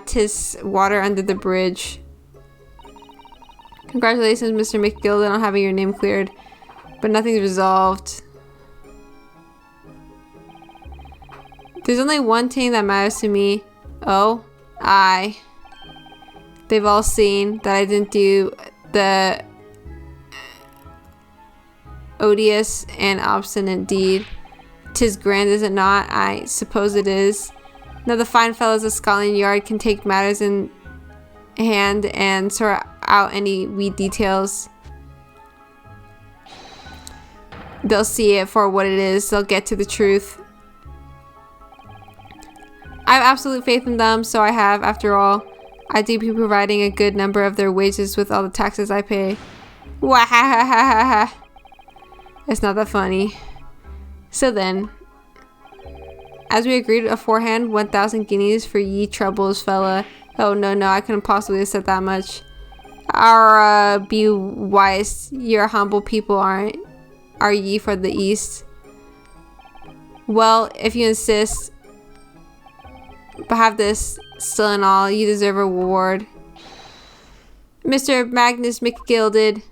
Speaker 1: Tis water under the bridge. Congratulations, Mr. McGill, on having your name cleared. But nothing's resolved. There's only one thing that matters to me. Oh, they've all seen that I didn't do the odious and obstinate deed. 'Tis grand, is it not? I suppose it is. Now the fine fellows of Scotland Yard can take matters in hand and sort out any wee details. They'll see it for what it is. They'll get to the truth. I have absolute faith in them, so I have, after all. I do be providing a good number of their wages with all the taxes I pay. Wahahahaha. It's not that funny. So then, as we agreed aforehand, 1,000 guineas for ye troubles, fella. Oh, no, I couldn't possibly have said that much. Be wise. You're humble people, aren't are ye for the East? Well, if you insist. But have this, still in all, you deserve a reward. Mr. Magnus McGilded.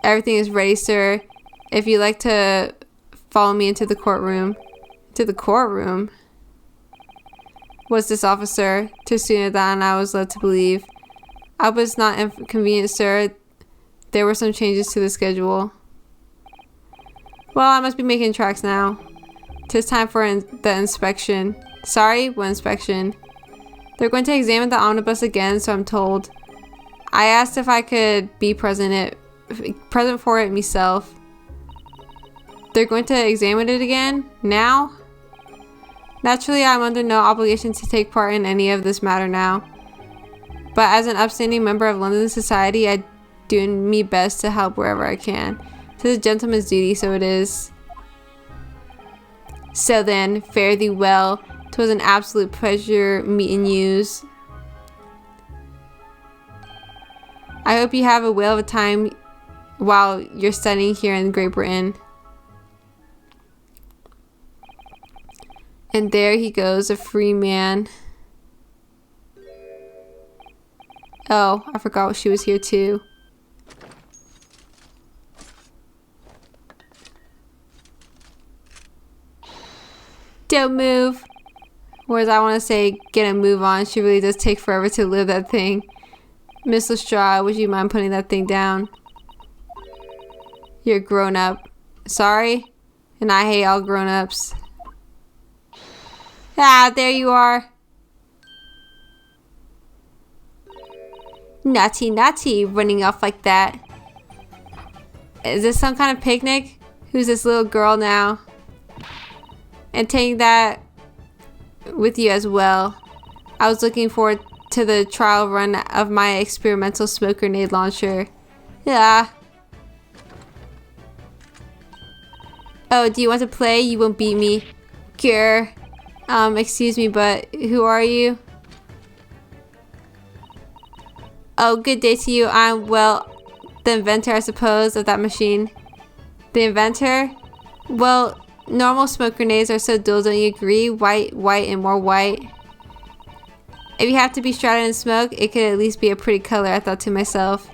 Speaker 1: Everything is ready, sir. If you'd like to follow me into the courtroom. To the courtroom? Was this officer? Too sooner than I was led to believe. I was not inconvenient, sir. There were some changes to the schedule. Well, I must be making tracks now. 'Tis time for the inspection. Sorry, what inspection? They're going to examine the omnibus again, so I'm told. I asked if I could be present for it myself. They're going to examine it again? Now? Naturally, I'm under no obligation to take part in any of this matter now. But as an upstanding member of London society, I do me best to help wherever I can. 'Tis a gentleman's duty, so it is. So then, fare thee well. 'Twas an absolute pleasure meeting yous. I hope you have a whale of a time while you're studying here in Great Britain. And there he goes, a free man. Oh, I forgot she was here too. Don't move. Whereas I want to say get a move on. She really does take forever to live that thing. Miss Lestrade, would you mind putting that thing down? You're grown up. Sorry? And I hate all grown-ups. Ah, there you are. Naughty, naughty, running off like that. Is this some kind of picnic? Who's this little girl now? And taking that with you as well. I was looking forward to the trial run of my experimental smoke grenade launcher. Yeah. Oh, do you want to play? You won't beat me. Grr. Excuse me, but who are you? Oh, good day to you. I'm, well, the inventor, I suppose, of that machine. The inventor? Well, normal smoke grenades are so dull, don't you agree? White, white, and more white. If you have to be shrouded in smoke, it could at least be a pretty color, I thought to myself.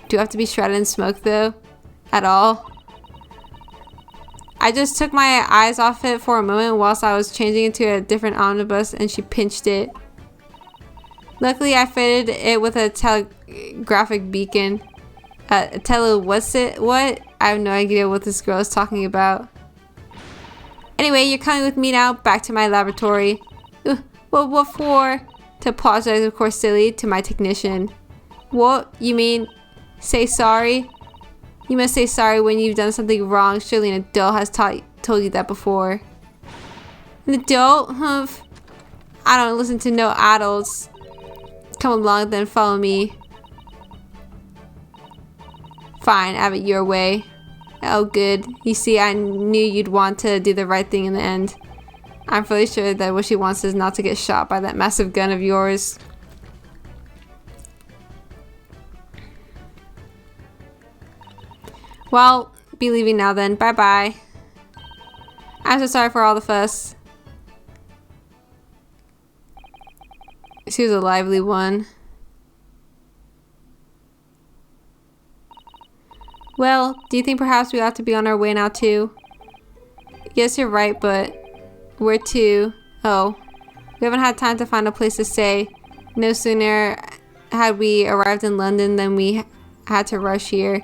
Speaker 1: Do I have to be shrouded in smoke, though? At all? I just took my eyes off it for a moment whilst I was changing into a different omnibus, and she pinched it. Luckily, I fitted it with a telegraphic beacon. What's it? What? I have no idea what this girl is talking about. Anyway, you're coming with me now, back to my laboratory. Well, what for? To apologize, of course, silly, to my technician. What? You mean, say sorry? You must say sorry when you've done something wrong. Surely an adult has told you that before. An adult? Humph. I don't listen to no adults. Come along then, follow me. Fine, have it your way. Oh good. You see, I knew you'd want to do the right thing in the end. I'm fairly sure that what she wants is not to get shot by that massive gun of yours. Well, be leaving now then. Bye bye. I'm so sorry for all the fuss. She was a lively one. Well, do you think perhaps we ought to be on our way now too? Yes, you're right, but where to? Oh, we haven't had time to find a place to stay. No sooner had we arrived in London than we had to rush here.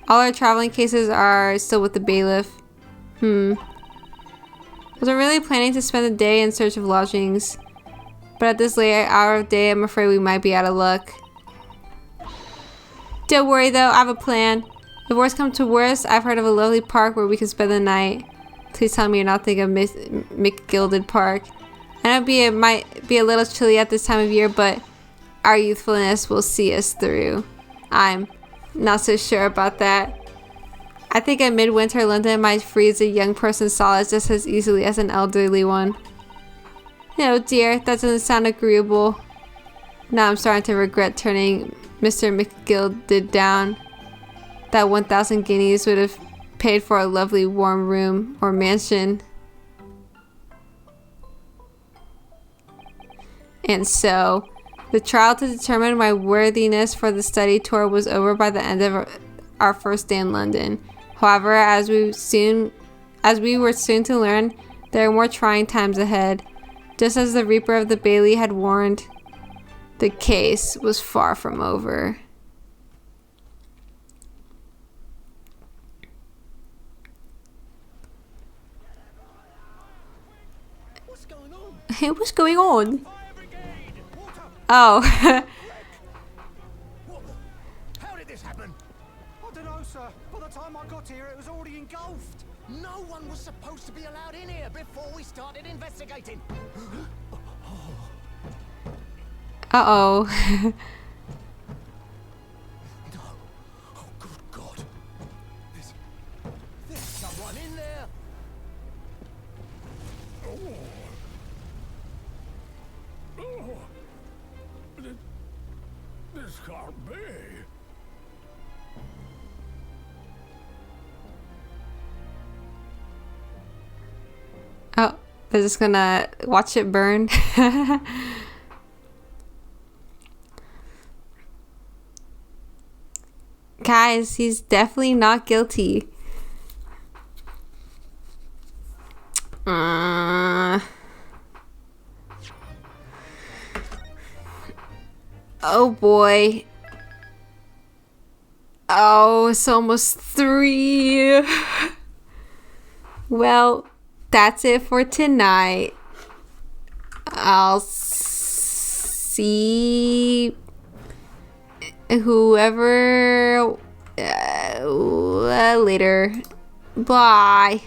Speaker 1: All our traveling cases are still with the bailiff. Was I really planning to spend the day in search of lodgings? But at this late hour of day, I'm afraid we might be out of luck. Don't worry though, I have a plan. If worst comes to worst, I've heard of a lovely park where we can spend the night. Please tell me you're not thinking of McGilded Park. I know it might be a little chilly at this time of year, but our youthfulness will see us through. I'm not so sure about that. I think a midwinter London might freeze a young person's solid just as easily as an elderly one. Oh dear, that doesn't sound agreeable. Now I'm starting to regret turning Mr. McGilded down. That 1,000 guineas would have paid for a lovely warm room or mansion. And so, the trial to determine my worthiness for the study tour was over by the end of our first day in London. However, as we were soon to learn, there were more trying times ahead. Just as the Reaper of the Bailey had warned, the case was far from over.
Speaker 5: What's going on?
Speaker 1: Hey, what's going on?
Speaker 5: Fire brigade! Water!
Speaker 1: Oh.
Speaker 5: What the? How did this happen?
Speaker 3: I don't know, sir. By the time I got here, it was already engulfed.
Speaker 5: No one was supposed to be allowed in here before we started investigating.
Speaker 1: Uh-oh.
Speaker 5: No. Oh, good God. There's someone in there.
Speaker 2: This can't be.
Speaker 1: Oh, they're just gonna watch it burn. Guys, he's definitely not guilty. Oh boy. Oh, it's almost 3. Well, that's it for tonight. I'll see whoever later. Bye.